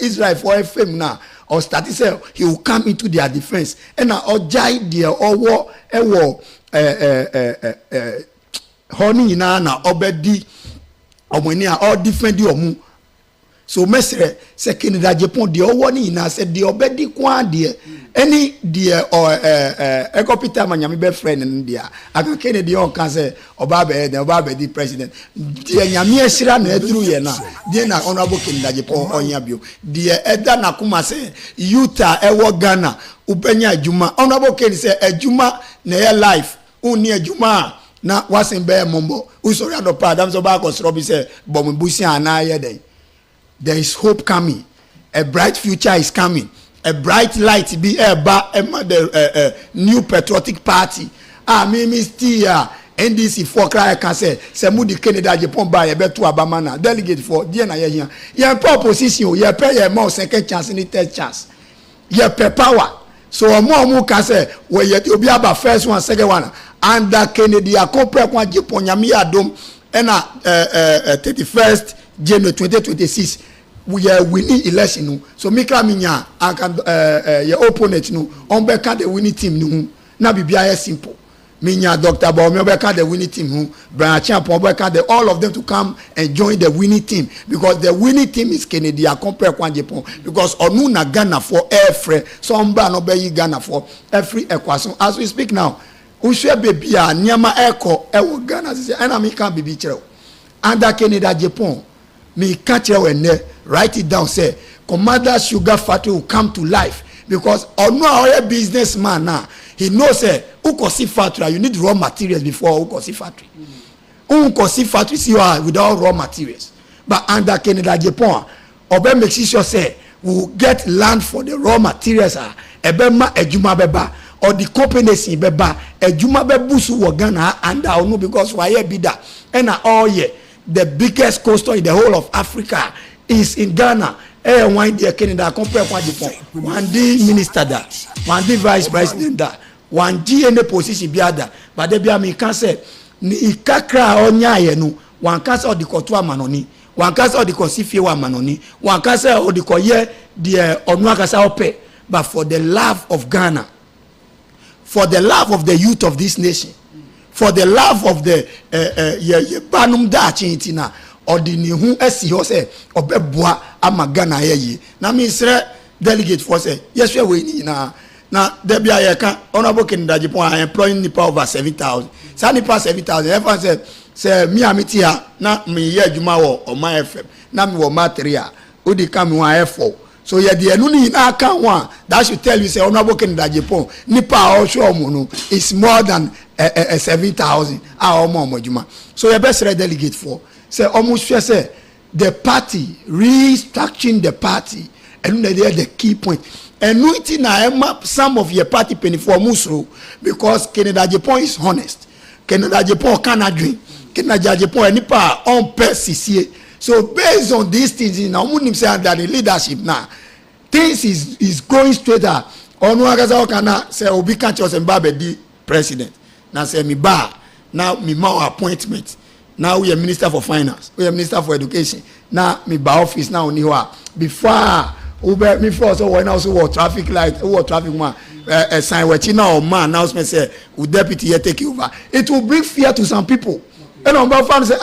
Israel for FM now or started say he will come into their defense and now or jai their or war honey na obedi omania all different di omu. So mesre se Canada Japan the one na said the obedi kwa de any the or ekopita manyame be friend in dia aka Kennedy on can say oba be president the nyame asira na eduru ye na de na honorable Canada Japan onya bio the eda na kuma say Utah ewo Ghana ubenya adwuma honorable Kennedy say adwuma na ye life uni adwuma na wasen be mombo usori adopa adam so ba ko srobi say bombusi ana ye den. There is hope coming. A bright future is coming. A bright light be the new patriotic party. Me still NDC for cry can say mudi Canada Japan by a better Abamana delegate for Diana here. You proposition, you pay a more second chance and third chance. You pay power. So more can say where you be about first one, second one. And that Kennedy a compare one Japan Yamia Dome and 31st January 2026 we are winning election. So Mika Minya and your opponent no on back the winning team no na bibia simple. Minya Dr. Baumio back the winning team who Brian Champ back all of them to come and join the winning team because the winning team is Kennedy a compare kwa Japan because onu na Ghana for air free so mba no be Ghana for every equation as we speak now. Ushwe baby a nyama echo ewo Ghana say and me can bibi chero under Canada Japan me catch you and write it down say Commander Sugar Factory will come to life because no our businessman now he knows say ukosi factory you need raw materials before ukosi factory ukosi factory see you are without raw materials but under Canada Japan obe make sure say we will get land for the raw materials ebe ma ejuma beba or the companies in beba ejuma bebusu wo Ghana and no because why be that and all year the biggest coastal in the whole of Africa is in Ghana. One day Canada compare kwa Japan. One day minister da, one day vice president da, one day any position biada. But they be me can say ni ikakra onya ye no. One can say the kotua manoni, one can say the kosifie wa manoni, one can say the koye the onwa kasa ope. But for the love of Ghana, for the love of the youth of this nation. For the love of the banum da chintina or the new esi ho say obeboa amagana ye na me sre delegate for say yes we ni na there be ayeka honorable Canada Japan employing nipa over 7,000 sa nipa 7,000 everyone say me amitia na me ye adwuma wo Omanfm na me wo material odi kam wo afo so yeah, the enuni na account one that should tell you say honorable Canada Japan nipa also no is more than 7,000 so your best delegate for say almost say the party restructuring the party and the key point and na some of your party penny for musro because Canada Japan is honest. Canada Japan cannot drink. Canada Japan nipa on PCCA. So based on these things now say under the leadership now things is going straighter on wagaza kana say obi catch us Mbabe di president now say me ba now me more appointment now we are minister for finance we are minister for education now me ba office now ni wa before ube me for so when also what traffic light what traffic man sign we now man announcement say we deputy here take over it will bring fear to some people and on ba fan say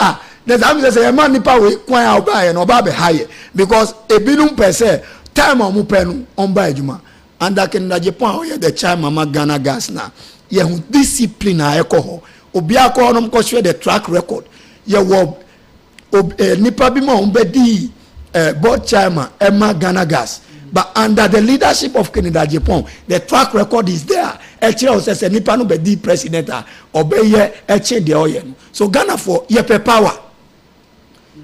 there's am say man nipa we kwan oba no oba be high because e binum per se time on mupenu on ba adwuma and that Canada Japan we the child mama Ghana gas na ye hu discipline a ekoho obi akọ no ko share the track record ye wo nipa bi ma on be di board chairman Emma Ghana gas but under the leadership of Canada Japan the track record is there actually say nipa no be di president obeye eche de oye so Ghana for ye pe power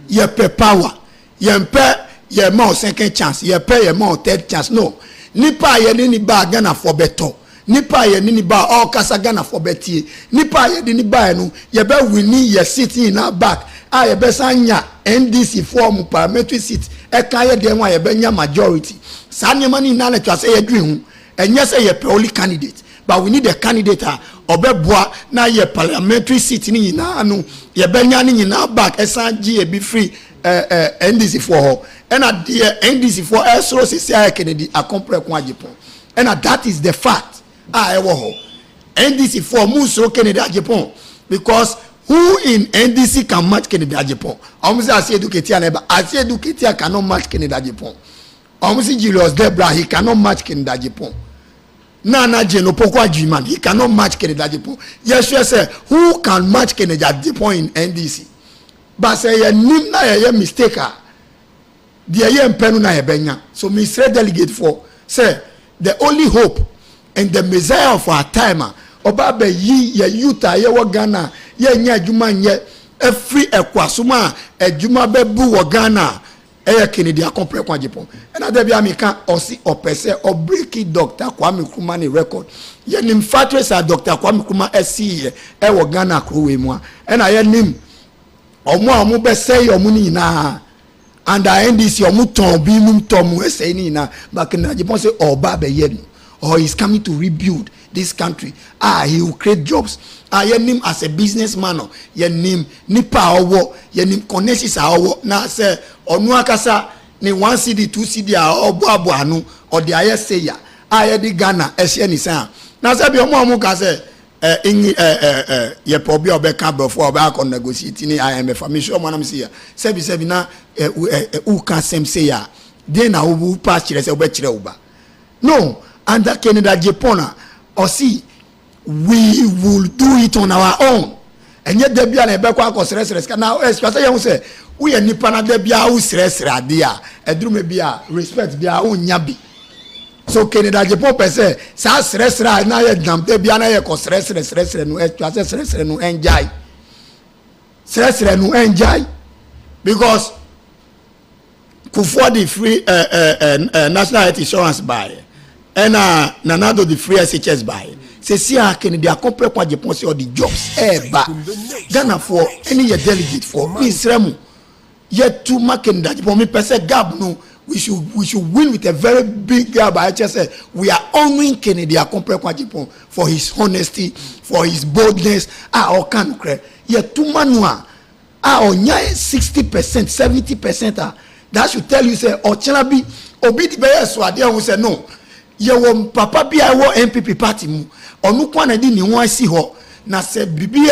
ye mpe ye more second chance ye pay ye more third chance no nipa ye ni ba Ghana for better nipa ye ni ba all kasa Ghana for better nipa ye ni ba no ye be winning ye city in our back ye be sanya NDC form parliamentary seat e kan ye dem ye be nya majority sanya mani na na twa say ye dwi hu enye say ye only candidate but we need a candidate obeboa na ye parliamentary seat ni na no ye be nya ni na back esan gi e be free NDC for her and at the NDC for so say Kennedy accompany kwa Japan and that is the fact NDC for Muso Kennedy at Japan because who in NDC can match Kennedy at Japan almost as educated neighbor as educated cannot match Kennedy at Japan almost Julius Debra he cannot match Kennedy at Japan Nana Jeno Pokwa Jiman he cannot match Kennedy at Japan yes sir who can match Kennedy at Japan in NDC but say ye nim na ye mistake a de ye mpenu na ye benya so Mr. Delegate for say the only hope and the messiah of our time oba be yi ye youth ye wo Ghana ye nya adwuma nye every ekwasoma adwuma be bu wo Ghana e Kennedy accompany kwa Japan and that be amika osi opese o break Dr. Kwame Nkrumah ni record ye nim fatwe sa Dr. Kwame Nkrumah esi e wo Ghana krowe mu and ye nim omo be say omo ni na and NDC omo ton bi num ton mu say ni na but Kennedy Japan say oba be ye or he's coming to rebuild this country he will create jobs ye nim as a businessman ye nim nipa owo ye nim connections owo na say onu akasa ni 1 cedi 2 cedi obo abo anu or the aye say ya ye di Ghana ehye ni say na say bi omo ka say ye pobi obeka before obeka negotiate ni IMF mission manam say bi na u ka sem say ya dey na u pa kire say obe kire uba no and that Canada Japan or see we will do it on our own and yet there be an ebekwa akosres now especially you say we nipa na there bia wo sresre ade a eduru bia respect bia onya bi so Canada Japan per se sa sresre na ye dam there bia na ye ko sresre no especially sresre no enjoy sresre no enjoy because Kufuor the free national health insurance buy and Nanado the free SHS buy say see Kennedy accompany kwa Japan say all the jobs ba Ghana for any year delegate for Israel yet to make that for me per se gap no we should win with a very big gap. I just say we are honoring Kennedy accompany kwa Japan for his honesty, for his boldness all can yet to manua onya 60% 70% that should tell you say ochana bi obi di be so ade who say no ye wo papa bi I wo MPP party mu onu kwa na di ni won asi ho na se bibi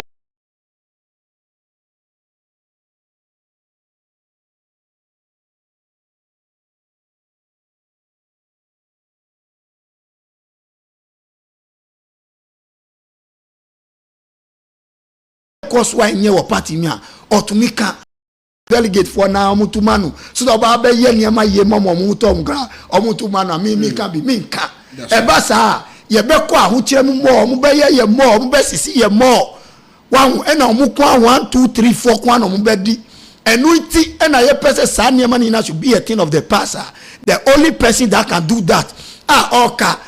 cause why nye wo party mi a otumika delegate for now mutumanu so that ba be ye niam ye momo mutom gra omutumanu mi ka bi mi nka e ba sa ye be ko ahukire mu mo mu be ye mo mu be sisi ye mo wan e na mu kwa 1 2 3 4 kwa no mu be di enu ti e na ye person sa niam ni na should be a thing of the past the only person that can do that oka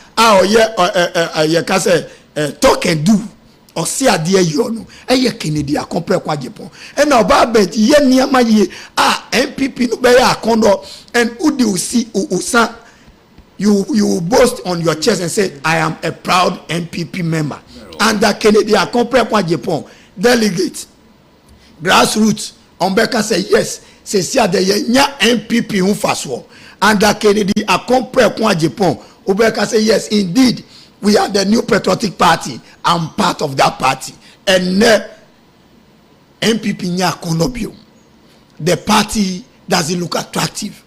ye ka say talk and do or see a dear you Kennedy accompany kwa Japan and now babet ye niama ye MPP no be akondo and udi usi usa you boast on your chest and say I am a proud MPP member and that Kennedy accompany kwa Japan delegate grassroots ombeka say yes say see a de nya MPP hu faso and that Kennedy accompany kwa Japan obeka say yes indeed we are the new patriotic party. I'm part of that party. And MPP nya konobio. The party doesn't look attractive.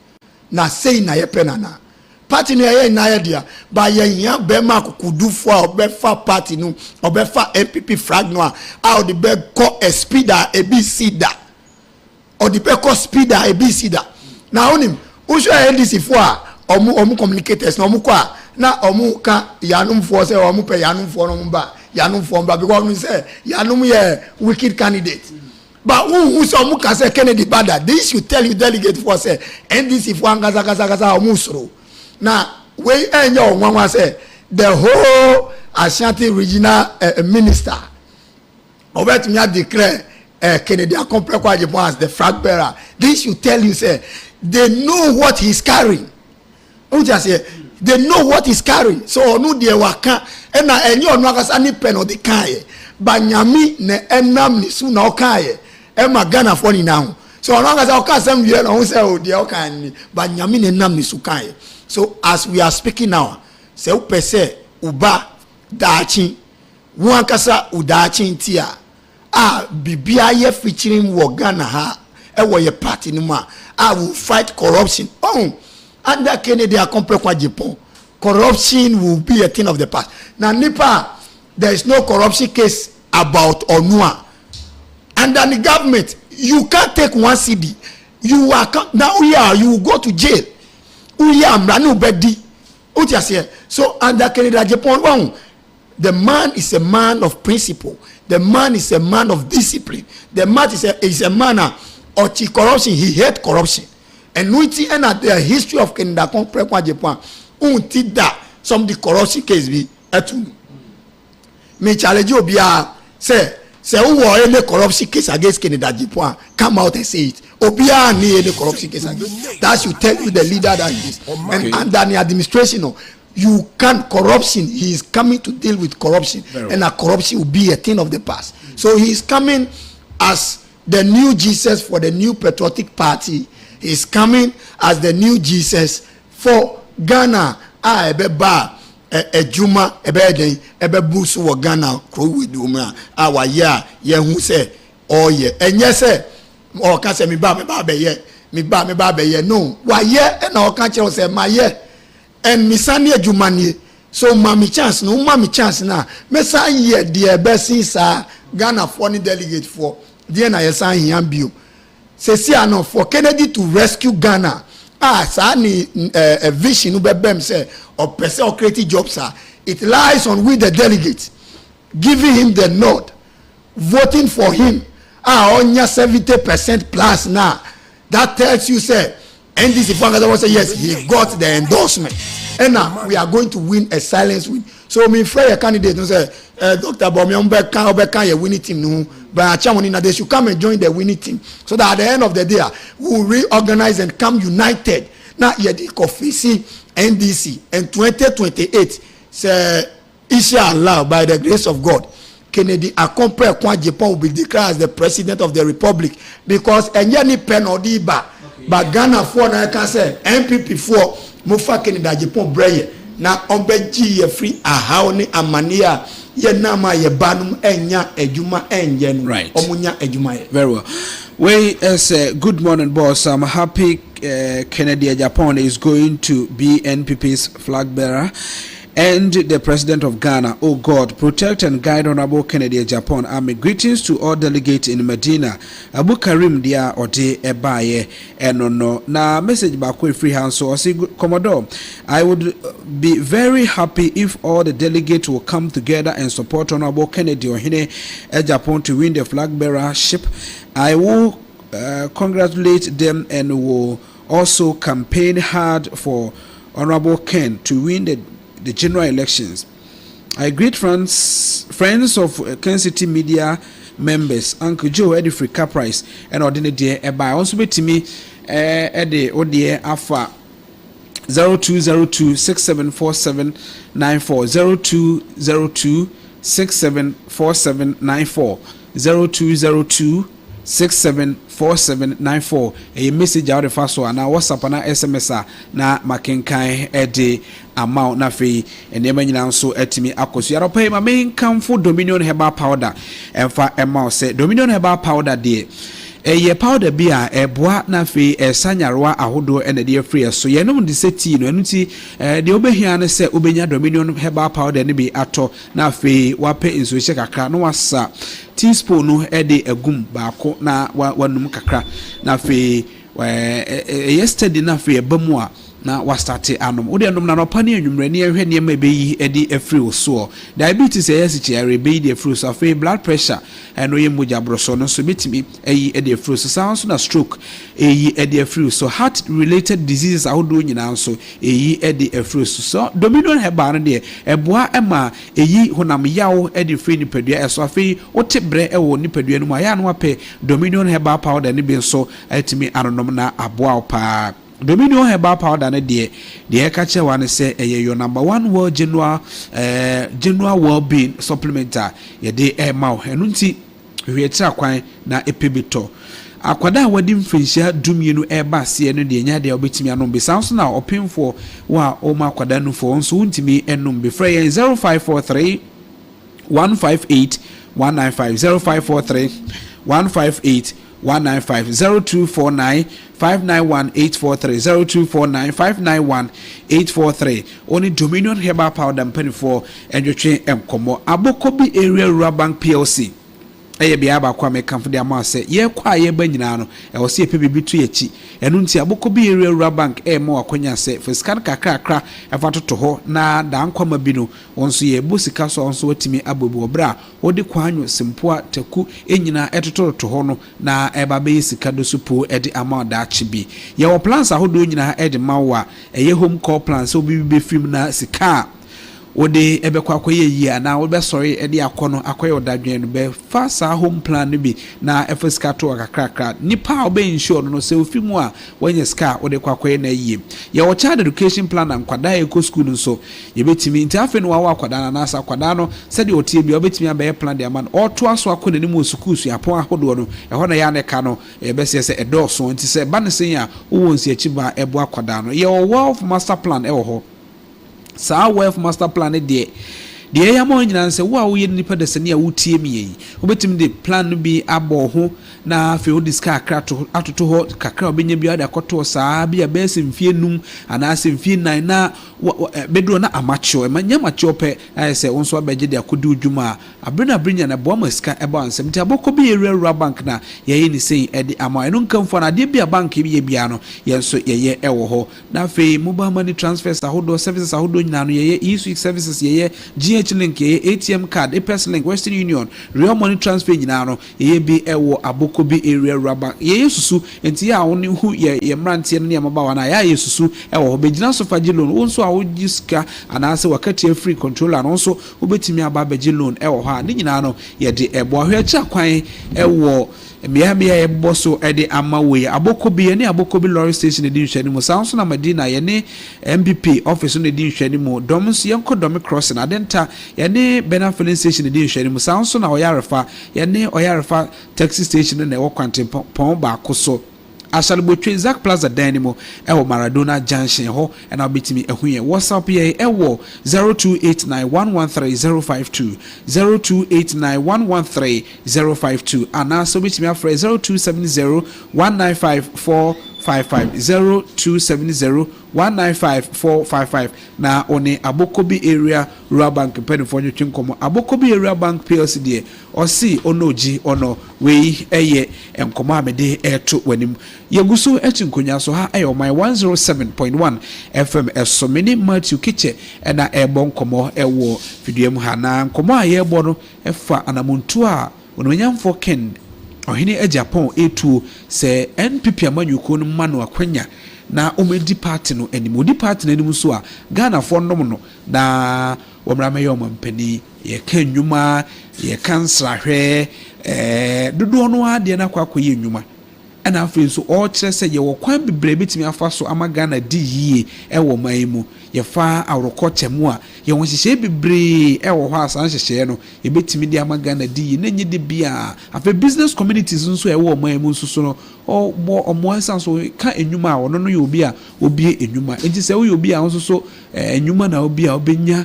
Na say na ye penana. Party na ye na ye dia. Ba ye nya bema kukudu fwa obefa party no. Obefa MPP flag no. A odi be ko speeder ABC da. Odi be ko speeder ABC da. Na onim. Usho NDC fwa omu communicators na omu kwa na omu ka yanum for say omu pe yanum for no mba yanum for mba because we say yanum ye wicked candidate but who so omu ka say Kennedy bada this should tell you delegate for say NDC for ngaza omu soro na we enye onwanwa say the whole Ashanti regional minister obet me declare Kennedy accompany kwa Japan as the flag bearer. This should tell you say they know what he's carrying. They know what he's carrying. So no de waka ena enyo onu akasa ni pen odi kan ye. Ba nyami ne enam ni su na okaye. E ma Ghana for ni now. So long as I can some year on say oh dear can but nyame nam ni sukan. So as we are speaking now, say upese uba dachi one kasa udachi ntia bibia ye featuring wo Ghana ha e wo ye party no ma will fight corruption. Under Kennedy accompany kwa Japan, corruption will be a thing of the past. Now Nipa, there is no corruption case about Onua. Under the government, you can't take one CD. You are now you will go to jail. So under Kennedy Japan, the man is a man of principle. The man is a man of discipline. The man is a man of corruption. He hates corruption. And we see the history of Kennedy Japan. Some of the corruption case be etu. Me challenge you obia say who any corruption case against Kennedy Japan come out and say it. Obia ni any corruption case against. That should tell you the leader that he is. And under the administration, you can't corruption. He is coming to deal with corruption, and a corruption will be a thing of the past. So he is coming as the new Jesus for the new patriotic party. He is coming as the new Jesus for Ghana. Ebeba ejuma ebeden ebebusu wo Ghana kro weduma awa ya ye hu se oye enye se o ka se mi ba be ye no wa ye na o ka che o se ma ye en misani ejuma nie so mami chance na me san ye de be sinsa Ghana foreign delegate for there na ye san hian bio se si ano for Kennedy to rescue Ghana a vision bem say or person or creative jobs it lies on with the delegates giving him the nod, voting for him only 70% plus now. That tells you say NDC Fangada say yes, he got the endorsement, and now we are going to win a silence win. So me free a candidate no say Dr. Bomiombe can you winning team no, but they should come and join the winning team so that at the end of the day we will reorganize and come united. Now yedi kofisi NDC and 2028 say inshallah by the grace of God Kennedy accompany Kwa Japan will be declared as the president of the republic because any pen or diba but Ghana for na can say MPP for Mufa Kennedy Japan breye na ombeji ye free ahaw ni amania ye nama ye banum enya ejuma enye no omunya ejuma ye. Very well. We as good morning boss, I'm happy Kennedy Japan is going to be NPP's flag bearer and the president of Ghana. Oh God, protect and guide Honorable Kennedy Japan. I'm greetings to all delegates in Medina. Abu Karim dia ode ebaye enono. Na message back with free hand so I say Commodore, I would be very happy if all the delegates will come together and support Honorable Kennedy Ohine Japan to win the flag bearership. I will congratulate them and will also campaign hard for Honorable Ken to win the general elections. I greet friends of Ken City Media members, Uncle Joe Eddie Free Caprice and Ordinary Eba. Also be to me Eddie Odie Afa 0202-674794 0202-674794 0202-674794. A message out of us or now WhatsApp na SMS na makenkai ede amount na fe and nyina so etimi akoso yaro pay ma main camfo Dominion herbal powder and fa amount say Dominion herbal powder de ye powder bia eboa na fe sanyarwa ahodo ene de free so ye no de seti no enuti de obehia ne se obenya Dominion herbal powder ne bi ato na fe wape inso che kakra no wasa teaspoon no ede agum baako na wanum kakra na fe yesterday na fe bamu a na wa start anom wo de anom na no pa ne anwumre ne ehwe ne ma beyi edi afri so diabetes yes chiare beyi de afri so afi blood pressure eno ye moja broso no so betimi eyi edi afri so sound na stroke eyi edi afri so heart related diseases ahodo nyina so eyi edi afri so Dominion heba no de eboa ema eyi honam yawo edi free ni padua eso afi wote bre ewo ni padua no aya no ape Dominion heba powder ne bi so atimi anonom na aboa pa Dominion herbal powder ne de kache wane say your number 1 world general well-being supplementer ye de mau enunti hwe tra kwan na epebito akwada wadi mfenhyia dumienu eba ase no de nya de obetimi anom be sanso na opemfo wa o ma akwada no fo nso untimi enom be frɛ yɛn 0543 158 195 0543 158 195 0249 591 843 0249 591 843 only Dominion Herbal Powder mpanifo endwetwe enkomo Abokobi Area Rural Bank PLC eye bia ba kwa mekamfo de ama se ye kwa ye ba nyina no e wo se epe bibi tu yachi enu nti Abokobi Area Rural Bank ma akonya se fiskan kakra efa toto ho na da nkwama bi no wonso ye bosika so wonso watimi abobi obra wode kwanyo simpoa taku enyina etoto ho no na eba be sika do supo ede ama da achibi ye wo plans ahodo nyina ede mawa eye home call plans obi be film na sika ode ebekwa akoye yi na obe sorry ede akono akoye odadwen no be fa sa home plan no bi na efiska to kakrakra nipa obe insure no se ofimu a wanye ska ode kwa akoye na yi ye wo child education plan and kwada eco school nso ye betimi nti afi no wa kwada na asa kwada no se de otie bi obetimi abaye plan de man oto aso akona ni mu school su apon ahodo no eho na ya ne ka no e be se edoso nti se ba ne sen a wo wonsi achiba ebo akwada no ye wo wealth master plan e wo ho sa wealth master plan de ya mo nyina nse wo a wo ye nipa de sene a wotie mi yi obetim de plan no bi abo ho na fe o diska akrato atoto ho kakra obenya bi ada koto saa bi a bese mfie num ana se mfie nan na bedro na amacho manya macho pe ayese wonso abeje de akodi udwuma abrena brenya na bo maska eba ansem ti Abokobi Area Rural Bank na ye ni sei ede ama eno nkamfo na de bia bank bi ye bia no ye nso ye ewo ho na fe mobile money transfers ahodo services ahodo nyina no ye e-switch services ye GH Link ye ATM card Epes Link Western Union real money transfer nyina no ye bi ewo Abokobi Area Rural Bank ye susu enti ya woni hu ye mrantie no ne mabawa na ya ye susu ewo ho begina so faji loan wonso a wogiska anase wakati free controller no so obetimi aba beji loan ewo ha ne nyina no ye de ebo ahwe acha kwan ewo mia eboso ede amawe Abokobi ne Abokobi lorry station edi nhwani mu sanso na Medina ye ne MPP office no edi nhwani mu domso ye nkodom crossing adenta ye ne Bena filling station edi nhwani mu sanso na Oyarefa ye ne Oyarefa taxi station na ewo kwante pon ba koso Asalbotwe Zack Plaza Dynamo ewo Maradona Junction ho and obetimi ehuye WhatsApp ye ewo 0289113052 0289113052 ana so betimi afre 0270195455 0270195455 na one Abokobi Area Rural Bank penifo nyetwe nkomo Abokobi Area Bank PLC de osi onoji ono we eye enkomo amede eto wanim yeguso etinkonya so ha ayo my 107.1 FM esomeni Matthew Kiche na ebon komo ewo fiduem ha na nkomo ayebo no efa anamuntu a ononyamfo Ken ohene Japan etu se NPP amanyuko no manu akwanya na omedi party no animodi party no anim so a Ghana for nom no na womrama ye omampani ye kan nnwuma ye kan srahwe dodo no ade na kwakoye nnwuma ana afei so o kire se ye wo kwan bibre betimi afa so ama Ghana di yie ewo man mu ye fa awroko chemu a ye won hihye bibre ewo ho asan hihye no ye betimi di ama Ghana di yie na nye de bia afei business communities nso ewo man mu nso so no o bo omo asan so ka enwuma a wono no ye obi a obie enwuma enti se wo ye obi a nso so enwuma na obi a obenya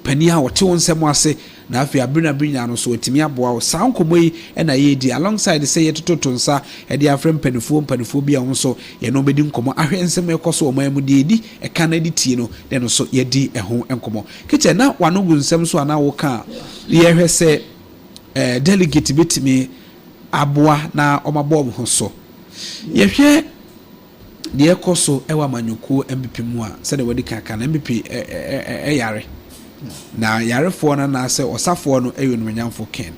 pani a wote wonsem ase na afi abrina no so otimi aboa wo saa nkomo yi na ye di alongside say ye tototo nsa e di afrem panifo bia wo so ye no bedi nkomo ahwe nsem ekoso o mamu di edi e ka na di tie no de no so ye di eho nkomo kiche na wano gu nsem so ana wo ka ye hwe se delegate betimi aboa na omabo ho so ye hwe de ekoso ewa manyuko MPP mu a se de wadi kaka na MPP yare na yarefo na se osafo no ewe no nyamfo Ken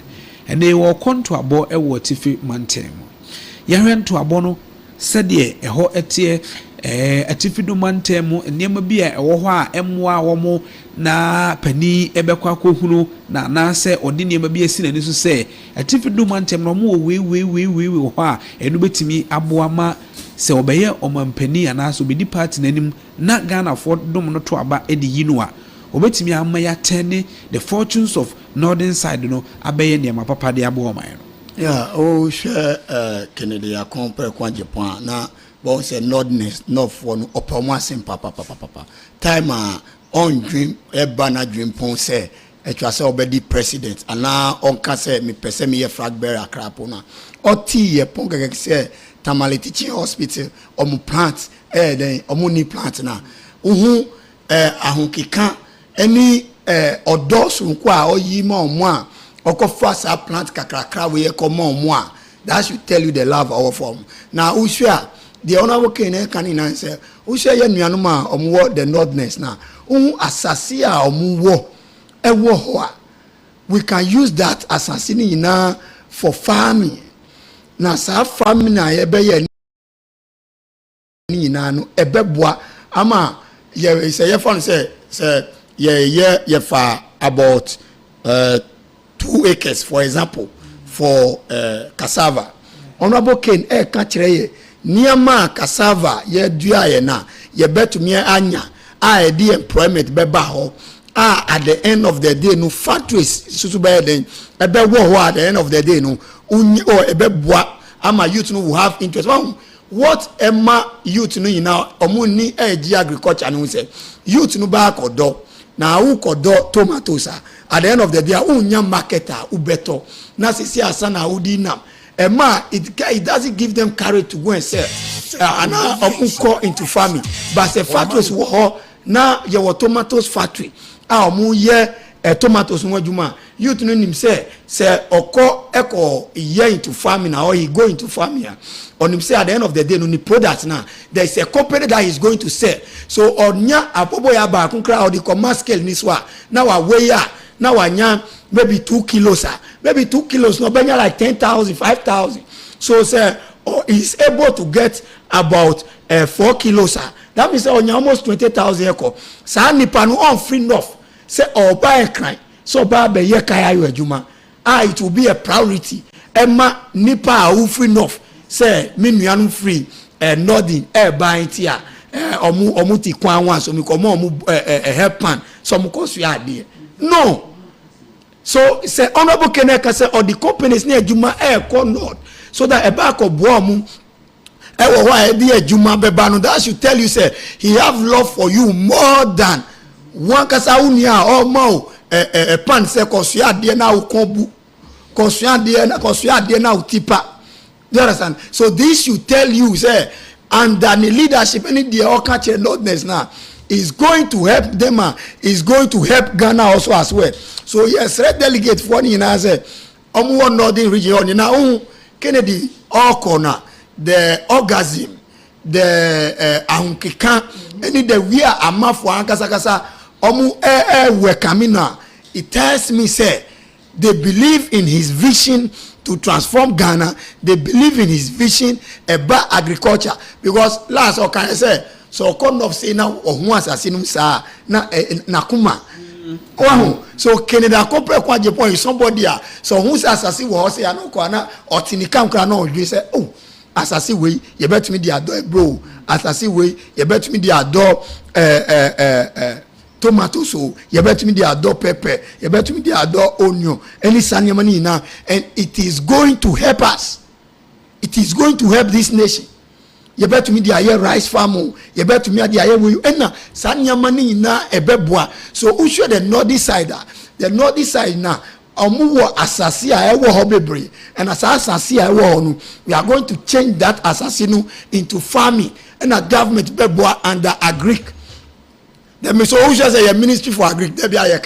ene wo konto abo ewo tifi mantem yarento abo no sede eho etie atifi do mantem niam bia ewo ho a emmoa wo mo na pani ebekwa kohunu na se odi niam bia si na ni so se atifi do mantem no mo we ho a enu betimi abo ama se obeye omampani anaso bedi party nanim na Ghana for dom no to aba edi yinu a obetimi amma ya tene the fortunes of northern side no abeye ne mapapa de abo oman no Yeah, oh share Kennedy a compare kwa Japan na but say nordness not for no opoma sim papa. Time on dream e banner dream pon say it was already president and now on can say me pese me flag bearer crapo na oti ye pon ke say Tamale teaching hospital omu plant then omu ni plant na uhu ahonkeka any odosun kwa oyi ma omo a okofa sa plant kakrakra we ekomo omo a that should tell you the love our form na usua the honorable king kan in say usua ye nuanom a omo the nordness na asase a omo wo ewo ho a we can use that asase ni na for farming na sa farming na ye be ye ni na no ebeboa ama ye say ye fun say ye for about 2 acres for example for cassava honorable king ka kire ye niama cassava ye dua ye na ye betumi anya e di employment beba ho at the end of the day no factories susu be den ebe wo ho at the end of the day no unyi o ebe boa ama youth no will have interest what emma youth no now omuni egi agriculture no say youth no ba kodo na who kodo tomatoes at the end of the day unya marketer ubeto na sisi asana udi nam emma it doesn't give them courage to go and sell and go into farming but the factories wo ho na your tomatoes factory omu ye tomatoes no adwuma youth no nim say eko ye into farming or he go into farming on him say at the end of the day no ni product now there is a company that is going to sell so onya abobo ya ba kunkra or the commerce scale ni so now weigh now anya maybe 2 kilos maybe 2 kilos no benya like 10,000 5,000 so say is able to get about 4 kilos that means onya almost 20,000 eko sa nipa no on free enough say buy a crime so ba be ye kaya yo adwuma it will be a priority emma nipa who free enough say me nuanu free nothing buy tia omu ti kwan wan so me ko omu help pan so mo ko so ade no so say honorable keneka say all the companies near adwuma ko not so that e ba ko bo omu wo wa e di adwuma be ba no that should tell you say he have love for you more than one kasa uni a omo pan se kosua de na ukonbu kosua de na utipa you understand so this should tell you say under the leadership any the all catch nordness now is going to help them is going to help Ghana also as well so yes red delegate for ni na say omo northern region na Kennedy all corner the orgasm the ahonkeka any the we are amafo ankasa omu wekamina it tells me say they believe in his vision to transform Ghana they believe in his vision about agriculture because last can I say so come of say now ohun asasinu sa na kuma so Canada compare kwa Japan is somebody so who's asasi wo say anoko na otinika nkra na odwe say asasi we ye betumi di ado bro asasi we ye betumi di ado tomatoes you betumi dey adore pepper you betumi dey adore onion any sanyama ni na and it is going to help us it is going to help this nation you betumi dey aye rice farm you betumi dey aye we na sanyama ni na ebeboa so who show the north side na omuwo asase a ewo ho bebre and asase a ewo no we are going to change that asase no into farming and a government beboa under agric. The Mr. say a ministry for agric. There be a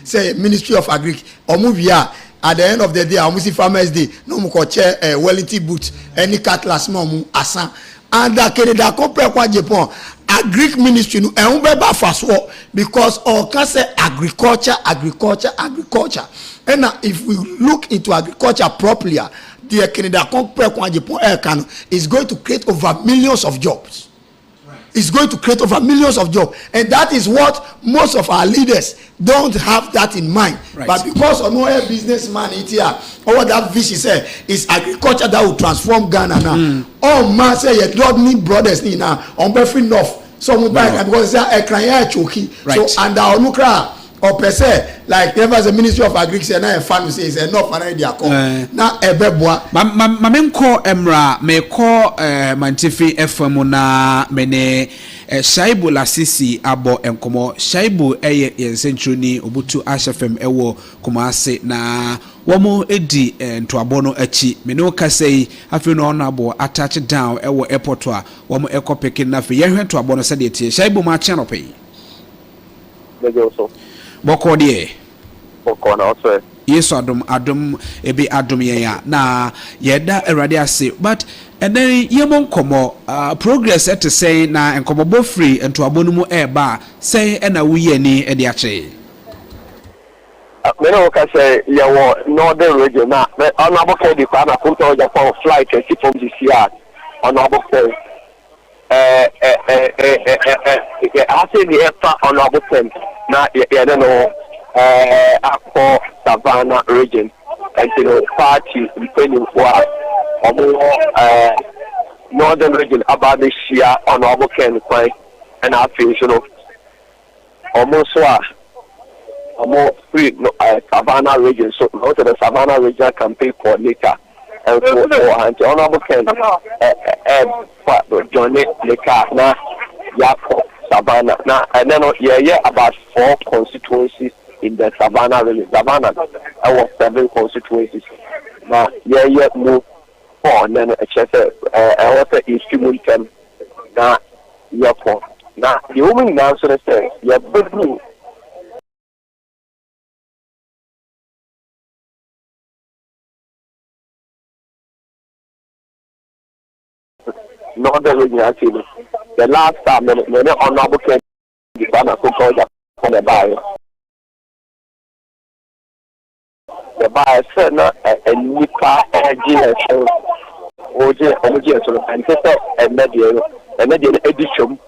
say ministry of agric. Or move here at the end of the day. I see farmers day. No more chair Wellington boot. Any cutlass no asan. And that Canada compare kwa Japan agric ministry no. And we be fast work because all can say agriculture. And now if we look into agriculture properly, the Canada compare kwa Japan is going to create over millions of jobs. It's going to create over millions of jobs, and that is what most of our leaders don't have that in mind. Right. But because of no businessman here, or what that vision say is agriculture that will transform Ghana now. Oh man, say you don't need brothers now on Belfry North. So we buy because they are crying choky. So and our nukra or per se like never as a Ministry of Agriculture na fan say is enough and they are na ebeboa ma menko emra meko mantifi FM na mene Shaibu Lasisi abo enkomo Shaibu eye yensentroni obutu HFM ewo Kumase na womo edi ntoabono achi mene okasei afi no onabo attach down ewo airport a womo ekopeke na fe yehwe ntoabono se de tie Shaibu ma channel pay Mejoso boko de boko na also Yesu adom ebi adom ya na yeda erade ase but and then yemon komo progress at say na enkomo bo free ento abonu mu eba say na wuye ni e de ache me no ka say yawo northern region na honorable kedi kwa na punto Japan flight from this year honorable say I say the extra honorable ten na ya no akọ Savannah region and party depending for northern region about this year honorable Ken Kwai and I feel almost free Savannah region so also the Savannah region campaign coordinator and for honorable Ken Johnny Leka na Yako Savannah na and then about 4 constituencies in the Savannah region. Savannah, I was 7 constituencies. Now, move on. Then I was a instrument. Now, now, the woman now so say, you're blue. Northern region, actually. The last time, when honorable came, the banner so called on the bio. The buyer said na nipa GS oje so and say and media edition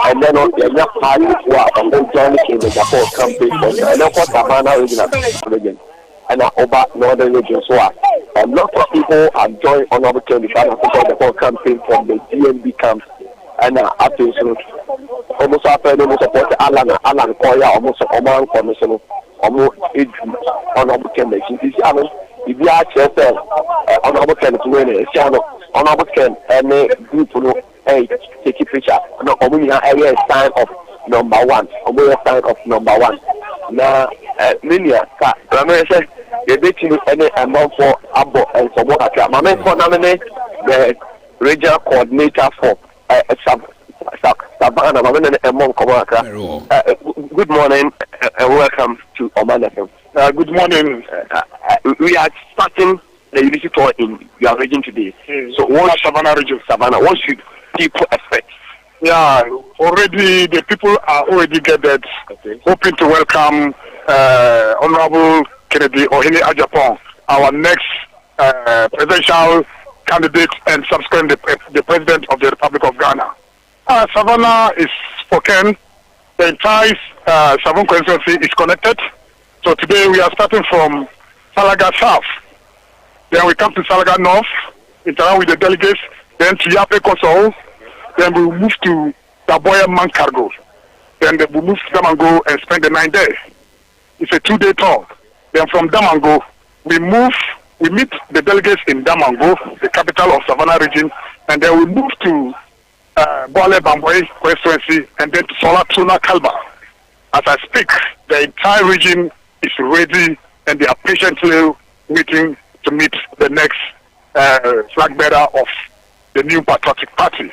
and then on the party wa Johnny came the Japan campaign and then for Savannah region and over northern region so a lot of people have joined honorable Kennedy the campaign from the DNB camp and after so almost after no support Alan Koya almost Omanfm so almost honorable Kennedy this if you are yourself honorable Kennedy to honorable Kennedy any group no hey take a picture no omunya area sign of number 1 omunya sign of number 1 na linear ka ramese the betting any amount for abo and some more aka mama for nominate the regional coordinator for Savannah among Komaka. Good morning and welcome to Omanfm. Good morning. We are starting the unity tour in your region today. So what Savannah region? Savannah, what should people expect? Yeah, already the people are already gathered, hoping to welcome Honorable Kennedy Ohene Ajapong, our next presidential candidate and subsequent the President of the Republic of Ghana. Savannah is spoken. The entire Savannah constituency is connected. So today we are starting from Salaga South. Then we come to Salaga North, interact with the delegates. Then to Yape Koso. Then we move to Daboya Mankargo. Then we move to Damango and spend the 9 days. It's a 2-day tour. Then from Damango, we meet the delegates in Damango, the capital of Savannah region, and then we move to Bole Bamboy constituency and then to Sola Tuna Kalba. As I speak, the entire region is ready and they are patiently waiting to meet the next flag bearer of the new patriotic party.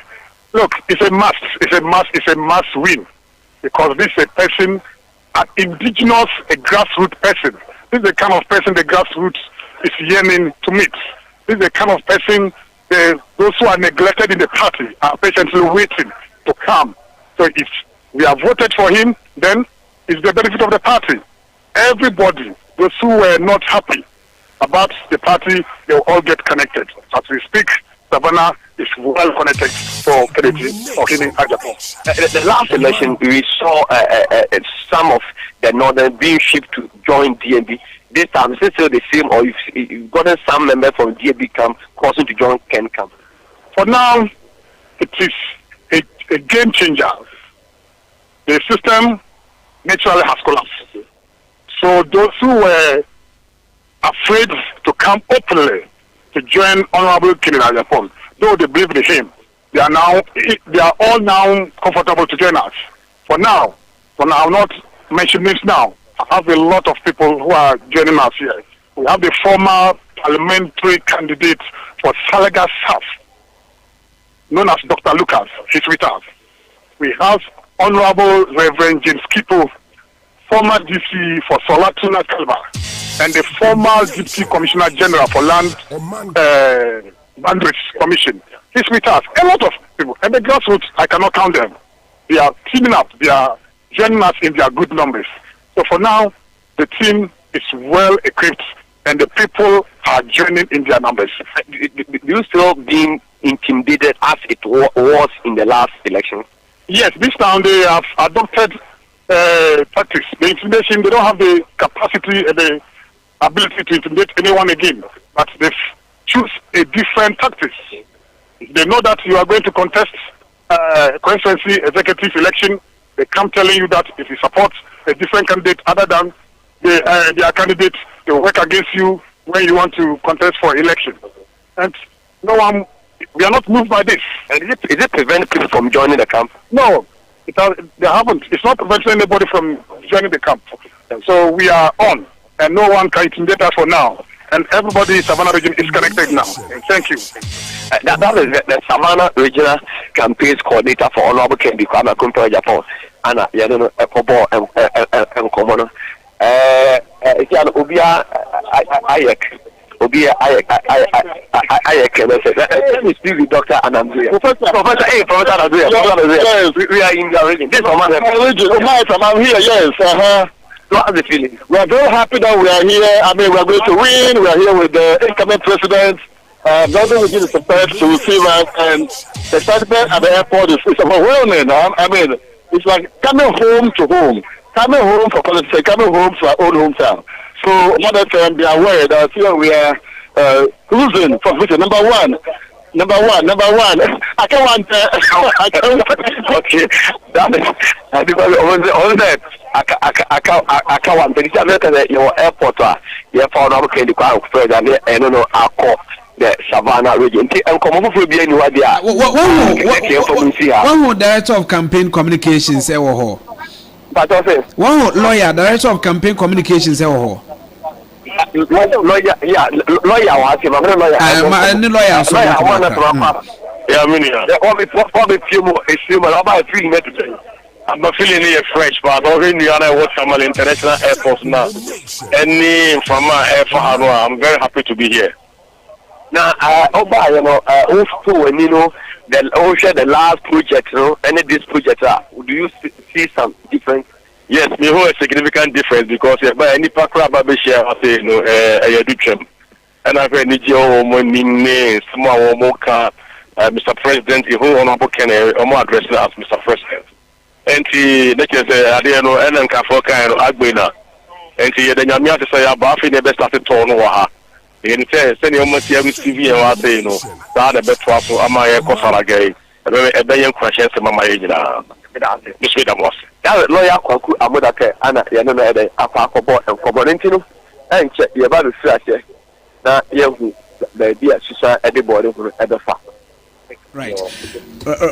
Look, it's a must win because this is a person, an indigenous, a grassroots person. This is the kind of person the grassroots is yearning to meet. This is the kind of person those who are neglected in the party are patiently waiting to come. So if we have voted for him, then it's the benefit of the party. Everybody, those who were not happy about the party, they will all get connected. As we speak, Savannah is well connected for Kennedy Ohene Ajapong. The last election, we saw some of the northern being shipped to join DNB. This time, is it still the same, or you've gotten some members from DNB camp causing to join Ken camp? For now, it is a game changer. The system naturally has collapsed. So those who were afraid to come openly to join Honorable Kennedy Ajapong, though they believe in him, they are all now comfortable to join us. For now, I will not mention names now. I have a lot of people who are joining us here. We have the former parliamentary candidate for Salaga South, known as Dr. Lucas. He's with us. We have Honorable Reverend James Kipo, former DC for Solatuna Kalba, and the former Deputy Commissioner General for Land Boundaries Commission. He's with us. A lot of people. And the grassroots, I cannot count them. They are teaming up. They are joining us in their good numbers. So for now, the team is well equipped and the people are joining in their numbers. Do you still being intimidated as it was in the last election? Yes, this time they have adopted tactics. The intimidation, they don't have the capacity and the ability to intimidate anyone again. But they choose a different tactics. They know that you are going to contest constituency executive election. They come telling you that if you support a different candidate other than their candidate, they will work against you when you want to contest for election. And no one, we are not moved by this. And is it prevent people from joining the camp? No, they haven't. It's not preventing anybody from joining the camp. So we are on, and no one can intimidate us for now. And everybody in Savannah region is connected now. Thank you. That is the Savannah Regional Campaigns Coordinator for Honorable Kennedy Kwame Akumpio Japan. Anna, you don't know, Epobo and Komono. Obia Ayek. Let me speak with Dr. Anandria. Professor Anandria. Yes, we are in the region. This is Omanfm region. I'm here, yes. So how's the feeling? We are very happy that we are here. I mean, we are going to win. We are here with the incoming president. Nothing we is prepared to receive us, and the excitement at the airport is overwhelming. I mean, it's like coming home to home, coming home for politics, coming home to our own hometown. So, Omanfm, be aware that here we are cruising for vision number one. I can't want okay. That is, I can't want to your airport. You found out okay, the car further, and no, I call the Savannah region. And come over for being what they are. One director of campaign communications, but one lawyer, director of campaign communications, lawyer, yeah, lawyer, I'm not feeling here fresh, but already I work from international airport now. Any from my airport, I'm very happy to be here. Now, you know, also when you know the last project, you know, any of these projects do you see some difference? Yes, me who a significant difference because by any pakra baby share, I say no, a duchem, and I've heard Nijio, small mocha, Mr. President, who honorable can address as Mr. President. And he, let's say, I didn't know, and Kafoka and Agbena. And he, the Yamia to say, about the best at the tone or her. And he says, send your money every TV and I say, no, that the best was for Amaya Kosara Gay. A billion questions to my age. This way, that was. That lawyer, Amodake, Anna, Yanona, Apako, and Coborentino, and check the about the strategy. Now, you, the idea, she said, everybody at the farm. Right.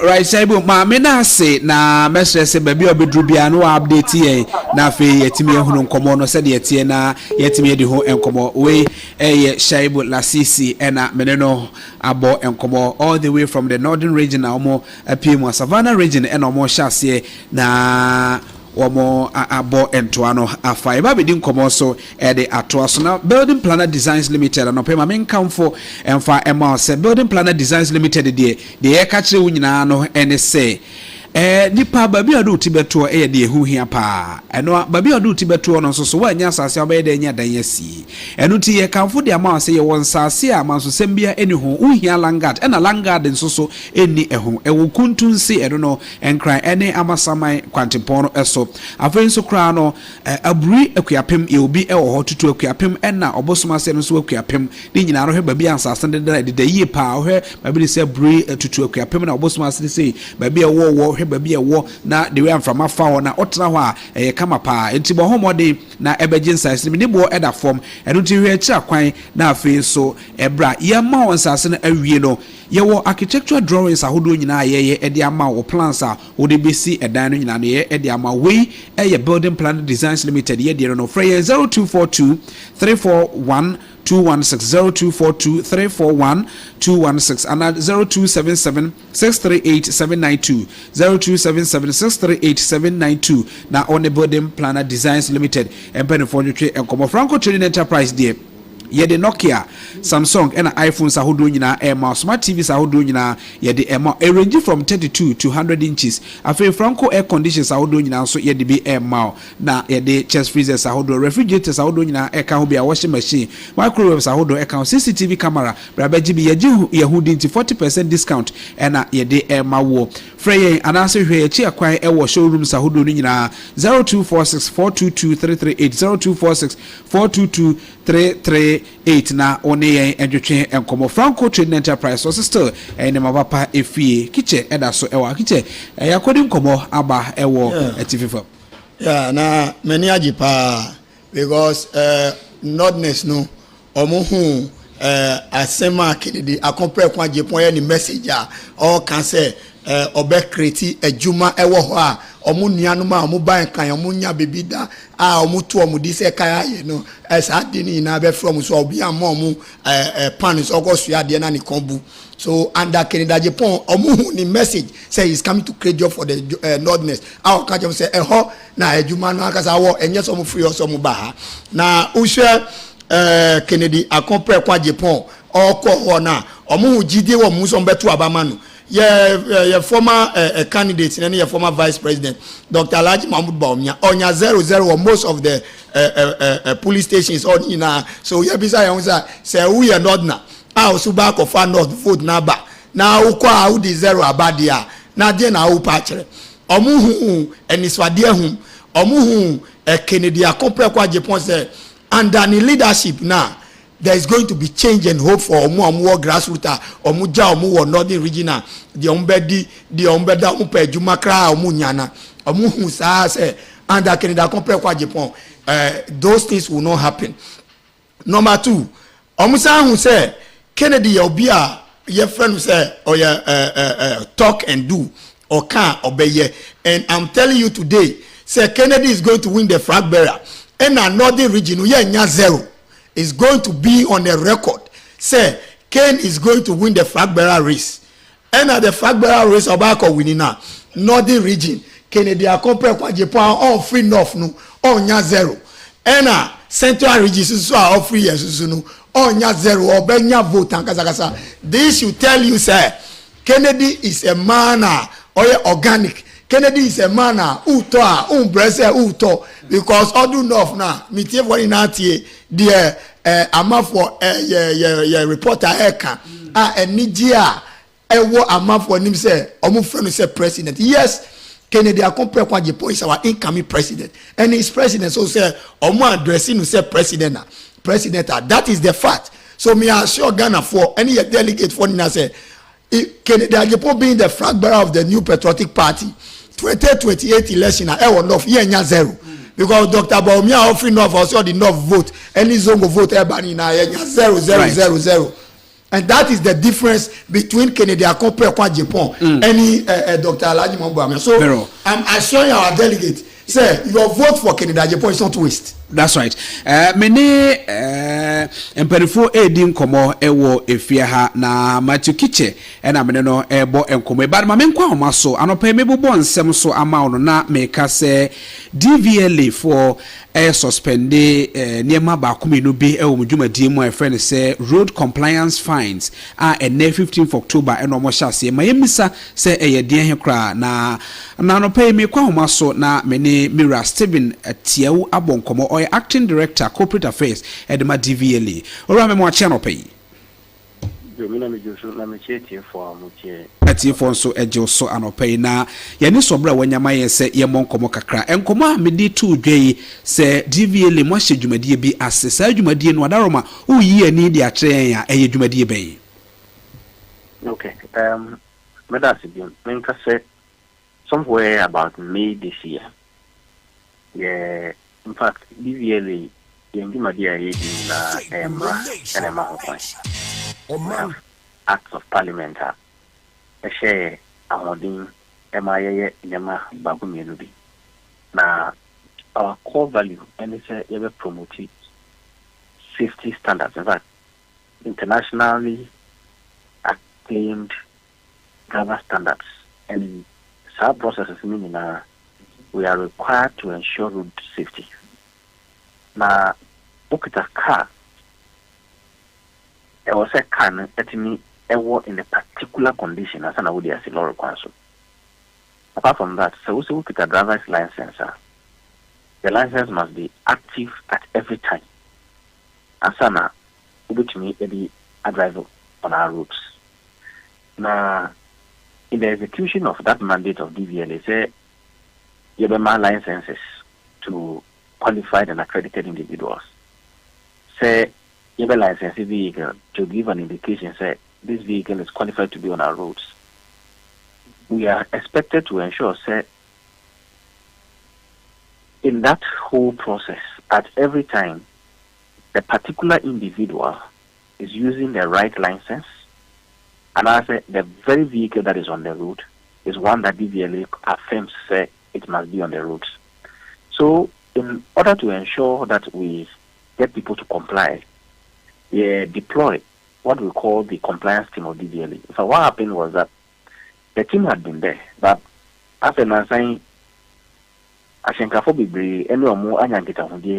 Right, Saibu, Mamma na say, na Mestre say, baby, or bedrubia no update ye, na fe yetimi hunum komono said yetie na yetimi de ho enkomo we Shaibu Lasisi ena meneno abo enkomo all the way from the northern region na omo apim Savannah region ena omo hyase na womo abo entoano afa eba bedi nkomo so de atoa so na Building Planner Designs Limited no pema menkamfo emfa ema se Building Planner Designs Limited de ye ka kire wunyina no ene se nipa babi adu tibeto de hu hia pa eno babi adu tibeto no so wanya asase obede nya dan yasi eno ti ye kanfo de ama se ye won sase ama so sembia eni ho uhia langard ena langard nso so eni eho ewo kuntunsi eno no enkran ene amasamai kwantepon eso afen so kra no aburi akuapem e obi e wo tutu akuapem ena obosoma se no so akuapem ni nyina ro he babi ansase de da yie pa ho babi se aburi tutu akuapem na obosoma se babi e wo ahwe ba bi ewo na the way amframa fa ho na otena ho a kama pa enti bo homode na ebeje nsase me ne bo eda form eno ti hwe akira kwan na afi so ebra ye ma won sase no awie no ye wo architectural drawings ahodo nyina ye ede ama wo plans a wo de besi edan no nyina ye ede ama we building plan designs limited ye de no frey 0242 341 216 0242 341 216 and 0277 638 792 0277 638 792 na on the building planner designs limited empene for you enkomo Franco Trading Enterprise there yede Nokia Samsung and iPhones ahodo nyina smart TVs ahodo nyina yede range from 32 to 100 inches afi Franco air conditions ahodo nyina so yede bi na yede chest freezers ahodo refrigerators ahodo nyina ka ho bia washing machine microwaves ahodo ka CCTV camera brabaji bi yehudi nti 40% discount na yede wo frey anase hwe chi akwan wo showrooms ahodo nyina 0246 422 338 0246 422 338 na one yen edwetwe enkomo Franco Trading Enterprise so still ene mabapa efie kiche eda so ewa kiche yakodi nkomo aba ewo etififa na many ajipa because nodness no omuhu asema kididi akompre kwa jepon any message or can say obe create ejuma ewo ho a omu nuanum a omu ban kan omu nya bebida a omu to omu di se kan ye no sadini na be from so obi am omu pan so go so ade na ni kombu so under Canada Japan omu ni message say he's coming to create job for the nordness our ka say ho na ejuma no akasa wo enye so mu free so mu ba ha na uhwe Kennedy akompre kwa Japan oko ho na omu jide wo mu so beto abama no your former candidate and your former vice president Dr. Alhaji Mahmoud Bawumia onya 00 or most of the police stations on ina so you be say we are not na so back of not vote na ba na ukwa how the zero abadia na de na u pachere omuhu eniswade hu omuhu Kennedy akompre kwa Japan say under the leadership now there is going to be change and hope for omu grassroots omu ja omu northern regional the ombedi the ombeda umpe jumakra omu nyana omu hu sa say under Canada compare kwa Japan those things will not happen. Number 2 omu sa hu say Kennedy obi a your friend say or talk and do or can obey and I'm telling you today say Kennedy is going to win the flag bearer and another region nya 0 is going to be on the record. Say, Ken is going to win the flag bearer race. And at the flag bearer race, Obako winning now. Northern region, Kennedy compare kwa Japan all free north no, all nya 0. And central region so all free yes no, all nya 0 or benya vote and kasa. This should tell you, sir, Kennedy is a man or organic. Kennedy is a man who uto because all do north now. Me tie for inati the ama for reporter eka enijia ewo ama for nim say omu friend say president. Yes, Kennedy compare kwa Japan is our incoming president and his president so say omu addressing say president that is the fact. So me assure Ghana for any delegate for Nina say Kennedy Japan being the flag bearer of the new patriotic party 2028 election enough nya 0 because Dr. Bawumia offering enough also the enough vote any zone go vote ebani na nya 0 and that is the difference between Kennedy compare kwa Japan any Dr. Alhaji Mahmoud Bawumia. So I'm assuring our delegate say your vote for Kennedy Japan is not waste. That's right. Many emperifo edin komo ewo efia ha na Matthew Kiche ena mene no ebo enkomo ba ma menkwa homa so anopa mebobɔ nsɛm so ama ono na meka sɛ DVLA for suspende niema ba komenu bi ewo mdwumadie mu efrɛ sɛ road compliance fines ene 15th October eno mo hyase ma yemisa sɛ eyedie he kra na anopa mekwa homa so na mene Mira Steven Tiawu abonkomo acting director corporate affairs edema DVLA ora me mo ache no pay domina me joso na me chetie for amutie atie for so eje so anopay na ye ni sobra wanyama ye se ye monkomo kakra enkomo a me di tu dwei se DVLA mo hye dwumadie bi asesa dwumadie no adaroma uyi ani di akyere ya eye dwumadie ben. Okay, me da se bi men ka se somewhere about May this year. Yeah, in fact, DVLA, Acts of Parliament, a share among MIA Yama Bagumianubi. Now, our core value, and it's ever promoted safety standards. In fact, internationally acclaimed driver standards. And some processes meaning we are required to ensure road safety. Now, look at a car. There was a car that me in a particular condition as an audio as a law council. Apart from that, so also look at a driver's license. The license must be active at every time. Asana, which me a driver on our roads. Now, in the execution of that mandate of DVLA, say you have licenses to qualified and accredited individuals. Say you have a licensed vehicle to give an indication. Say this vehicle is qualified to be on our roads. We are expected to ensure, say, in that whole process, at every time, the particular individual is using the right license, and I say the very vehicle that is on the road is one that DVLA affirms say it must be on the roads. So, in order to ensure that we get people to comply, we deploy what we call the compliance team of DVLA. So, what happened was that the team had been there, but after I'm saying, I think I be any more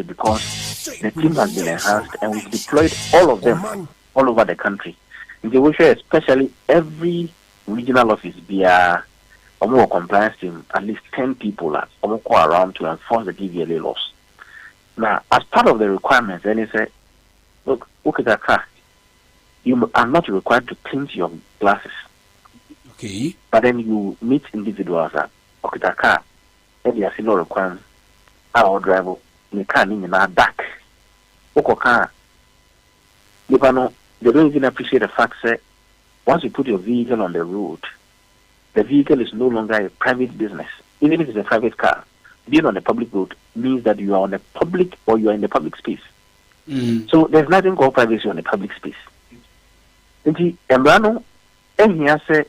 because the team has been enhanced and we've deployed all of them all over the country. In the way, especially every regional office be a more compliance team, at least 10 people are around to enforce the DVLA laws. Now, as part of the requirements, then they say, look at that car. You are not required to tint your glasses. Okay. But then you meet individuals that okay, that car, and you are still requiring our driver, the car in our back. Okay, car. They don't even appreciate the fact that once you put your vehicle on the road, the vehicle is no longer a private business. Even if it's a private car, being on the public road means that you are on the public or you are in the public space. So there's nothing called privacy on the public space. And Embrano, and here say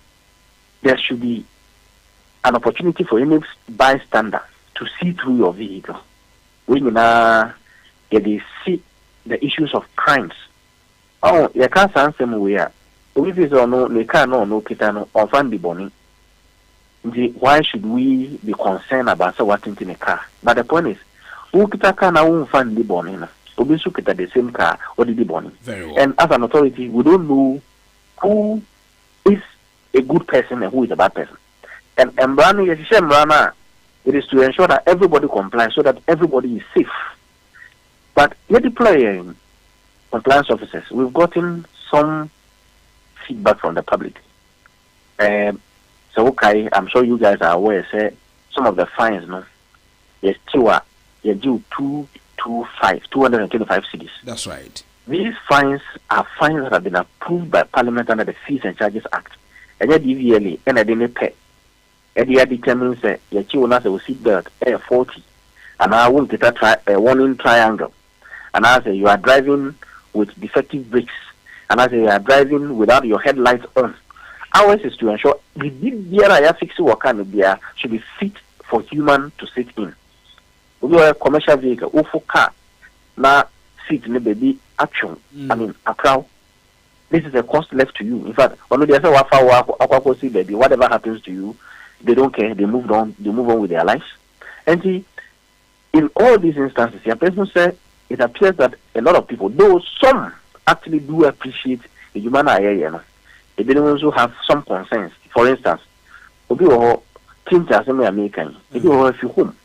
there should be an opportunity for any bystander to see through your vehicle. When you see the issues of crimes. Oh, you can't answer me where. If it's or no, you can't no kitano or find the bonnie. Why should we be concerned about what in a car? But the point is, who can now find the bonnie? We should get the same car or the bonnie. Very well. And as an authority, we don't know who is a good person and who is a bad person. And Mbrana, it is to ensure that everybody complies so that everybody is safe. But we're deploying compliance officers. We've gotten some feedback from the public. So okay, I'm sure you guys are aware, say some of the fines, no? Yes, you're due 225 cities. That's right. These fines are fines that have been approved by Parliament under the Fees and Charges Act. And yet DVLA and I didn't pay. And the determines that your children will seat belt 40. And I won't get a warning triangle. And I say you are driving with defective brakes. And I say you are driving without your headlights on. Ours is to ensure the BRI fix what kind of beer should be fit for human to sit in. We are a commercial vehicle, for car. Now seat in the baby action. I mean a crowd. This is a cost left to you. In fact, when they say baby, whatever happens to you, they don't care. They move on with their lives. And see, in all these instances, your person said it appears that a lot of people, though some actually do appreciate the human area, they didn't also have some concerns. For instance, if you are American, if you are home,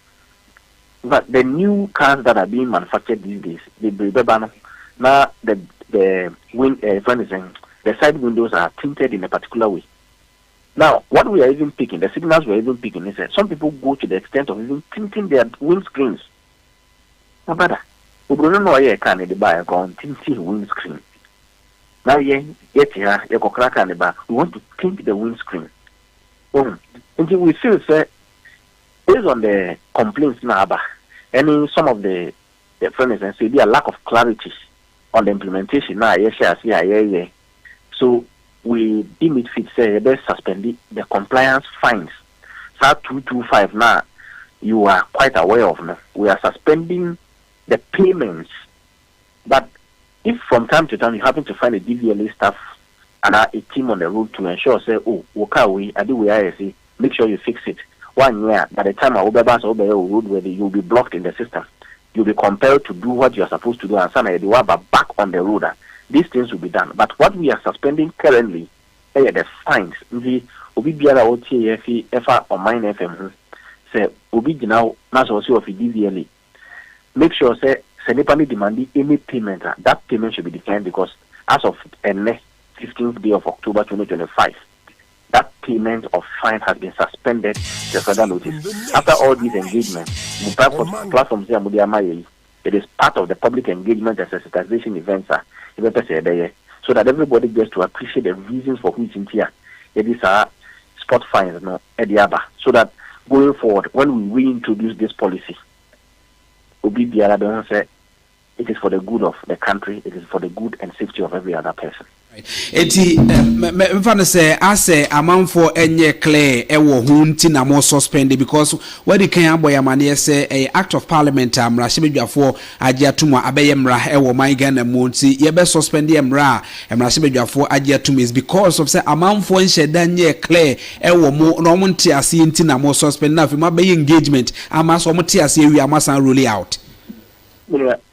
but the new cars that are being manufactured these days, now the side windows are tinted in a particular way. Now, what we are even picking, the signals we are even picking is that some people go to the extent of even tinting their windscreens. Now, brother, we don't know why you can't buy a tinting windscreen. Now, we want to tint the windscreen. Until we feel, say, based on the complaints now, any some of the friends and say there a lack of clarity on the implementation now. Yeah. So we deem it fit say they suspend the compliance fines. So 225 now you are quite aware of now. We are suspending the payments, but if from time to time you happen to find a DVLA staff and a team on the road to ensure say, oh, okay, I do we say, make sure you fix it. 1 year, by the time I will be road where you'll be blocked in the system, you'll be compelled to do what you are supposed to do and suddenly you are back on the road. These things will be done. But what we are suspending currently, the fines. The Obibiara OTF FR Omanfm say Obi now also of DVLA. Make sure say Senepani demanding any payment. That payment should be declined because as of the 15th day of October 2025, that payment of fine has been suspended to further notice. After all these engagements, the platforms it is part of the public engagement and sensitization events so that everybody gets to appreciate the reasons for which in here it is spot fines so that going forward when we reintroduce this policy, Obibiara don't say it is for the good of the country, it is for the good and safety of every other person. Eti mfano say ase amanfo enye clear ewo hu nti na mo suspend because what can aboya mane say a act of parliament amra shebedwafo age atuma abeye mra ewo man Ghana mu nti ye be suspend mra shebedwafo age atuma is because of say amanfo nheda nye clear ewo mo no mo nti ase nti na mo suspend na afima be engagement ama so mo ti ase wi amasan roll out.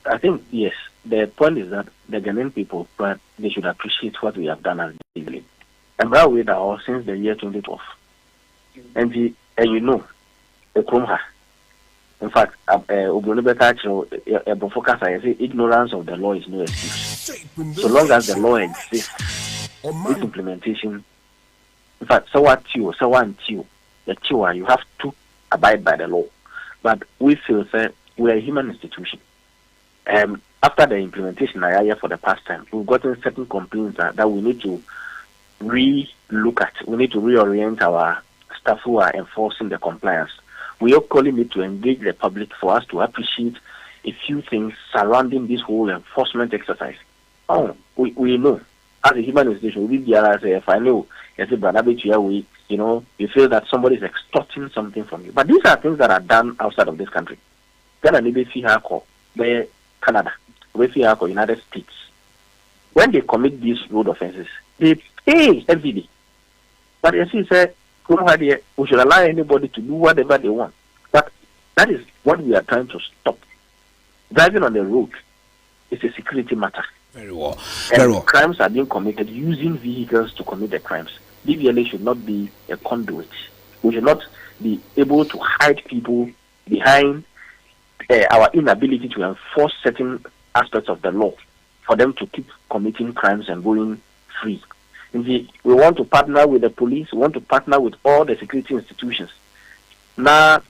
I think yes. The point is that the Ghanaian people, but they should appreciate what we have done as a civilian. And that way that since the year 2012. And you know, in fact, ignorance of the law is no excuse. So long as the law exists, its implementation, in fact, you have to abide by the law. But we feel that we are a human institution. After the implementation for the past time, we've gotten certain complaints that we need to re-look at. We need to reorient our staff who are enforcing the compliance. We equally need to engage the public for us to appreciate a few things surrounding this whole enforcement exercise. We know, as a human institution, we if I know, you feel that somebody is extorting something from you. But these are things that are done outside of this country. Canada, United States, when they commit these road offenses, they pay heavily. But as you said, we should allow anybody to do whatever they want. But that is what we are trying to stop. Driving on the road is a security matter. Very well. Crimes are being committed using vehicles to commit the crimes. DVLA should not be a conduit. We should not be able to hide people behind our inability to enforce certain aspects of the law for them to keep committing crimes and going free. We want to partner with the police, we want to partner with all the security institutions. Now,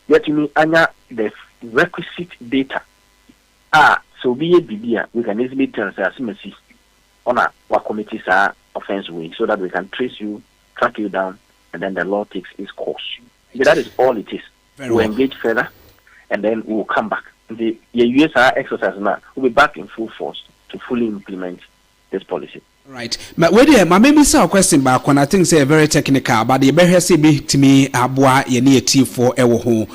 yet the requisite data. So be a BBA, we can easily tell us on what committees are offense way so that we can trace you, track you down, and then the law takes its course. That is all it is. We engage further. And then we will come back. The USR exercise now will be back in full force to fully implement this policy. Right. But maybe a question back when I think say very technical, but the better say be to me abwa ye near T4 ewo ho.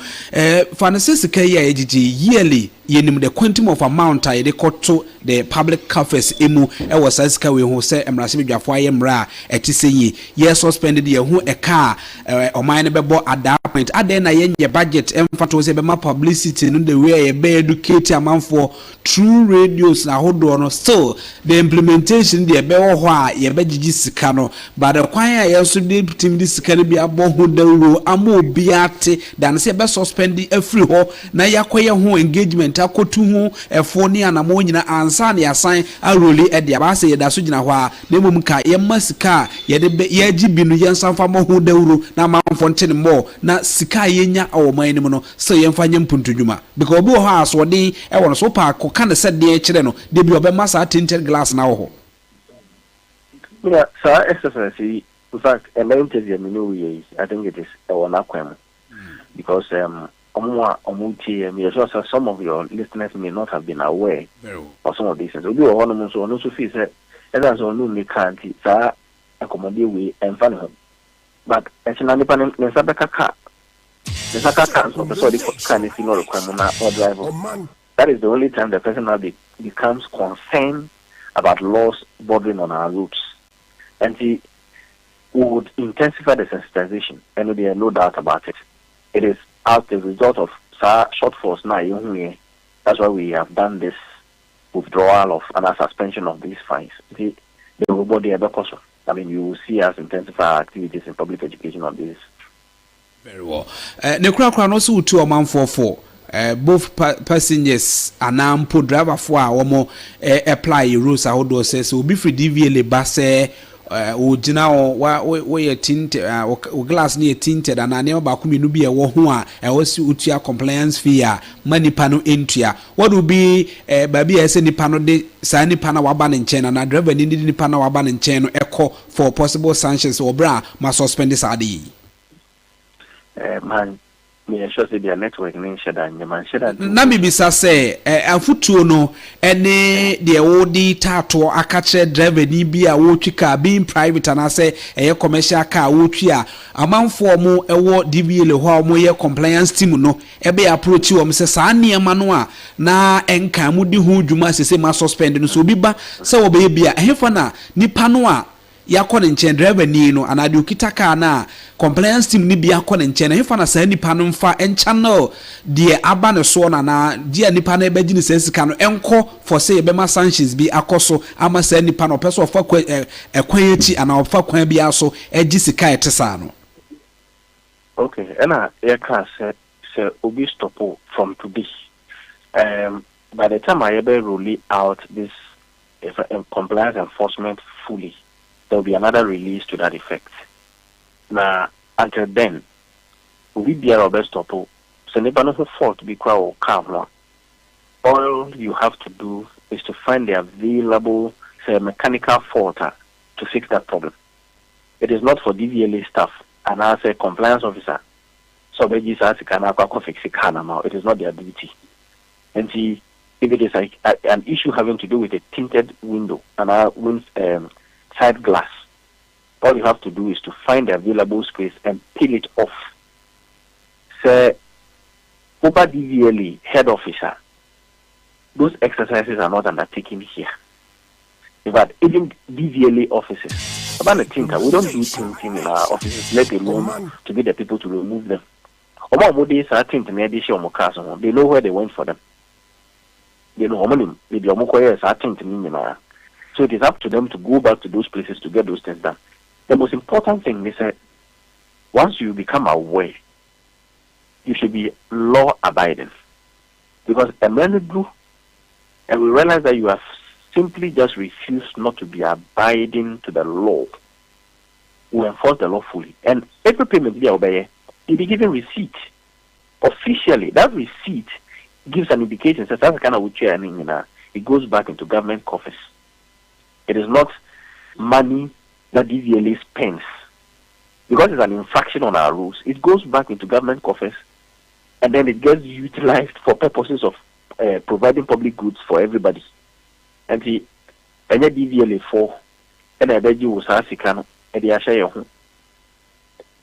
Francis yearly yenim the quantum of amount I de to the public coffers emu ewo sasika we ho say emrase bedwafo ayemra etise ye suspended ye ho a car o mine bebo at that point aden na ye budget emfato say be ma publicity no the way ye be educate amanfo through radios na hodo no still the implementation the be ho a ye be gigi sika no but the kwan a ye so de team di sika no bi abo ho dawro ama obi ate dan say be suspend afri ho na yakoye ho engagement akotu ho efo ni anamo nyina ansa na yasan aroli e de ba se ye da so gina ho a na mum ka ye masika ye de ye gibi no ye nsanfa mo ho dawro na manfo ntene mo na sika ye nya awoman ni mo no so ye mfa nyempundudwuma because obi ho aso den e wono so pa ko kan se de kire no de bi obe masa tinted glass na wo ho. Yeah, so exercise in fact a interview I think it is a one aquam. because some of your listeners may not have been aware of some of these things. We do one so no feel said that's no me can't accommodate we and fun. But as an independent Nesabaka so the kind of no requirement or driver. That is the only time the person now becomes concerned about laws bordering on our routes. And he would intensify the sensitization, and there is no doubt about it. It is as the result of shortfalls now. That's why we have done this withdrawal of and a suspension of these fines. The body I mean, you will see us intensify our activities in public education on this. Very well. The also to Omanfm both passengers and ampo driver for our apply rules. I would say so. Be free DVLA bus. Ojina we tinted glass near tinted and I never back me no be a wohua was utia compliance fee money pano entria. What would be baby as any pano de sani pana waban in chain and I drive any pana waban in chain echo for possible sanctions or bra must suspend this adi. Man, me sure say their network name shada man shada. Na me bisa say afutuo no ene de wodi tato akache driver ni bia wo twika being private and say commercial car wo twa amanfo mo ewo DVL ho mo ye compliance team no ebe approach wo say sa niema no a na enka mu di hu dwuma sese ma suspend no so obi ba say wo be bia ehfa na nipa no a yakɔ ne nkyɛn driver ni no anade okita car na compliance team ni bia akɔ ne nkyɛn na hefa na saa nipa no mfa channel de aba ne so na dia nipa na ebegi ne sensika no enko for say ebema sanctions bi akɔso ama saa nipa no pɛso ofa ekwan echi ana ofa kwan bia so egi sika etesa no. Okay, and I can say obi stop from today. By the time I ever roll out this compliance enforcement fully, there will be another release to that effect. Now, until then, we be our best stop. So, never no fault to be quite or calm. All you have to do is to find the available, say, mechanical fault to fix that problem. It is not for DVLA staff and as a compliance officer. So, they just ask fix it. It is not their duty. And see, if it is an issue having to do with a tinted window and side glass, all you have to do is to find the available space and peel it off. Say, Uber DVLA head officer, those exercises are not undertaken here. But even DVLA offices, about the thinker, we don't do thinking in our offices, let alone to be the people to remove them. They know where they went for them. They know how many, so it is up to them to go back to those places to get those things done. The most important thing is that once you become aware, you should be law abiding. Because a man do, and we realize that you have simply just refused not to be abiding to the law. We enforce the law fully. And every payment they obey, you'll be given receipt. Officially, that receipt gives an indication that that's the kind of which it goes back into government coffers. It is not money that DVLA spends. Because it's an infraction on our rules, it goes back into government coffers and then it gets utilized for purposes of providing public goods for everybody. And the DVLA 4 and I beg you was Asicano, and the Ashayo.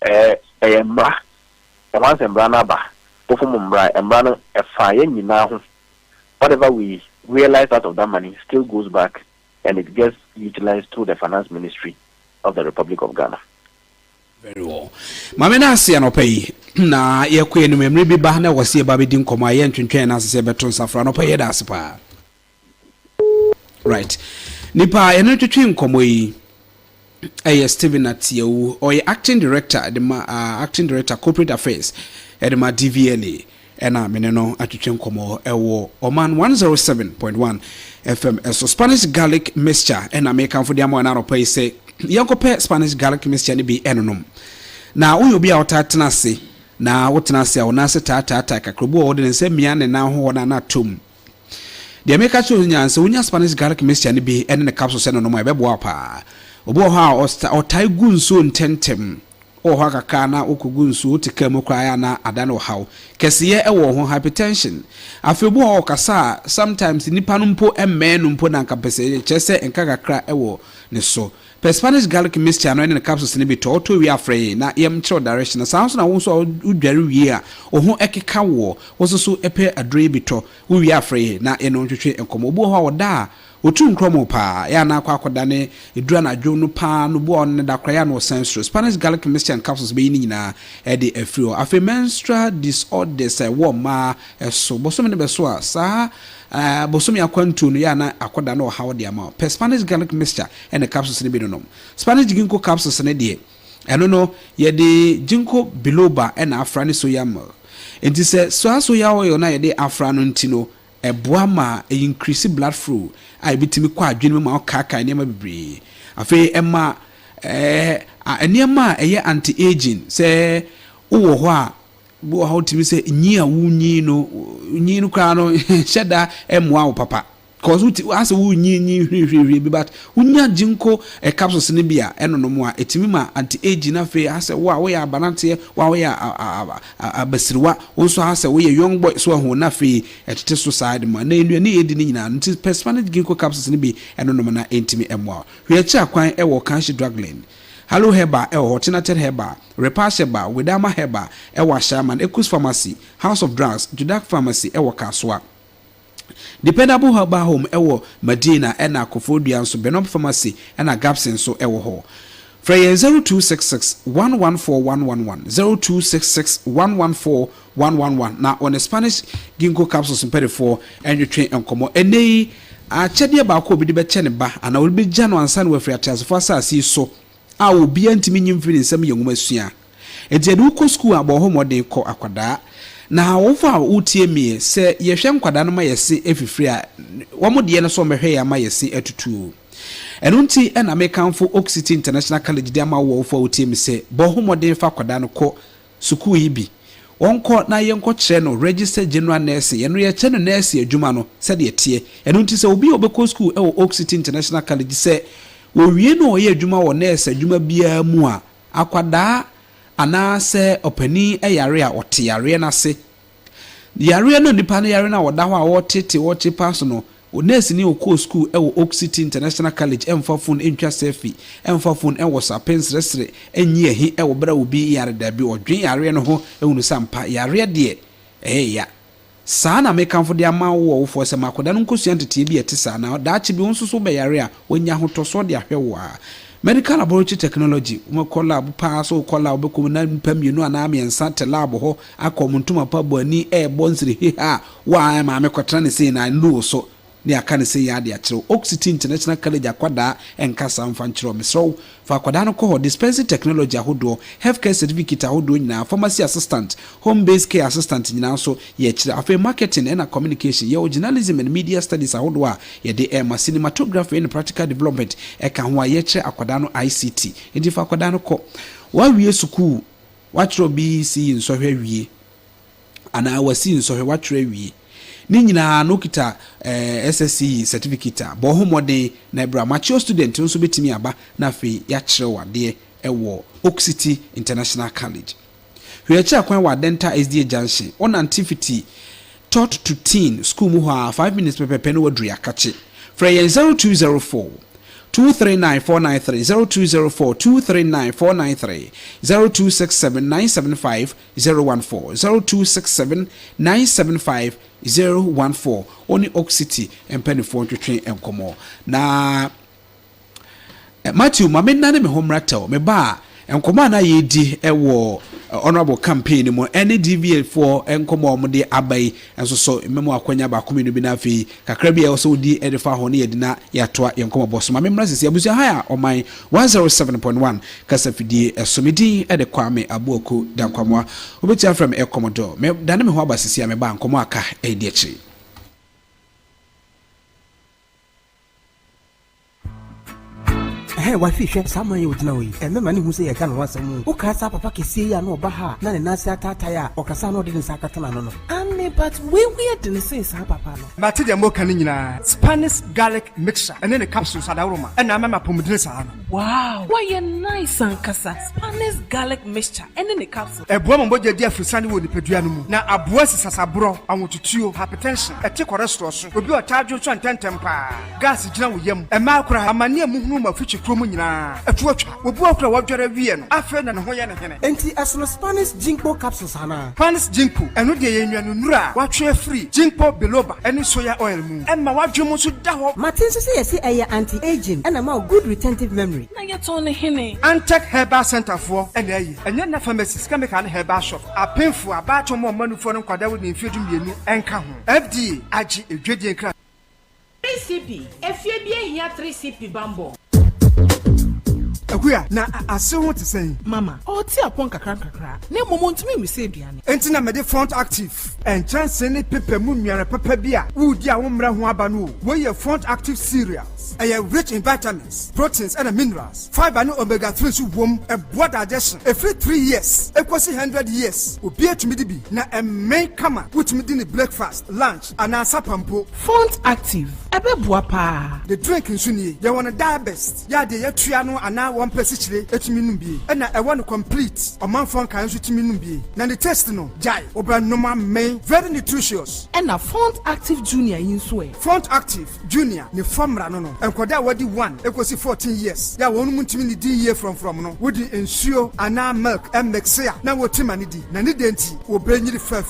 And once Embrana, Pofumumbra, Embrana, a fire now, whatever we realize out of that money still goes back and it gets utilized through the finance ministry of the Republic of Ghana. Very well. Mamena si anopai na yekwe no memre bi ba na wase ba bedi nkoma ye ntwentwen na se beton safra no paye da sepa. Right. Nipa ye no twetwe nkomo yi Steven Atiewu or acting director acting director corporate affairs edema DVLA ena meneno atwetwe nkomo ewo Oman 107.1 FM so Spanish garlic mixture ena make for the amount na pay say yankope Spanish garlic mixture ni bi enonom na uyo bi awtatena se na wotena se wona se tata kakrobo wo de se mia ne na ho na tom de make cho nyanse wonya Spanish garlic mixture ni bi ene ne capsule se no mo ebebo apa obo ha o tai gu nso ntentem o ho akaka na okogu nsu otika mu kwaya na adane how kesiye ewo ho hypertension afebu ho kasa sometimes nipa no mpo emme no mpo na nkapese chese enka kakra ewo ne so per Spanish garlic mixture no ne capsules ne bi to wi afre na yem chiro direction sounds na wo so udware wi a o ho ekeka wo wo so epe adre bi to wi afre na eno ntwetwe enkomo obu ho oda otu nkromo pa ya na akwakoda ne edura na dwo no pa no bo on da kra ya no sensory Spanish garlic mixture and capsules be ni nyina e de afrio afi menstrual disorders wo ma so bosom ne be so a sa bosom ya kwantu no ya na akoda na hawo de ama per Spanish garlic mixture and the capsules ne be no Spanish ginkgo capsules ne de eno no ye de ginkgo biloba and afra ne soya milk enti se soya oil na ye de afra no ntino eboa ma increase blood flow ai bitimi kwa adwene ma okaka nema bebre afi ema enema eye anti aging se wo ho a bo ha otimi se nyi a wunyi no kra no sheda emwa wo papa cause as wunyi hwehwe bi but wunya jinko capsules ne bia enono mo a etimi ma anti aging na fe ase wo ya abanante wo ya abasiriwa wonso ase wo ya young boy so ho na fe etete so side ma na enu ne edi ni nyina nti Spanish ginkgo capsules ne bi enono mo na entimi emwa hwe cha kwan ewo kanshi drugland Hello Heba, Hortinated Heba, Repass Heba, Widama Heba, Ewa Shaman, Ekus Pharmacy, House of Drugs, Judak Pharmacy, Ewa Kaswa. Dependable Heba Home, Ewo Medina, Ena Kofodia, so Benop Pharmacy, Ena Gapsen, so Ewo Ho. Freya 0266 114111 0266 114111. Now on the Spanish ginkgo capsules in 34 and you train and come and they are chedia ba ko bi de be chene ba and I will be Jano and San we free at for see so. A wo bia ntimi nyimfiri nsem yenguma sua enti ade uko school abo ho modern ko akwada na wo fa utie mie se yehwe nkwada no ma yesi efifiri a wo modie no so mehwe ya ma yesi atutu eno nti na mekanfo Oxity International College de ama wo fa utie mi se bo ho modern fa akwada no ko school yi bi wonko na yenko kire no register general nurse ye no ye che no nurse adwuma no se de tie eno nti se obi obekọ school e wo Oxity International College se wo wie no ye adwuma wo nurse adwuma bia mu a akwada ana se opani eyare a ote yare na se yare no nipa na yare na woda ho a wote pass no o nurse ni okọ school e wo Oxity International College emfa phone entwa selfie emfa phone e wo sapens resre enyi ehi e wo bra obi yare da bi odwen yare no ho ehunu sampa yare de ya saa na mekanfo de ama wo fo se makoda no nkosua ntete bi etisa na daachi bi wonso so be yare a wonya hotoso de ahwe wo a medical laboratory technology mo collab pa so collab be ko na mpamienu ana amiensa te lab ho akomuntuma pa bo ani e bonsiri he ha wa ma me kotra ne sei na no so ne aka ne sei ya de akiro Oxity International College akwada enkasa mfanchiro mesro fa akwada no ko dispensing technology ahodo healthcare certificate ahodo nyina pharmacy assistant home based care assistant nyina so ye kire afa marketing and communication ye journalism and media studies ahodo a ye de cinematography and practical development e ka ho a ye kire akwada no ICT enti fa akwada no ko wa wie school wa kiro BC nsohwe wie ana wasi nsohwe wa kiro wie ni nyina no kita SSC certificate bo homode na bra mature student nso betimi aba na fe ya kire wade ewo Oxity International College hwe cha kwan wa dental SDA junction on activity taught to teen school mu ha 5 minutes pepe no wadru akache frey 0204 239-493 0204-239-493 0267-975-014 0267-975-014 Oni Oxity empeni for twetwe enkomo na Matthew mamenna me homrata me ba enkomo na yedi ewo honorable campaign mo any DVA for enkomo mo de abai enso so memo akwanya ba kominu bi na afi kakra bia so di edifa ho ne yedina yatoa enkomo boss mamemra sisi abusia haya oman 107.1 kasafidi esomidi ede kwame abuoku dankwamwa obetia from ekomodo me dane me ho abasisi me ba enkomo aka edi echi Hey, wa fish sama ye odina we. Me mani hu se ye kan wasam. O ka sa papa kesi ya na oba ha na ne nase atata ya. O ka sa no de nsa akata na no. Ame but we de ne say sa papa no. Ba te de mo kan nyina Spanish garlic mixture. Ene ne capsules adawroma. E na mama pomodire sa no. Wow, why you nice and kasa Spanish garlic mixture and in the capsule. Ebua mboja dia frisani wo nipadua no mu. Na aboa sisasabro awotutuo hypertension ete cholesterol so. Obi otadwo so antentem pa. Gas gina wo yam. Ema akora amane amuhunu mafichi kromo nyina. Etuotwa. Obi akora wadware wie no. Afa na ne ho ye ne hene. Enti asono Spanish ginkgo capsules ana. Spanish ginkgo eno de ye nnuanu nura watwe free. Ginkgo biloba ene soya oil mu. Emma wadwemo so da ho. Martin so say yesi eye anti-aging and ma good retentive memory. Na yet on hene. Antec Herbal Center for ene ayi. Enye na pharmacies chemical herbal shop. Apemfu abato mo manufo no kwada wo ne mfedu mienu enka ho. FDA agi edwedie nkra. 3CP efie bi ehia 3CP bambo. Akuya na ase ho te sen Mama, o ti apon kakra. Na momo ntumi mi se aduane. enti na mede front active and chance ne pepe mu nnuane pepe bia wudi a wo mra ho aba no wo ye front active cereals rich in vitamins, proteins and minerals, fiber and omega 3 so wom e blood digestion every 3 years equals 100 years obi atumi di bi na main kama wutumi di ni breakfast lunch and asapampo Font active ebe bua pa. the drink nso nie ye won diabetes ya de ye tua no ana one person chire etumi num bi e na e won complete Omanfm kan so etumi num bi na the test no jai oba normal main very nutritious And a Font active junior in so. Front active junior ne formula no enkoda wadi 1 ekosi 14 years ya wonu muntimi ni di year from no wodi ensuo ana milk and mixia na wotima ni di na ni denti obenyiri fe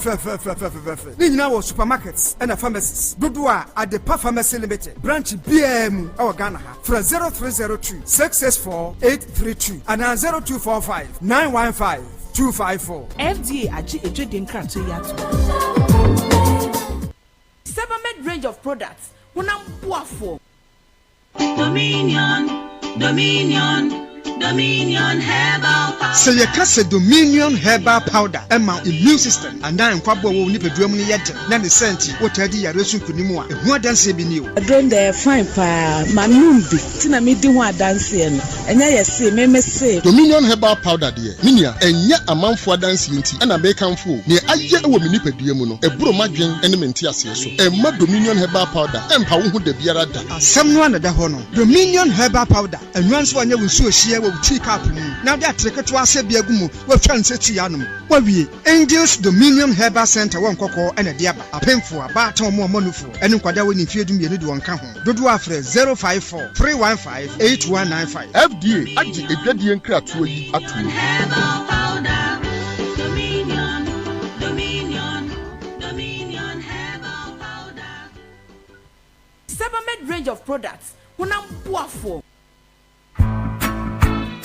ni nyina wo supermarkets and pharmacies dodo a Adepa Pharmacy Limited branch BM our Ghana ha from 0302 664 832 and 0245 915 254 FDA agi edwedie nkra to yato. Sebamed range of products. Unam buafo. Dominion Herbal Powder. Say you can say Dominion Herbal Powder. Emma immune system and then kwabo wo ni pedrum ni yet. Na the senti what adi ya resun kunimu a. Ehu adanse bi ni o. Adron dey fine pa manumbi. Tina me di ho adanse no. Enya ye say me say Dominion Herbal Powder de. Minia enya amanfo adanse nti na be kanfo. Ne aye wo mi ni pedrum no. Eburo madwen ene menti ase so. Emma Dominion Herbal Powder. Empa wo hu da biara da. Asem no na da ho no. Dominion Herbal Powder. Enwanso anya wo nsuo hie wo tea cup mu. Na de atreketo ase bia gumu. Wo twa nseti yanom. Wa wie Angels Dominion Herbal Center won kokko ene de aba. Apemfo aba ton mo manufo. Ene nkwada wo ni fiedum ye ne de won ka ho. Dodo afre 054 315 8195. FDA agi edwadie nkratoa yi atu. Sebamed range of products. Unam buafo.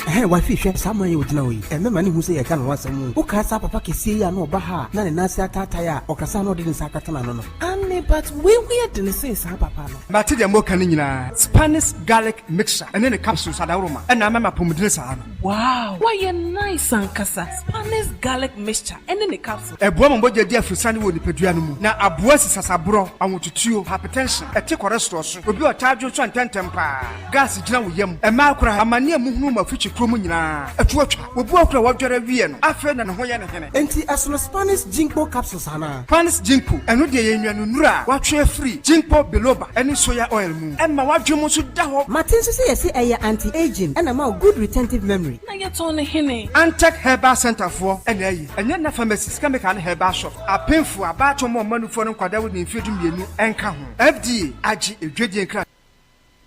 Hey, why fish sama you na we. E mema ni hu say e ka no wasam. Wo ka sa papa kesi ya no ba ha na ne nase atata ya okasa no de nsa katana no no. Anne but we de say sa papa no. Mate de mo kan nyina Spanish garlic mixture ene ne capsules adawroma. E na mama pomudine sa no. Wow, why you nice and kasa Spanish garlic mixture and in the capsule. Ebua mboja dia frisani wo nipadua no mu. Na aboa sisasabro awotutuo hypertension ete cholesterol so. Obi otadwo so antentem pa. Gas gina wo yam. Ema akora amane amuhunu mafichi kromo nyina. Etuotwa. Obi akora wadware wie no. Afa na ne ho ye ne hene. Enti asono Spanish ginkgo capsules ana. Spanish ginkgo eno de ye nnuanu nura watwe free. Ginkgo biloba ene soya oil mu. Emma wadwemo so da ho. Martin so say yesi eye anti-aging and ma good retentive memory. Na yet on hene. Antec Herbal Center for ene ayi. Enye na pharmacies chemical herbal shop. Apemfu abato mo manufo no kwada wo ne mfedu mienu enka ho. FDA agi edwedie nkra.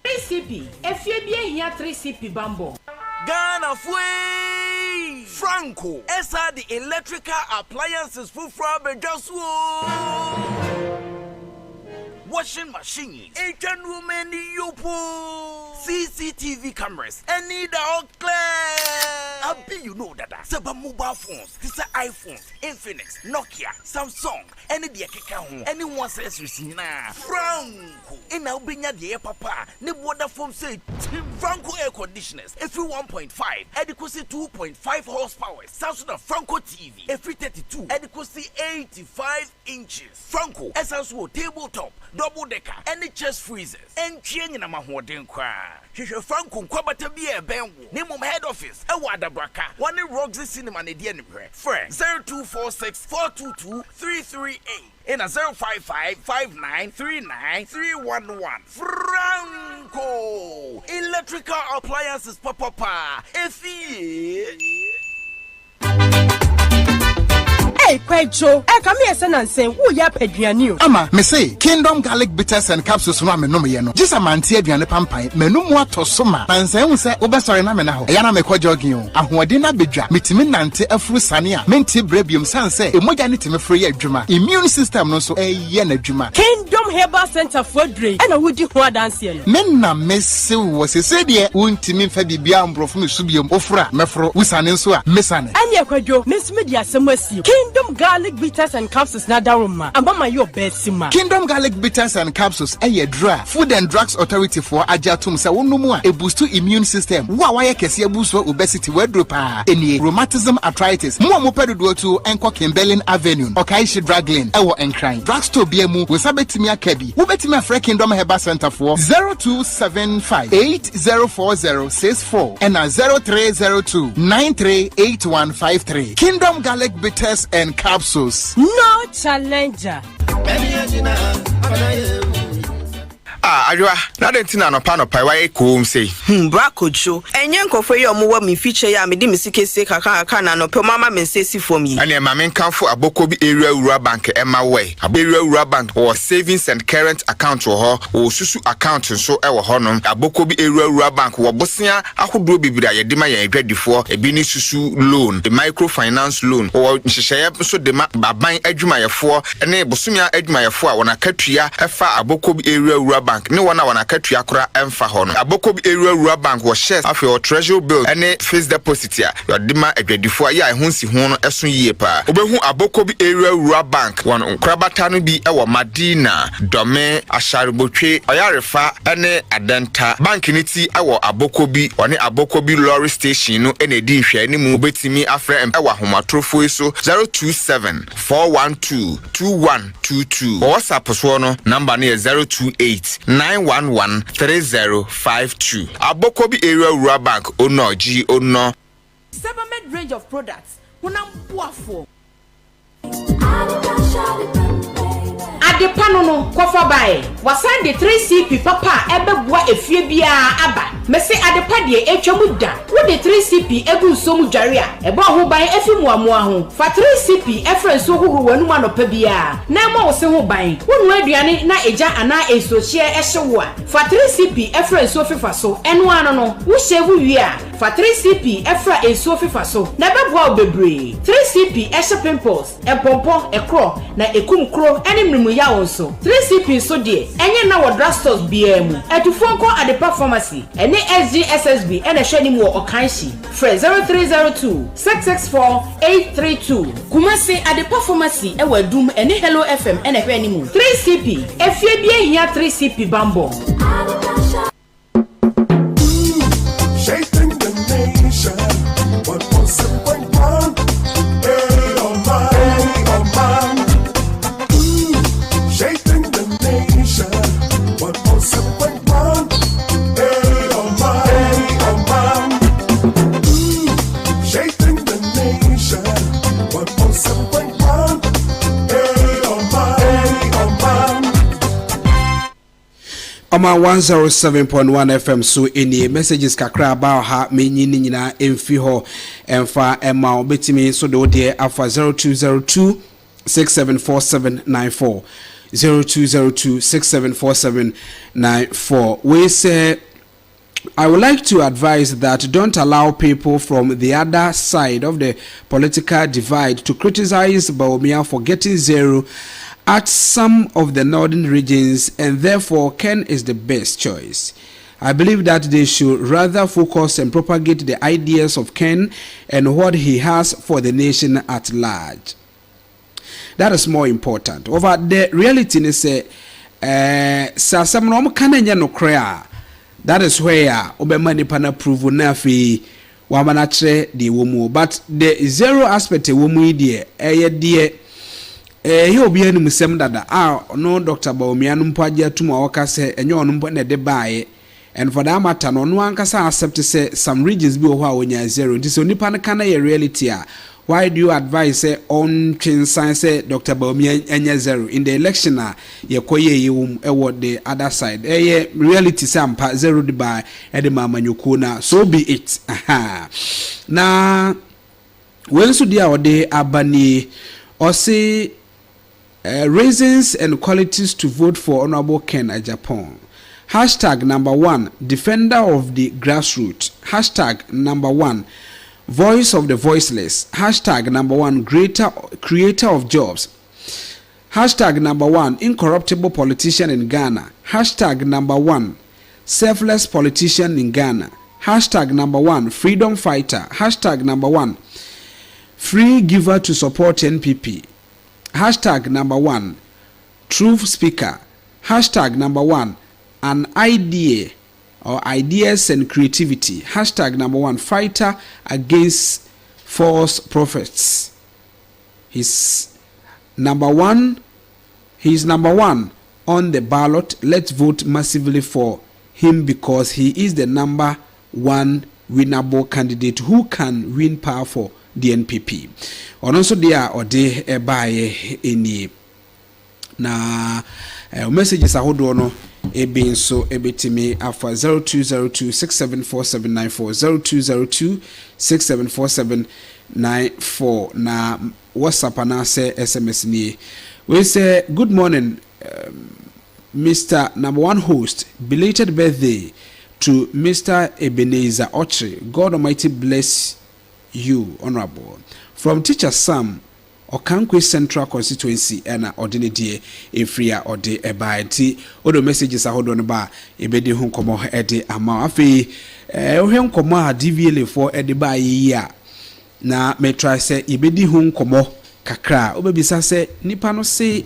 3CP efie bi ehia 3CP bambo. Ghana Fui Franco Esa the electrical appliances for Bedjaswo washing machines, Asian women Yopo CCTV cameras, and need all clear. I be you know that seven mobile phones, this are iPhones, Infinix, Nokia, Samsung, any the home, anyone says Lucina Franco. In Albania the papa, ne water foam say Franco air conditioners, every 1.5, adequacy 2.5 horsepower, Samsung Franco TV, every 32, adequacy 85 inches. Franco, essence tabletop, double decker, any chest freezers, and chain in a mahoden cry. Franco Kwabata be a bengu, name of head office, a wada braka, one in Roxy Cinema and the Fred 0246 422 338 in a 055 5939 311. Franco. Franco. Electrical appliances papa. Hey, Pedro, come here, son, and say, who ya pedianu? Ama, me say, Kingdom Garlic Bitters and Capsules no me no me no. Just a man tie aduane pampan, menu mu atosoma. Man say hu say obesore na me na ho. Eya na me kwa jogging o. Ahoɔden na bedwa. Mitimi nante afuru sane a. Menti brebium san say emoja ne timi free adwuma. Immune system no so eye na adwuma. Kingdom Herbal Center for Dre. And who di ho adanse no. Men na mese wo sese de wontimi mfa bibia ambrofo me subiom ofura mefro wusane nso a mesane. Anya kwadwo, mesimi di asɛm asi. Kingdom Garlic Bitters and Capsules na daruma. Ambama your best ma. Kingdom Garlic Bitters and Capsules dra. Food and Drugs Authority for ajatum sa wonumu a boost immune system. Wa waye kese boost obesity wedropa. Eni rheumatism arthritis. Mo pedodo to enko Kimberlin Avenue. Okaishi Drug Lane. Ewo Enkrine. Drugstore biemu we sabetimi akabi. Wo betimi afre Kingdom Herbal Center for 0275 804064 and 0302 938153. Kingdom Garlic Bitters and Capsules. No challenger. Ajwa, na dentina no pa why ko say. Brako jo. Enye nkofo ye omo me feature ya me di me sikese kaka na no pe mama me nsesi for me. Ane ma men kanfo abokobi area Rural Bank Emma way. Area Rural Bank or savings and current account wo or susu account so e wo ho no. Abokobi area Rural Bank wo bosia ahodro bibira ye de ma ye adwadifo ebi ni susu loan, the microfinance loan or nhyehyeye so de ma baban adwumayefo ene bosumia adwumayefo a wona katua efa abokobi area Rural Bank ne wana katua kora emfa ho no. Abokobi area Rural Bank wo shares after your treasury bill ene fixed deposit ya yodima adwadifo ya ehunsi ho no eso yie pa. Obehu abokobi area Rural Bank won nkrabata no bi ewo Madina, Dome, Asharibotwe, Oyarefa ene Adenta. Bank ni ti ewo abokobi one abokobi lorry station no ene di hwe ni mu betimi afre ewo ahomatrofo so 027 412 2122. WhatsApp so no number ne 028 911 3052. Abokobi area Rural Bank ono G ono. Sebamed range of products. Unam buafo. Adepano no kofa bae. Wasan de 3CP papa ebebua efie bia aba. Mese adepa de etwamu da. Wo de 3CP egu nsomu dware a eba ho ban efi muamoa ho. Fa 3CP efren so huhuru wanu anopa bia. Na ma wo se ho ban. Wonu aduane na eja ana esochie ehyewo a. Fa 3CP efren so fifa so. Eno ano no wo shewu wi a. Fa 3CP efra enso fifa so. Na bebua obebre. 3CP ehye pimples, empompo, ekro na ekumkro ene mrimu ya wonso. 3CP so de enye na wo drugstores bia mu. Etufonko adepa pharmacy. Ene SGSSB ene hwani mu okanshi. Free 0302 664 832. Kumasi adepa pharmacy e wadum ene Hello FM ene hwani mu. 3CP efie bia hia 3CP bambo. Shaping the nation. 107.1. Shaping the nation. 107.1. Shaping the nation. 107.1. Oma 107.1 FM so any messages kakra about ha menyi ni nyina emfi ho emfa ema obetimi so de ode afa 0202 674794 0202 674794. We say I would like to advise that don't allow people from the other side of the political divide to criticize Bawumia for getting zero at some of the northern regions, and therefore Ken is the best choice. I believe that they should rather focus and propagate the ideas of Ken and what he has for the nation at large. That is more important. Over the reality is sasamrom kanenya no krea. That is where obemani pana prove na fi wamanatre the womu. But the zero aspect womu die die he obi anu musem dada no Dr. Bawumia no mpaje atuma waka se enye ono mpo na de baaye. And for that matter no ankasa accept say some regions bi wo ho a wonya zero. Nti so nipa no kana ye reality a why do you advise say on twinsan say Dr. Baomi enye zero in the election ye koye ye the other side reality sampa zero di by ede mama nyukuna so be it na when so dia ode abani or say reasons and qualities to vote for Honorable Ken Japan. #1 defender of the grassroots. #1 voice of the voiceless. #1 creator of jobs. #1 incorruptible politician in Ghana. #1 selfless politician in Ghana. #1 freedom fighter. #1 free giver to support NPP. #1 truth speaker. #1 an idea or ideas and creativity. #1 fighter against false prophets. He's number one on the ballot. Let's vote massively for him because he is the number one winnable candidate who can win power for the NPP. Also there or they buy any na messages ahodo no ebe so ebetimi afa 0202674794 0202674794 na WhatsApp na say SMS ni we say good morning Mr. Number One host, belated birthday to Mr. Ebenezer Ochre. God Almighty bless you, Honorable. From Teacher Sam, Okankwe Central Constituency, and ordinary Efria or de Ebaiti. All the messages are hold on bar, Ebedi Hunkomo Ede Amafi, Hunkomo DVL for Ediba ya. Na me try say Ebedi Hunkomo Kakra, Obebisa say Nipano say.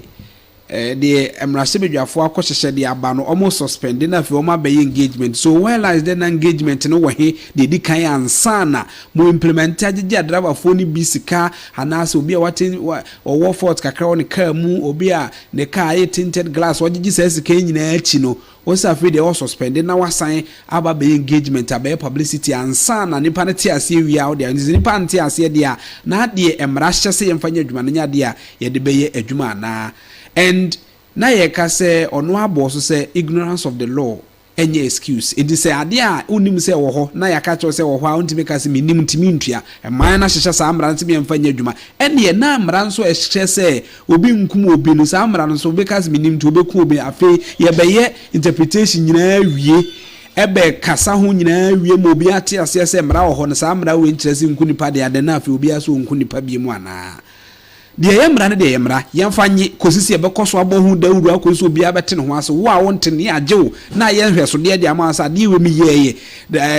The Emrasibijafo akwhwehwe de abano almost suspended na fi oma be engagement so well as the engagement no wahe de di kan ansana mo implement agye driver phone ni bisika anase obi a watin owo fort kakra woni car mu obi a ne car ye tinted glass wagye sesika nyina achi no osa fi de o suspended na wasan aba be engagement abe publicity ansana nipa ne ti ase wi a de nipa nti ase de a na de emra hyese yemfanya adwuma nya de a ye de be ye adwuma na and na ye ka say ono abo so say ignorance of the law any excuse it is say ade a unim say wo ho na ya ka cho say wo ho a untimi ka say minim ntimi ntua e man na hyehye sa amra ntimi emfanya adwuma ene na amra nso e hyehye say obi nkum obi no sa amra nso obi ka say minim ntua obi ku obi afi ye be ye interpretation nyina wie ebe kasa ho nyina wie mo obi ate ase say mra wo ho no sa amra we nkyerese nku nipa de ade na afi obi aso nku nipa bi mu ana de yemra ne de yemra yemfanye kosisi ebekoso abohu dawuru akoso obi abete ne ho aso wo a wonte ne ajewo na yenhweso de de amasa de we mi yeye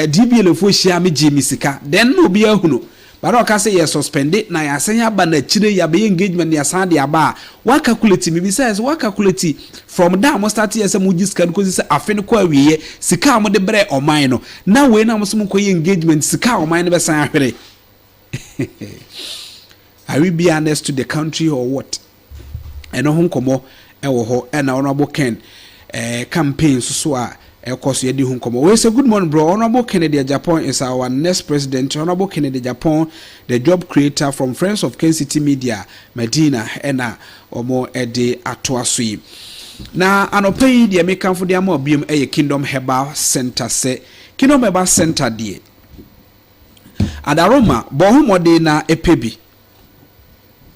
DBL fo hia me jimi sika den no obi ahuno baro ka say ye suspend na ya senya ba na chire ya be engagement ya san de aba wa calculate me besides wa calculate from that mo start yes mo giska ko say afen ko awiye sika mo de bre oman no na we na mo so ko engagement sika oman ne be san ahwere. Are we be honest to the country or what? And no hunkomo ewo and Honorable Ken campaign so course yedi hunkomo. We say good morning, bro. Honorable Kennedy Japan is our next president. Honorable Kennedy Japan, the job creator from Friends of KCT Media, Medina, and omo ede atoasui. Na anope di American for the amo biom Kingdom Herbal Center say Kingdom Herbal Center die. Adaroma bohumode na epebi.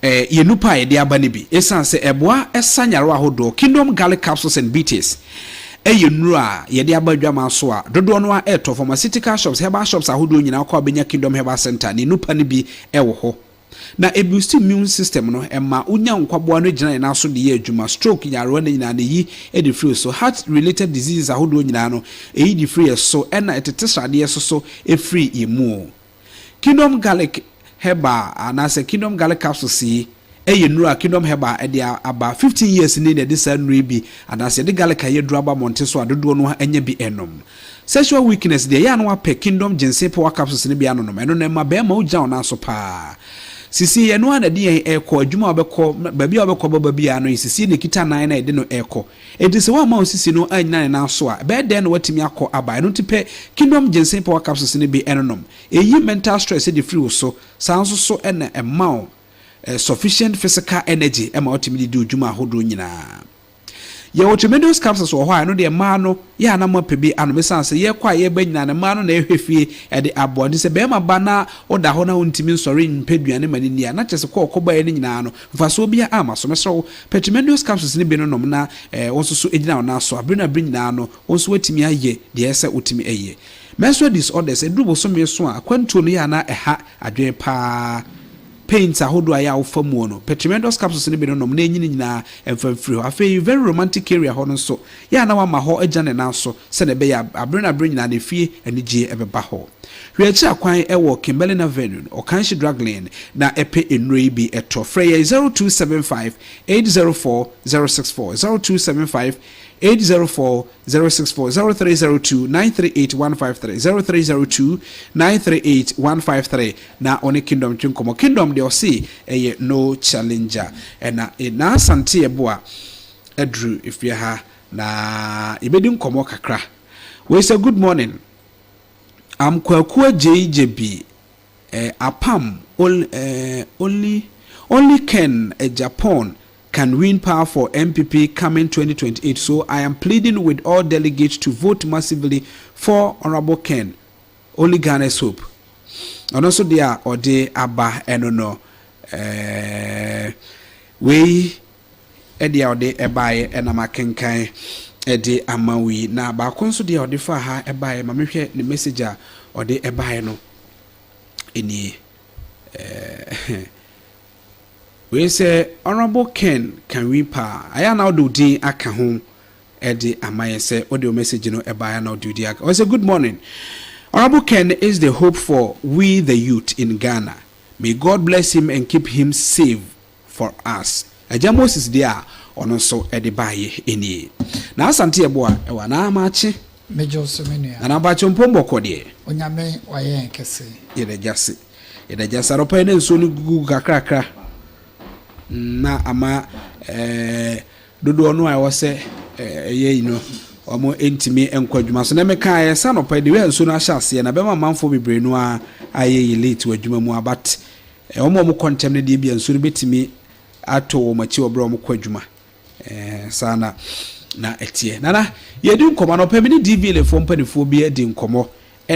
Yenupa de abanibi esanse eboa esanyaro ahodo Kingdom Garlic capsules and beates yenura ye de abadwama so a dodo no a eto pharmaceutical shops herbal shops ahodo nyina kwa benya Kingdom Herbal Center ni nupa ne bi ewo ho na e boost immune system no emma unya nkwaboa no gina na so de ye adwuma stroke nyaro na nyina na yi e de free so heart related diseases ahodo nyina no e di free so na etete sade so e free emu Kingdom Garlic Heba anase Kingdom Garlic capsules see nura Kingdom Heba about 15 years in the this bi anase the garlic ye draba monte so adodo no anya bi enom sexual weakness de ya no pe Kingdom Ginseng power capsules ne bi anonom eno na ma be ma uja ona so pa sisi ye no ana de eko adwuma obekọ baabi obekọ baabi ano sisi ne kita nan na ede no eko enti se wa ma sisi no anyina na so a be de no watimi akọ aba no tipe kingdom ginseng power capsules ne bi enonom eyi mental stress de free so sanso so ena emma sufficient physical energy ema otimi di adwuma hodo nyina ye tremendous capsules wo ha no de ma no ya na mo pebe ano mesanse ye kwa ye banyina na ma no na ehwefie e de abode se be ma ba na oda ho na ontimi nsori mpeduane mani nia na chese ko okoba ye nyina no mfaso bia ama so meso tremendous capsules ni bi no nom na wonso ejina na so abrina nyina no wonso watimi aye de ese otimi eye menstrual disorders edubo so me so a kwantuo no ya na eha adwen pa paints ahodo aya ofamu no tremendous capsules ne bi no nom na enyini nyina emfamfiri ho afei very romantic area ho no so ya na wa ma ho agane na so se ne be ya abrena nyina na fie anigye ebeba ho hweachi akwan ewo Kimberley Avenue o Kanshi Drug Lane na epe enrei bi eto frey 0275 804 064 0275 804 064 0302 938 153 0302 938 153 na one Kingdom twinkomo Kingdom de osi eye no challenger na asante eboa edru ifia ha na ibedi nkomo kakra we say good morning am kwakua JJB apam only Ken Japan can win power for MPP coming 2028. So I am pleading with all delegates to vote massively for Honorable Ken. Only Ghana's hope. And also there or they aba enono we edi ode ebaye enama kenkan edi amawi na ba konso dia ode fa ha ebaye ma mehwe ne message a ode ebaye no eni we say Honorable Ken can win power. I now do din aka home edi amaye say audio message no ebaye now do di aka. We say good morning. Honorable Ken is the hope for we the youth in Ghana. May God bless him and keep him safe for us. Aja Moses dia ono so edi baye eni. Na asante eboa e wa na amachi Major Seminary. Na ba chompombo kode. Onyame waye nkese. Yede jase ropa ne nso ni gugu kakrakra. Na ama dodo no a wose ye no omo entimi enkwadwuma so na meka ye sa no pa de we nso no ahyase na be ma manfo bebre no a aye late wadwuma mu abat omo kontem ne de bia nso no betimi ato machi obro omo kwadwuma sana na etie nana ye di nkomo no pa mi ni DVL fo mpanifo bi di nkomo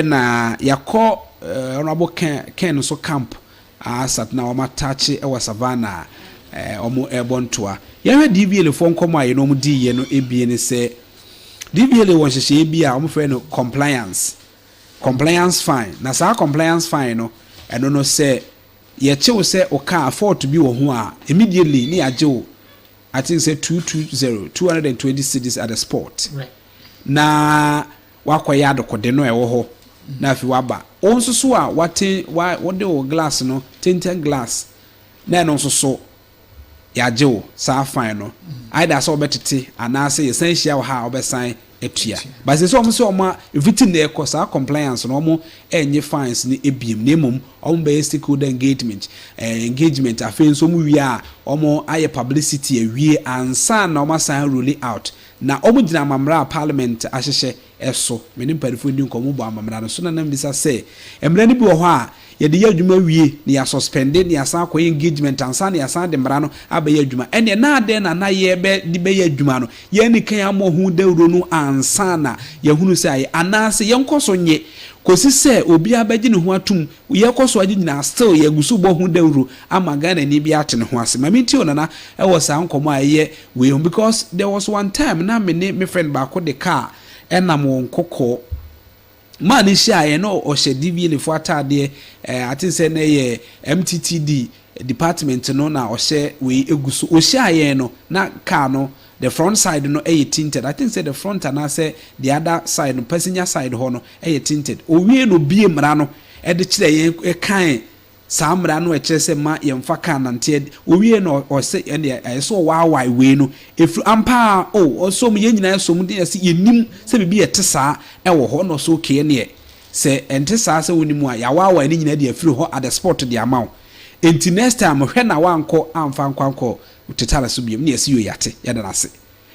na yakọ Honorable Ken so camp asat na oma tachi ewa savannah omo ebontoa yewe DVL fo nkomo aye no mu di ye no ebie ne se DVL won hyehyɛ bi a omo fe no compliance fine na sa compliance fine no eno no se ye chew se o ka afford bi wo ho a immediately ni ajew I think say 220 cities at the sport right na wakoya adokode no ewo ho na afi waba onso so a wate wode o glass no tinted glass na no so so ya jewo sa fine no either so betete ana say essential ha obesan etua but say so so ma everything dey cost our compliance no mo enye fines ni ebiem na mum omo be stakeholder engagement afenso so mu wi a omo aye publicity awie ansa na omo san roll out na omo gina mamra parliament ahyehye eso menim parifo ndi nkomo bo amamra no so na nam bisa say emra ni bi wo ho a ye de adwuma wie ni ya suspended ni asan akoye engagement ansa ni asan de mra no abaye adwuma ene na ade na ye be de be adwuma no ye ni kan amo hu dawro no ansa na ye hunu say anase ye nkoso nye kosi se obi abaji ne ho atum ye koso agi nyina still ye gusu bo hu dawro ama Ghana ni bi ate ne ho ase mamiti onana e was sa nkomo aye we because there was one time na me friend ba ko de car enam won kokko man share no o she DVL fo atade I think say na ye MTTD department no na o she we egusu o share no na car no the front side no tinted. I think say the front and I say the other side no passenger side ho no tinted o wie no bie mra no e de kire ye kan samra no ekyese ma yemfa kan nante o wie no o se e so waawai we no efu ampa o so mu yenyina so mu de se yenim se bibi etesa e wo ho no so ke ne se entesa se wonimu a ya waawai ni nyina de afiri ho at the spot de amount enti next time hwe na wanko amfa nkwanko tetala so biem ne yesi yo yate yada na se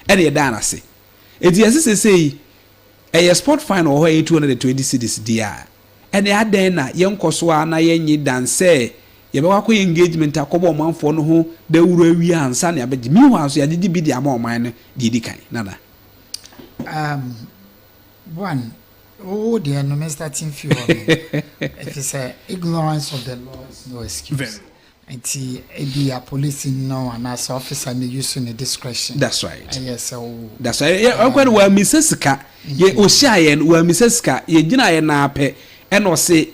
ene yada na se enti yesi sei sport final ho 220 cedis dia ene adan na yenkoso a na yenyi danse yebekwa ko engagement akobo manfo no ho da wuro awi ansa ne abegi mi ho aso yagigi bi dia ma oman no di kan nana one oh dear no me starting few if it's ignorance of the law is no excuse Anti a police no and as officer and using a discretion. That's right. Yes, so that's right. Yeah, when we Mrs. Ka, ye Oshayen, we Mrs. Ka, ye Gina ye na pe, and or say,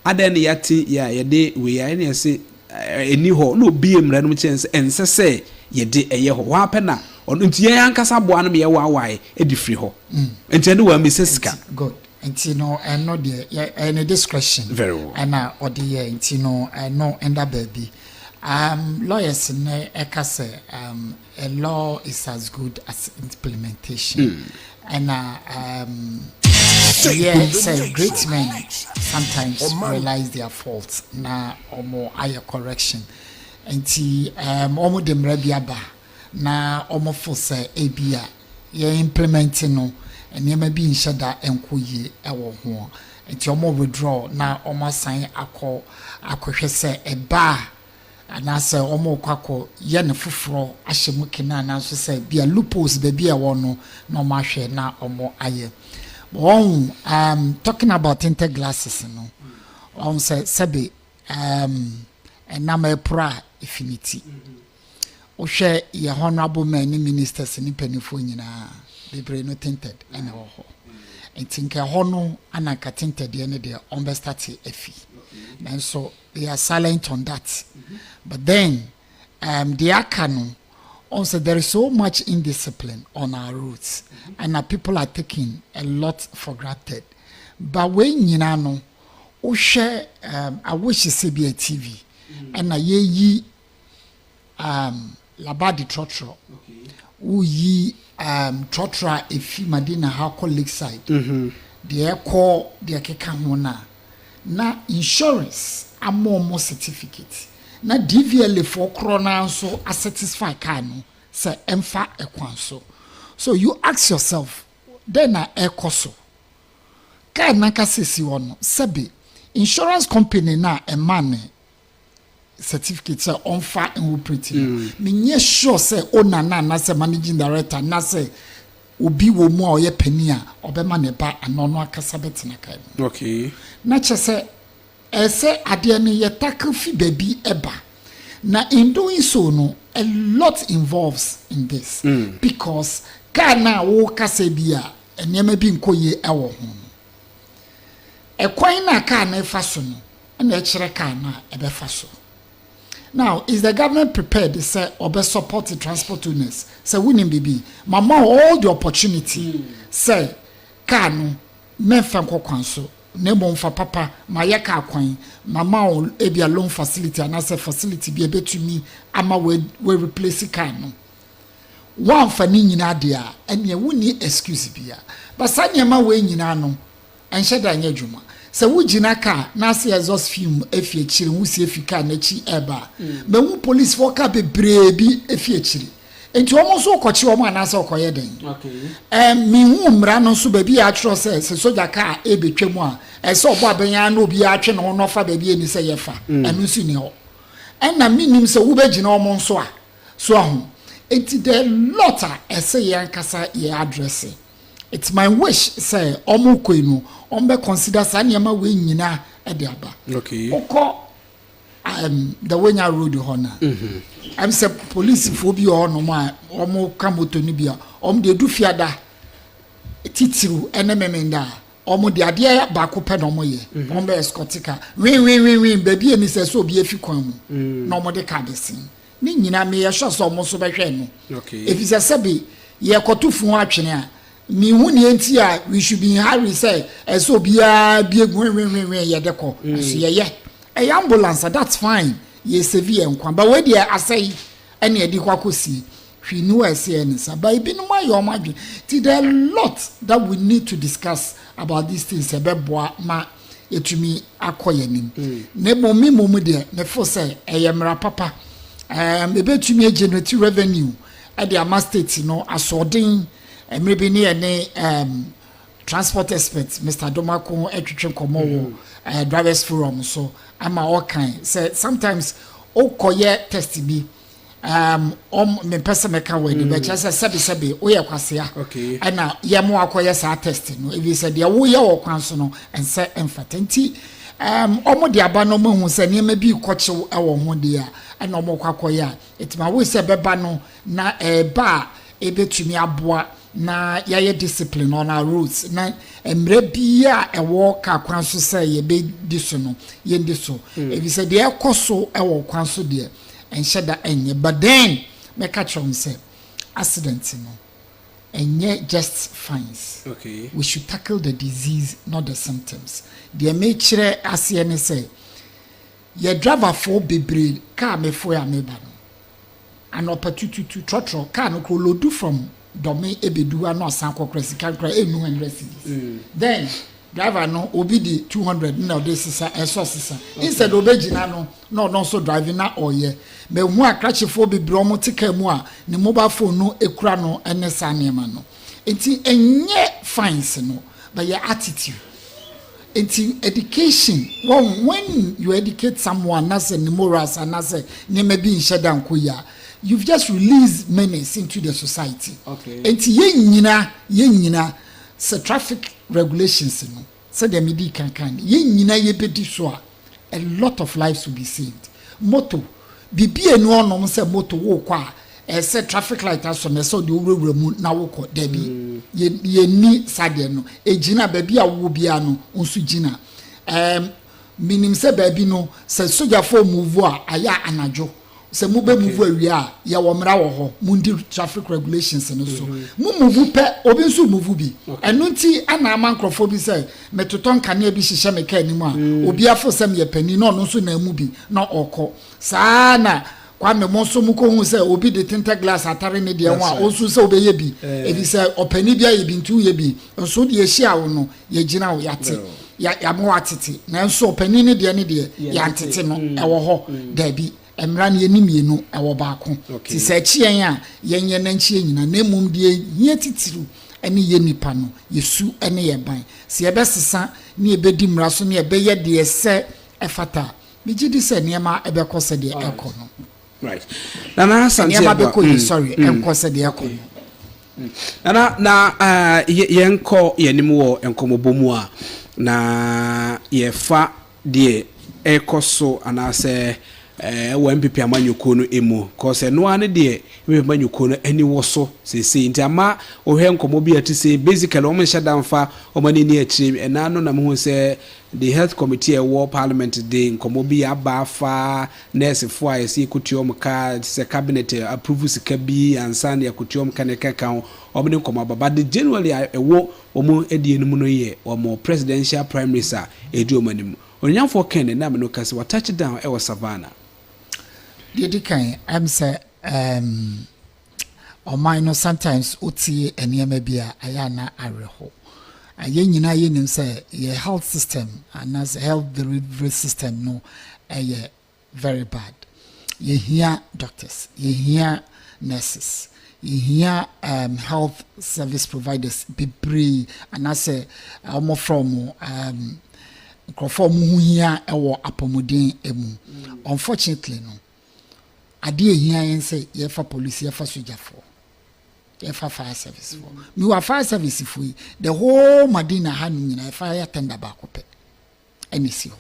Aden yati ya ye de we are any say a new ho no beam random chance and say ye de a ye ho wapena or unti yan kasa boan me wa why a different ho. And then we Mrs. Ka. Good. And you know, and not the any discretion. Very well. And or the you know, no and that baby. Lawyers in say a law is as good as implementation. And yeah, say great men sometimes realize their faults na or more higher correction. And almost them rebiaba na almost for say abia ye implementing no. And you may be in shada and kuye ewo ho enti omo withdraw na omo sign akohwese e ba anase omo kwako ye ne foforo ahyemu kina na so say bia loopholes be bia wono na omo ahwe na omo aye talking about tinted glasses no on say sebe na me pra infinity o hwe ye honorable men ministers ni penifo nyina Bebre no tinted and ho. And think a hono and a tinted the end of the understudy efi. And so they are silent on that. But then the akano also there is so much indiscipline on our roads. And our people are taking a lot for granted. But when you know share I wish you see be a TV and a ye labadi trotro. Ye trotra efi madina ha colleague side the call the keka hona na insurance amomo certificate na DVLA for krona so a satisfy car no say emfa ekwan so you ask yourself then na ekoso car na ka sesi wono sebe insurance company na e man certificate say on fire and operating. Me sure say owner na say managing director na say obi wo mu a oye penny a obema ne ba anono akasa betina kai. Okay. Na che say say ade ne ye tackle fi baby eba. Na in doing so no a lot involves in this because kana wo kasa bia enema bi nkoye ewo ho. Ekwan na ka na efa so no na e kire ka na ebe fa so. Now, is the government prepared to say or best support the transport owners? Say winning baby. Mama all the opportunity. Say kanu men fan kwanso. Nebo mfa papa mayaka kwan. Mama all ebia loan facility and as a facility be able to me ama we replace kanu. One fa ni nyina dia and ye woni excuse bia. But sanya ma we nyina no enhye da nya dwuma. Se wujina ka na se exhaust fume efi echiri wusi efi ka na chi eba me wu police for ka bebre bi efi echiri enti omo so kochi omo anasa okoye den mi hu mra no so ba bi a tro se soja ka ebetwemu a ese obo abenya na obi a twe no no fa ba bi eni se yefa anu si ni ho na minim se wo begina omo nso a so ahu enti the lot ese yan kasa ye address. It's my wish say omo koinu ombe consider sanyama we nyina e de aba. Okay. Oko the wenya road hona. I'm say police phobia ono ma omo kamoto ni bia de du fiada titiru enememenda omo de ade ba ko pe no mo ye ombe escortica win baby eni say so obi afi kwan mu na omo de ka besin ni nyina me ye sure so omo so behwe no. Okay. If it's a sabi ye kotofu atwene a mi huni enti a we should be in hurry say so bia win ye deko so ye a ambulance that's fine ye severe nkwa but we dey asay ene edi kwakosi hwi nu ase ene sa but ibinu ma yo madwe ti there lot that we need to discuss about these things ebeboa ma yɛtumi akɔ yɛnim na mmom de ne fo sɛ ɛyɛ mmara papa ebetumi generate revenue ɛde ama state no asɔden mmere bi ne transport expert Mr. Domako etwetwe komo wo drivers forum so ama okan say sometimes okoye test bi me pese meka we de be say sebe o ye kwasea ana ye mo akoye sa test no if you said ye wo ye wo kwan so no ense emfatenti omo de aba no mahu se ne ma bi kochew e wo ho de a ana omo kwakoye a etima wo se beba no na ba ebetumi aboa na yaye discipline on our roads na emre bia ewo ka kwan so say ye be di so no ye ndi so if you say de ekoso ewo kwan so de enhyeda enye but then me catch on say accident no enye just fines we should tackle the disease not the symptoms de me kire ase ne say ye driver for bebre car me for ya me ba no an opportunity to trotro car no ko lodu from domi ebedu ano asan kokresi kankra enu 100 cedis then driver no obi di 200 na ode sisa eso sisa instead obegina no so driving na oye me hu akrachefo bebre omo tika mu a ne mobile phone no ekura no ene sanema no enti enye fines no but your attitude enti education when you educate someone na say ne morals and na say ne maybe in sheda nkoya you've just released menace into the society. And ye nyina se traffic regulations no. Se the medi can ye nyina ye bedi so a lot of lives will be saved. Moto bibi enu onom se moto wo kwa se traffic light aso na so de owura mu na wo ko debi ye ni sade no ejina baby a wo bia no onsu jina minim se baby no se soja fo move a aya anajo se mu be move awia ya wo mra wo ho mundi traffic regulations no so mu move pe obi nso move bi eno nti ana ama nkrofo bi se metoton kane bi hihye meka animu a obi afo sem ye pani no no so na mu bi na okọ saa na kwa me monso mu ko hu se obi de tinted glass atare ne de ho a osu se obeye bi ebi se opani bi aye bi ntu ye bi nso de ye hia wo no ye gina wo yate ya mo atete na nso opani ne de ya atete no e wo ho da bi emran ye nimienu ewo baako ti se chien a yenye na nchie nyina na emum de hia titiru ene ye nipa no yesu ene ye ban se ebesesa ne ebedi mra so ne ebeye de se efata bigidi se niema ebekose de eko no right na asante niema beko sorry enkose de eko na yenko yenim wo enkomobomu a na yefa de ekoso anase MPP amanyuko no emu cause no ane de amanyuko no ani wo so sese nti ama ohwe nkomo bi atise basically o menhya damfa o mani ni akire enano na mo se the health committee war parliament de nkomo bi abafa nurse fo a yesi kutuom ka se cabinet approve sika bi ansa na kutuom ka ne keka o mene nkomo ababa de generally ewo omo edi enum no ye omo presidential prime minister edi omanim onyamfo ken na me no kase wa touch down e was savannah the kind I'm say or mine sometimes uti eniema bia ayana areho aye nyina ye nim say your health system and as health delivery system no very bad you hear doctors you hear nurses you hear health service providers bebre and as almost from hu hia ewo apomodin emu unfortunately no ade hia yen say ye fa police ye fa soldier for ye fa fire service for me wa fire service for the whole Madina ha nyina fire tender ba ko pe enisi ho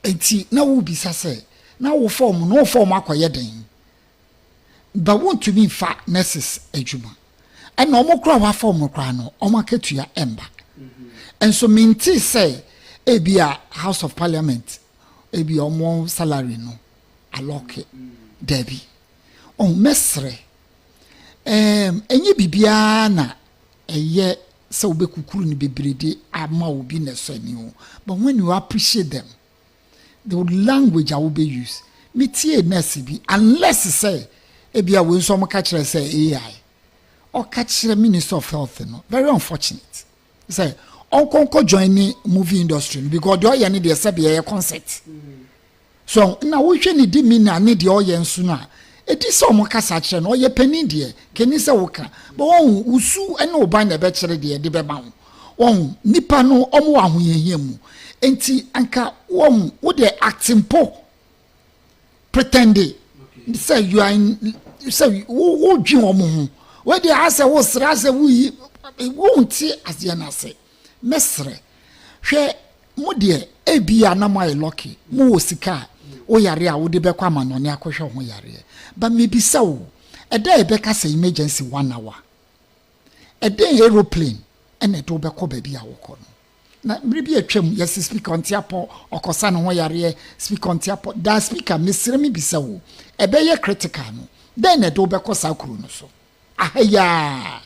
enti na wo bisa say na wo form no form akoye den but want to be fa nurses adwuma and no mo kra wa form kra no o maketua emba. And so minti say ebia House of Parliament ebi omo salary no aloke debi on mesre enye bibia na eye se obekukuru ni bebrede ama obi na so ani o but when you appreciate them the language I will be use metie nurse bi unless say ebia we nso mo ka kire say AI or catch the Minister of Health no very unfortunate say onkonko join the movie industry because do you need the sabi concert. So na wo hwe ni di mi na ne de oye nso na edi so mo kasa kire no oye pani de keni se wo ka but won usu ene oban na be kire de de be ba ho won nipa no omo ahoyehia mu enti anka won wo de acting po pretending say you are in say wo dwi omo ho we de ase wo sra ase wo yi wo nti ase na se mesre hwe mo de ebia na mai lucky mo wo sika o yare a wo de be kwa ma no ne akohwe ho yare but maybe so e dey be ka say emergency 1 hour e dey aeroplane ene do be ko ba bia wo ko no na bribi atwam yes speak on tiapo okosa no ho yare speak on tiapo da speaker mesire mi bisa wo e be ye critical no then e do be ko sa kru no so ahaya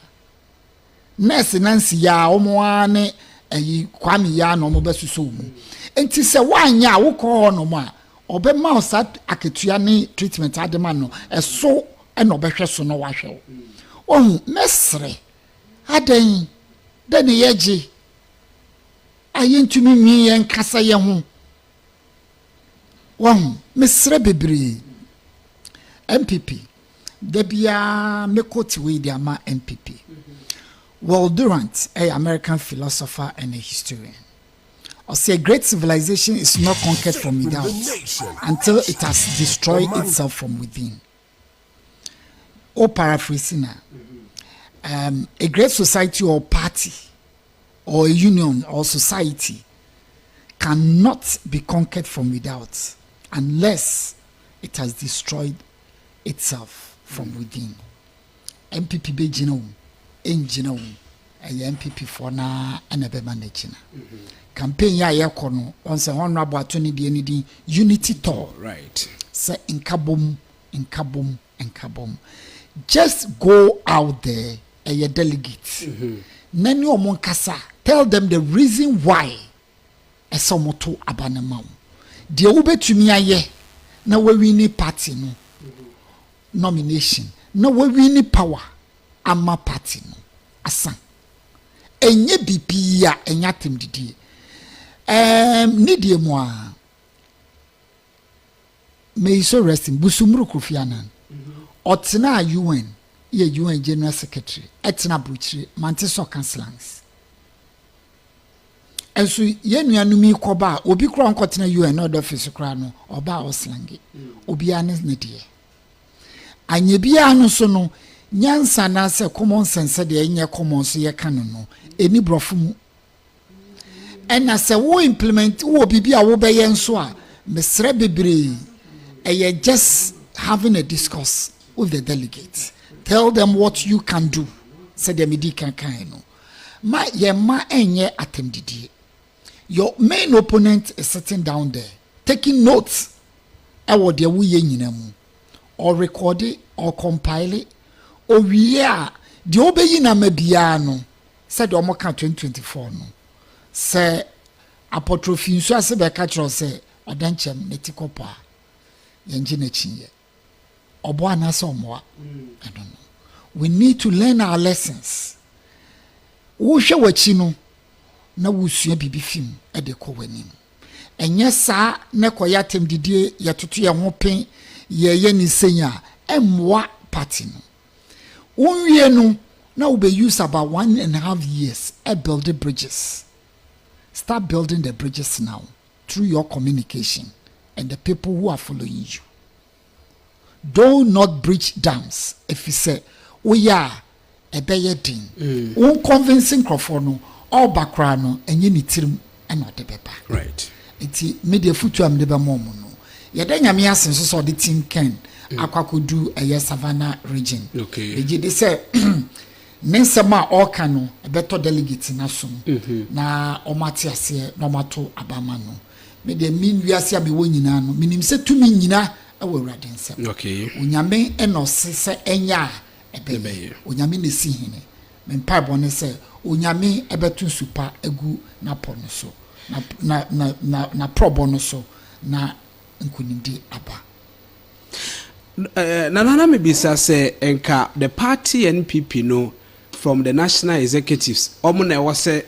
nurse nancy ya omo ane ayi kwami ya no mo besuso mu enti se wanya wo ko no mo a obe ma osa aketua ne treatment adema no eso e no behwe so no wahwe ohun mesre adan den yeji ayentumi nwi yen kasa ye ho ohun mesre bebre MPP debia mekoti we dia ma MPP. Well, Durant, an American philosopher and a historian, or say a great civilization is not conquered from without until it has destroyed itself from within. Or paraphrasing, a great society or party or a union or society cannot be conquered from without unless it has destroyed itself from within. MPP Bejino. Engineer MPP for na anabe managina campaign ya yekono on se honorable attorney de ni unity tour right say in kabom just go out there and your delegate nani omon kasa tell them the reason why esomoto abanamam de obetumi aye na we win party no nomination na we win power ama party no asan enye bibia enya temdidi nidie mo a may so resting busumru kofianan otena UN ye UN general secretary etena buchire mantiso councilors enso ye nuanumi koba obi kro nkotena UN no office kra no oba oslange obi anes ne die anye bia no so no nyansa na se common sense de enye common so ye kan no eni brofo mu ena se wo implement wo bibia wo be ye nso a mesre bebre eye just having a discourse with the delegates tell them what you can do said the medi kan no ma ye ma enye atemdidie your main opponent is sitting down there taking notes e wo de wo ye nyina mu or record it or compile it owiea de obeyi na mabia no said omo ka 2024 no se apotrophy nso ase be ka kiro se odanchem netikopa yenje na chinye obo anase omoa I don't know we need to learn our lessons wo hwe wachi no na wusua bibi fim e de ko wanim enye sa ne koya temdidie yetoto ye ho pen ye ni senya emwa party no unwie no now we use about 1.5 years to build the bridges. Start building the bridges now through your communication and the people who are following you. Do not breach dams. If you say, oh yeah, a better thing. Convincing Crawford all background and you need to and not the paper. Right. It's media future am deba momo no. Yadanya mi asen so the team can akwakodu a Savannah region. Okay. They say Nensema oka no beto delegate na som na omati ase na omato abama no me de min wiase abe wo nyina no minim se tumi nyina e wo urade nsem okay onyame eno se enya ebe onyame ne si hene me mpa bone se onyame ebetu supa egu na pono so na probo no so na nkunimdi aba. Nana mebisa say enka the party NPP no from the national executives omo na wo say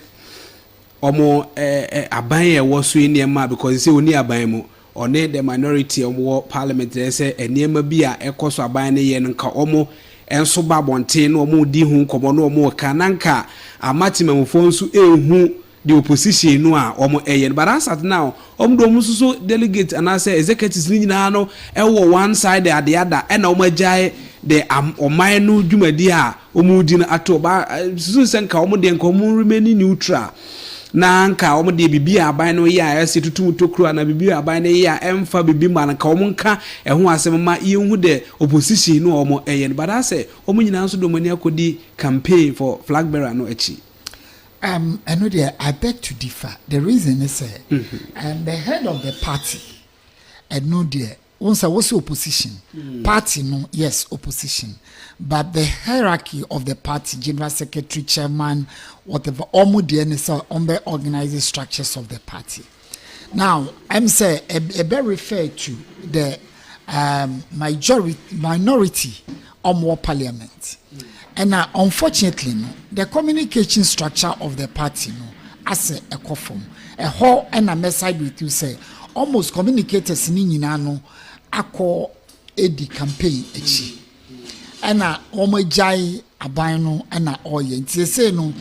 omo aban e wo so niema because say oni aban mu one the minority omo parliament they say niema bi a ekoso aban ne ye nka omo enso ba bonten no omo di hu komo no omo kananka amatimamfo nso ehu the opposition no a omo eyen but as at now do mususu delegate and I say executives ni nyina no ewo one side at the other and omo agyae the oman no dwumadi a omo di na ato ba susu senka omo de nka omo remain neutral na nka omo de bibi aban no ya ese tutum tokru na bibi aban no ya emfa bibi ma nka omo nka eho asem ma yehu the opposition no omo eyen but I say omo nyina nso do mani akodi campaign for flag bearer no echi. I know there. I beg to differ. The reason is, the head of the party, I know there. Once I was opposition, party no, yes, opposition, but the hierarchy of the party, general secretary, chairman, whatever, almost the NSA on the organizing structures of the party. Now, I'm saying I better refer to the minority or more parliament. And unfortunately, no, the communication structure of the party, no, as a conform, a whole and a message with you say, almost communicators in no, ako edi campaign echi. And omo jai abano and oye. Say no,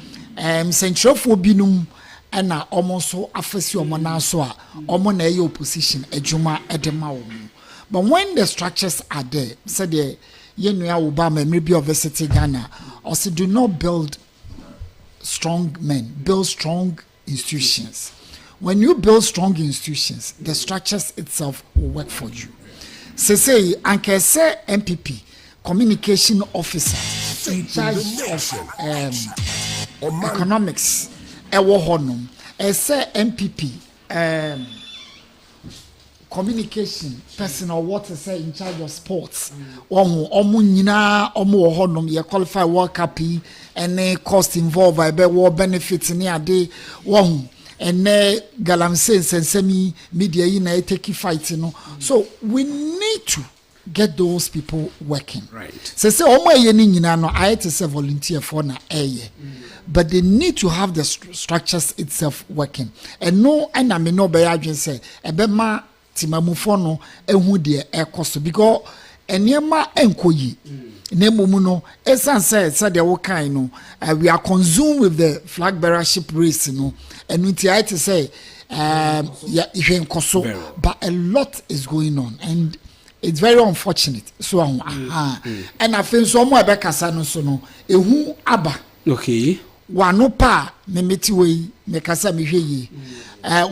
central for binum and almost so afasi omo na so a omo na opposition ejuma edema omo. But when the structures are there, say the Yenuya Obama, maybe of city Ghana, also do not build strong men, build strong institutions. When you build strong institutions, the structures itself will work for you. Say, Anke say MPP, communication officer, in charge of economics, Ewo Honum, say MPP, communication person or what to say in charge of sports omo nyina omo honum ye qualify world cup and cost involved I be war benefits ni ade won and galamse sensemi media yi na take fight no so we need to get those people working right say omo ye ni nyina no I to say volunteer for na eye but they need to have the structures itself working and no and I me no be adwen say ebe ma timamufo no ehu de ekoso because eniema enkoyi na emumu no esanse de wo kan no we are consumed with the flag bearership race no and we try to say yeah ihe nkoso but a lot is going on and it's very unfortunate so and I feel so mo ebe kasa no so no ehu aba okay wano pa memeti we me kasa me hwe yi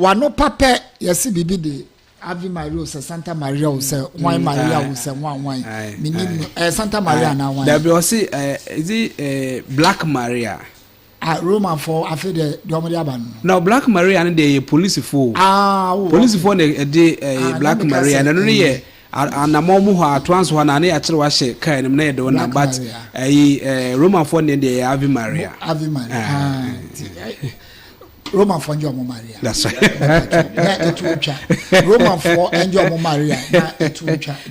wano pa pe yesi bibi de Ave Maria say Santa Maria say wine Maria say wine minim Santa Maria na wine. There be say is it Black Maria? Roman for afi the omodi aban. No Black Maria and the police for. Police for the Black Maria and no ye anamomu ho atwanso ho na na ya kire wa hye kan nim na ye do na but Roman for the Ave Maria. Ave Maria. Roman for Njomo Maria. That's right. Roman for Njomo Maria.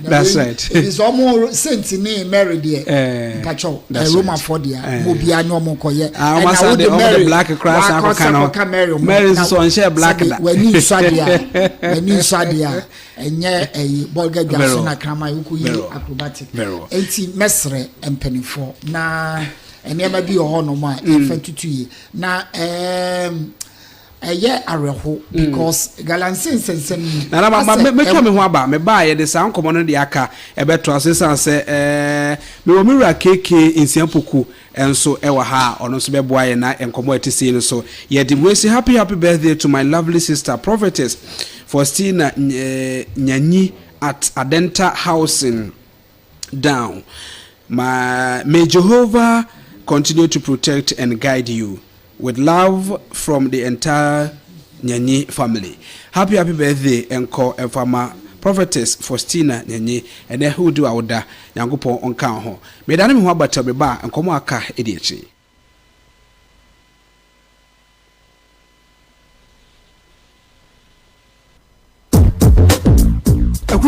That's right. It's almost Saint Mary there. Pacho. Roman for there. Mobia no mo koye. And I would the black cross African. Mary so on share black. When you sadia, and a Bolga Jasona Kama Uku acrobatic. Enti mesre empenifo. Na and never be a honor infant to you. Na a year areho because galansin sensem na me twa me ho aba me ba ye de san komo no de aka e beto asesan se me wo mira keke insiampoku enso e wa ha ono so be boa ye na enkomo etisi no so ye de we say happy birthday to my lovely sister prophetess Faustina Nyanyi at Adenta Housing down. May Jehovah continue to protect and guide you. With love from the entire Nyanyi family. Happy birthday, Enko and Farmer Prophetess Faustina Nyanyi, and then who do Auda, Yangopo on Kanho. Madame Wabata Beba and Komaka Edici.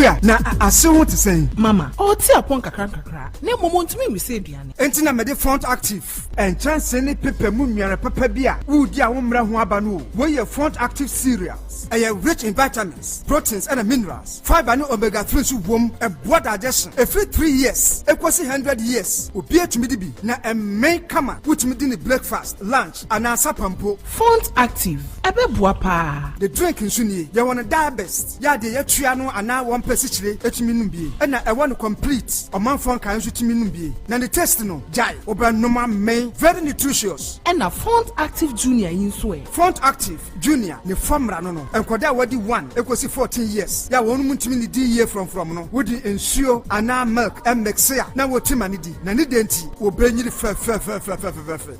Akuya na ase ho te sɛn. Mama, ɔte apɔn kakra. Na mmom ntumi mmisa aduane. Enti na mede Front Active. Enchance ne pepe mu nnuane papa bi a wudi a wo mmra ho aba no. Wo yɛ Front Active cereals. Ɛyɛ rich in vitamins, proteins and minerals. Fiber ne omega 3 so wom ɛboa digestion. Every 3 years, ekosi 100 years. Obi atumi di bi na ɛmɛn kama wotumi di ne breakfast, lunch, and sapampo. Front Active. Ɛbɛboa paa. The drink nso nie. Yɛ wɔ no diabest. Yɛ de yɛtua no ana 1 pesikyire etumi num bie. Ɛna ɛwɔ no complete. Omanfm kan nso tumi num bie. Na the taste no, jai. Oba noma main, very nutritious. Ɛna Front Active Junior yi nso ɛ. Front Active Junior ne formula no no. Enkoda wadi 1 ekosi 14 years. Ya wɔn mu ntumi ni di year from no. Wodi nsuo ana milk mixia na wotima ni di. Na ni denti obenyiri fe.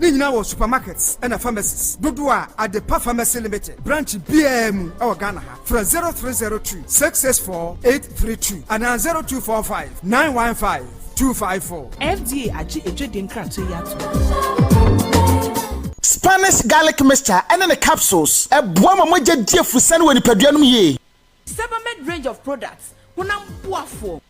Ni nyina wɔ supermarkets ɛna pharmacies. Dodo a Adepa Pharmacy Limited. Branch BM ɛwɔ Ghana ha. From 0302 664 832 and 0245 915 254. FDA aji ejede nkrato yato. Spanish garlic mixture and the capsules. A boama moja dear for send when you padianum ye. Sebamed range of products. Hunam buafo.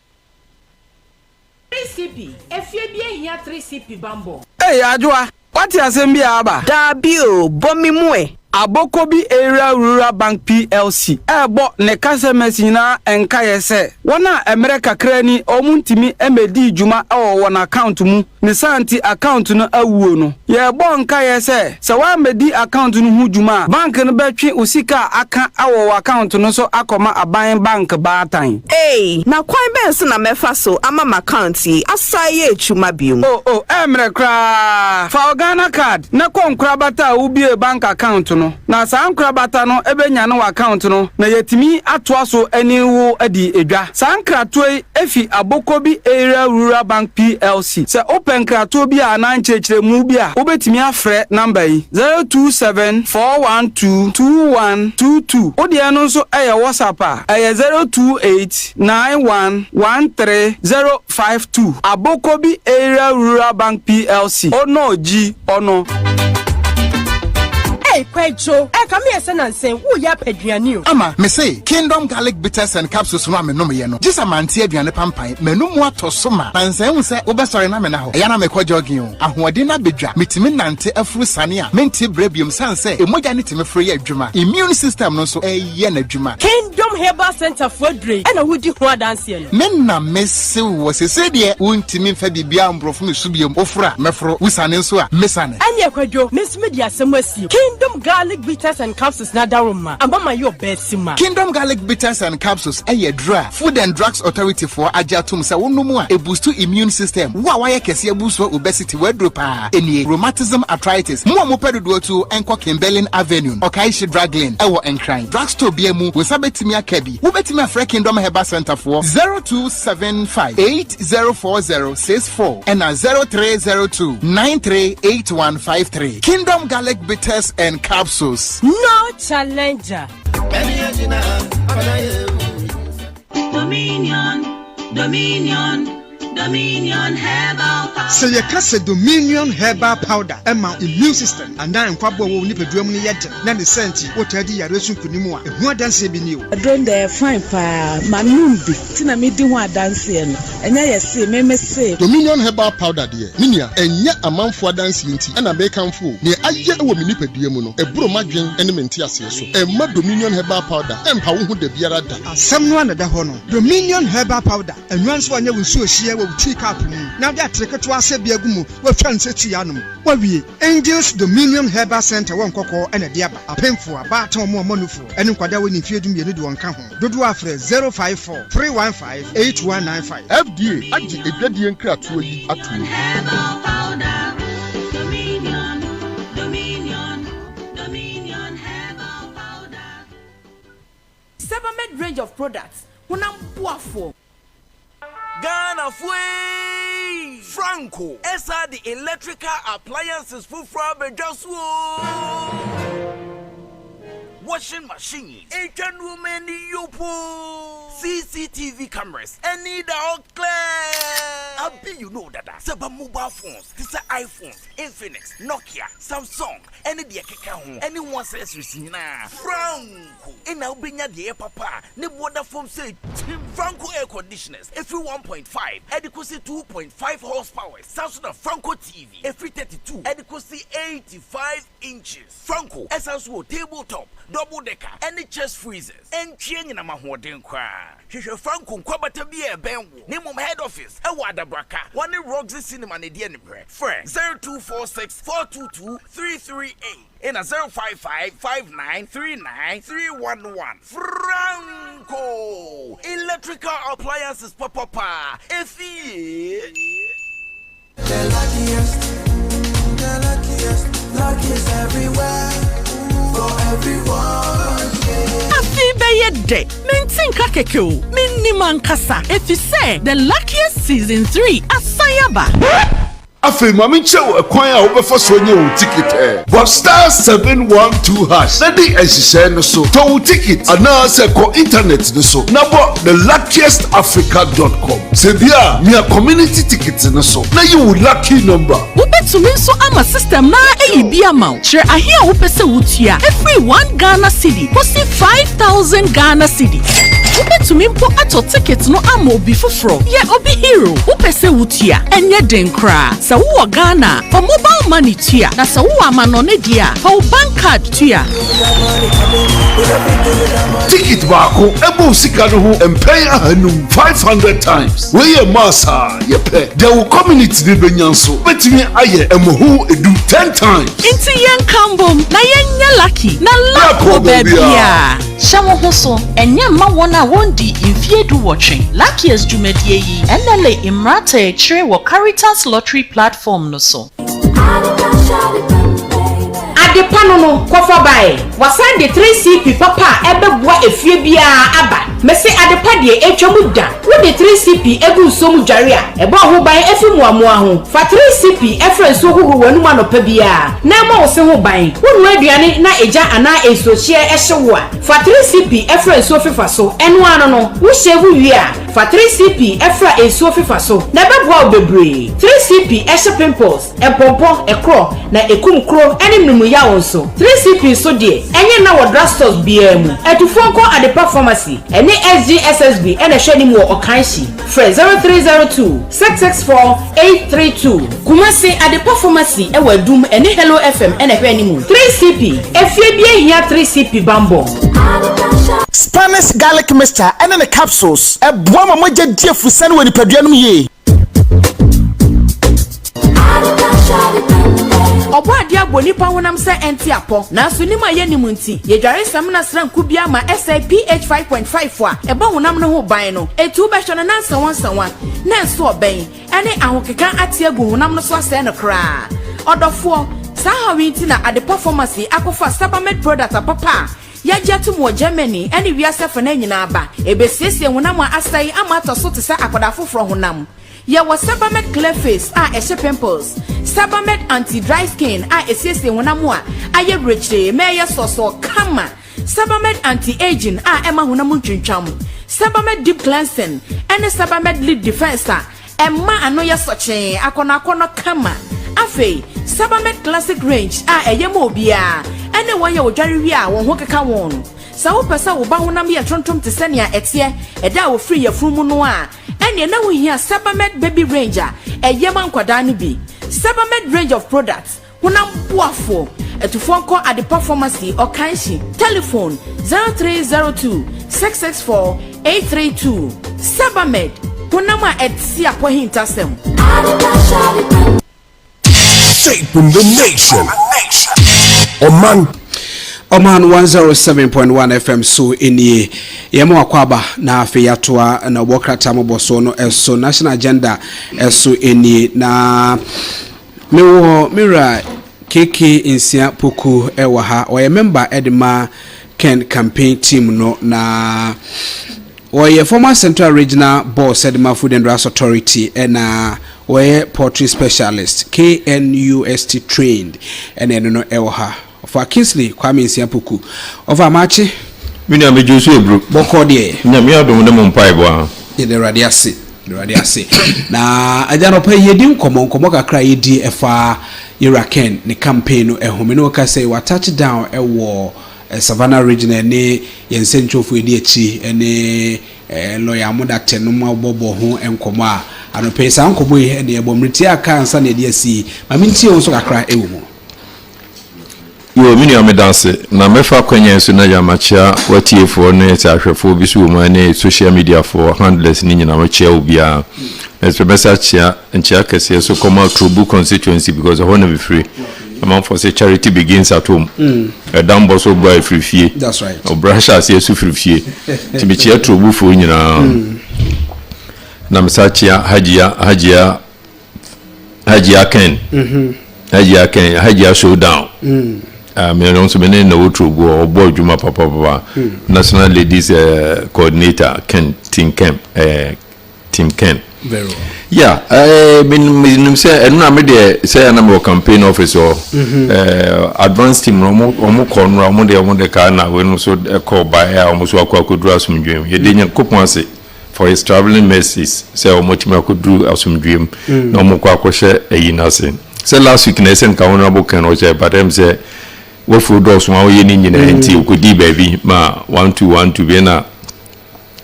3CP. Efie here 3CP bambo. Hey, Ajwa. What ya sembi aba? Dabio, bomi mwe. Abokobi Area Rural Bank PLC. Ebo ne customers nyina enka yese. Wana America krani omuntimi emedi juma wana account mu. Ne santi account no awuo no. Ye bo nka yese. Se wa medi account no hu juma. Bank no betwe usika aka awo account no so akoma aban bank baatan. Hey, na kwan ben so na mefa so ama ma account yi asaye echuma biom. Emrekra. For Ghana card na konkra bata ubie bank account no. Na sankra bata no ebenya no account no na yetimi atoa so ani wo adi edwa sankra toy efi Abokobi Area Rural Bank PLC se open krato bi a na nchechire mu bi a obetimi afre number yi 0274122122 odi eno nso eye WhatsApp a eye 0289113052 Abokobi Area Rural Bank PLC ono ji ono. Hey, Kwejo, come here, son, and say, who ya peduani? Ama, me say, Kingdom garlic bitters and capsules no me no me no. Just a man tia aduane pampan, me no mo ato soma. Na say hu say obesore na me na ho. Eya na me kwajogin o. Ahoɔden na bedwa, metimi nante afuru sane a, menti brebium san say, emoja ne timi free adwuma. Immune system no so eye na adwuma. Kingdom Herbal Center for Dre. And who di ho adanse no. Men na mese wo sese de untimi mfa bibia ambrofo me subiom ofra mefro usane nso a mesane. Anya Kwejo, Miss Media Semwasi. Kingdom garlic bitters and capsules na daruma. Ambama your best ma. Kingdom garlic bitters and capsules eye dra. Food and Drugs Authority for ajatum sa wonumu a boost immune system. Wa waye kese boost obesity wedropa. Eni rheumatism arthritis. Mo pedodo to enko Kimberlin Avenue. Okaishi Drug Lane ewo Enkran. Drugstore biemu we sabetimi akabi. Wo betimi afre Kingdom Herbal Center for 0275804064 and 0302938153. Kingdom garlic bitters and capsules. No challenger. Dominion Herbal Powder. So you can say Dominion Herbal Powder. Emma immune system. And now in Kwabo will nip a drum yet. Then the senti. What I did, I resume Kunimua. A more than say be new. I don't dare fine pa. Manumbi. Tina me do one dancing. And I say, me say. Dominion Herbal Powder dear. Minia, and yet a man for dancing and a bacon fool. Near I yet a woman nip a diamono. A bro magin and a mentia so. A mud Dominion Herbal Powder. And how would the Biara da? Someone at the honor. Dominion Herbal Powder. And once one you will so share will take up. Now that trick to us be a gumu, what fancy Tianum. What we Angels Dominion Herbal Center one cocoa and a diaba, a painful, a baton more monoful, and in Quadawi if you do me one count. Dodo afre 054 315 8195. FDA, I did a gradient crap to a Sebamed range of products. Hunam buafo. Ghana Fui Franco Esa the electrical appliances for Frabejaswo washing machines, Asian women yopo CCTV cameras, any dog clear Abi you know that. Seba mobile phones, this are iPhones, Infinix, Nokia, Samsung, any the keka anyone says Risina. Franco. In now bring the papa. Ne water foam say Franco air conditioners. Every 1.5, adequacy 2.5 horsepower. Samsung Franco TV. Every 32, adequacy 85 inches. Franco, Essence tabletop, double decker, any chest freezers. And chain in a mahoden cry. Franco Kwabata be a benwo. Name of head office. A wada braka. One Roxy Cinema Nedian bread. Friend 0246 422 338. In a 055-5939-311. Franco Electrical Appliances Papa. If he the luckiest everywhere for everyone. Happy birthday, Mintinka Keko, Miniman Kasa. If you say the luckiest season 3 Asayaba. Afi mami chew a kwanya obefa so nye o ticket but star 712 hash na di ehihye no so to ticket ana se ko internet no so na bo theluckiestafrica.com se bia me community ticket no so na you lucky number Ubetumi nso ama system na eyibi ama chere ahia wo pese wutua every 1 Ghana cedi posi 5000 Ghana cedi Ubetumi mpo ato ticket no ama obi foforo ye obi hero wo pese wutua enye den kra sa wo Ghana for mobile money tua na sa wo amano ne dia for bank card tua ticket baako ebo sika no ho empay ahanum 500 times we ye massa ye pe there will community de benyanso betimi aye emohu edu 10 times inti yen kambom na yen lucky na luck bebia shawo hoso enye ma wona wondi infiedu watching luckiest jumedie yi enele imrata chire wo Caritas lottery platform no so ade pano no kofa bae wasan de 3CP papa ebebua efie bia aba mese ade pa de etwamu da wo de 3CP egu nsom dware a eba ho ban efimu amoa ho fa 3CP efre so huhu wanu anopa bia na ma wo se ho ban wonu aduane na eja ana esohie ehyewo a fa 3CP efre so fifa so enu ano no wo shewu wi a fa 3CP efra esuo fifa so na bebua obebre 3CP ehye pimples empompo ekro na ekumkro enimnumu ya wonso 3CP so de enye na wo drugstores bia mu etufon ko ade pharmacy ene SGSSB ene hwani mu okanshi fre 0302 664 832 kumasi ade pharmacy e wadum ene Hello FM ene hwani mu 3CP efie bia hia 3CP bambo Spanish garlic mixture and the capsules. A boama moja dia fusani wani paduanum ye. Obo ade aboni pa wonam se enti apo na so ni ma ye ni munti ye dware sam na sran kubia ma SIPH 5.5 a eba wonam no ho ban no etu be hwe na sanwan na so oben ene ahokeka ate agu wonam no so ase no kra odofo sa ha wi ti na ade performance akofa Sabamed product papa ya jatu mo Germany ene wiase fa na nyina aba ebesiesie wonam asai ama to so te sa akoda foforo honam ya wa Sabamed clear face ehye pimples Sabamed anti dry skin esiesie wonam aye breche meye soso kama Sabamed anti aging ema honam ntwintwam Sabamed deep cleansing ene Sabamed lip defense emma anoye soche akono kama afei Sabamed classic range eye mo bia ene wo ye odware wi a won ho keka won sa wo pesa wo ba honam ye tontom te senia etie eda wo free ye fumu no a ene na wo hia Sabamed baby range eye man kwada no bi Sabamed range of products honam boafo etufon ko ade performance or kanshi telephone 0302 664 832 Sabamed honam a etie apohintasem shaping the nation. Oman 107.1 FM so eni yemo akwaba na afi yatoa na wokrata moboso no eso national agenda eso eni na mewo mira keke insia poku ewa ha oye member edema Ken campaign team no na oye former Central Regional Boss edema Food and Drugs Authority na oye poultry specialist KNUST trained ene no ewa ha for Kingsley Kwame Nsiapoku over Amachi Mina mejusu ebru boko de na mi adom ne mo mpai bo a ye de radiase Awurade ase na agya no pa yedi nkɔmɔ kakra yedi ɛfa Iraken ne campaign no ehome no ka say wa touch down ɛwɔ Savannah region ne yensentwofo edi achi ne lawyer amoda tenoma bobo ho nkɔmɔ a anope sa nkɔmɔ yi ne ebomriti aka ansa na edi asi ma mintie wo so kakra ewo mu yo mini amedanse na mefa kwanya so na yamachia watiefo ne tahwefo bi so mu ne social media for handlers ni nyina machia obia let's message chia nchia kese so come out through constituency because I want to be free. Amount for say charity begins at home. A damn boss of boy free fee. That's right. Or brush as yes free fee. To be chia through for you know. Namsachia Hajia Ken. Hajia showdown. Me also many no trouble or board Juma Papa National Ladies Coordinator Ken Team Ken. Very well. Yeah, I mean, say, and I'm say, I'm a campaign officer, advanced team, almost corner, almost the car now, when also called by almost what I could draw some dream. He didn't cook once for his traveling messes, say how much I could do some dream, no more quack a nothing. So last week, Nathan Kawanabo can watch it, but them say, what food does one way in until could be baby, ma 1 to be na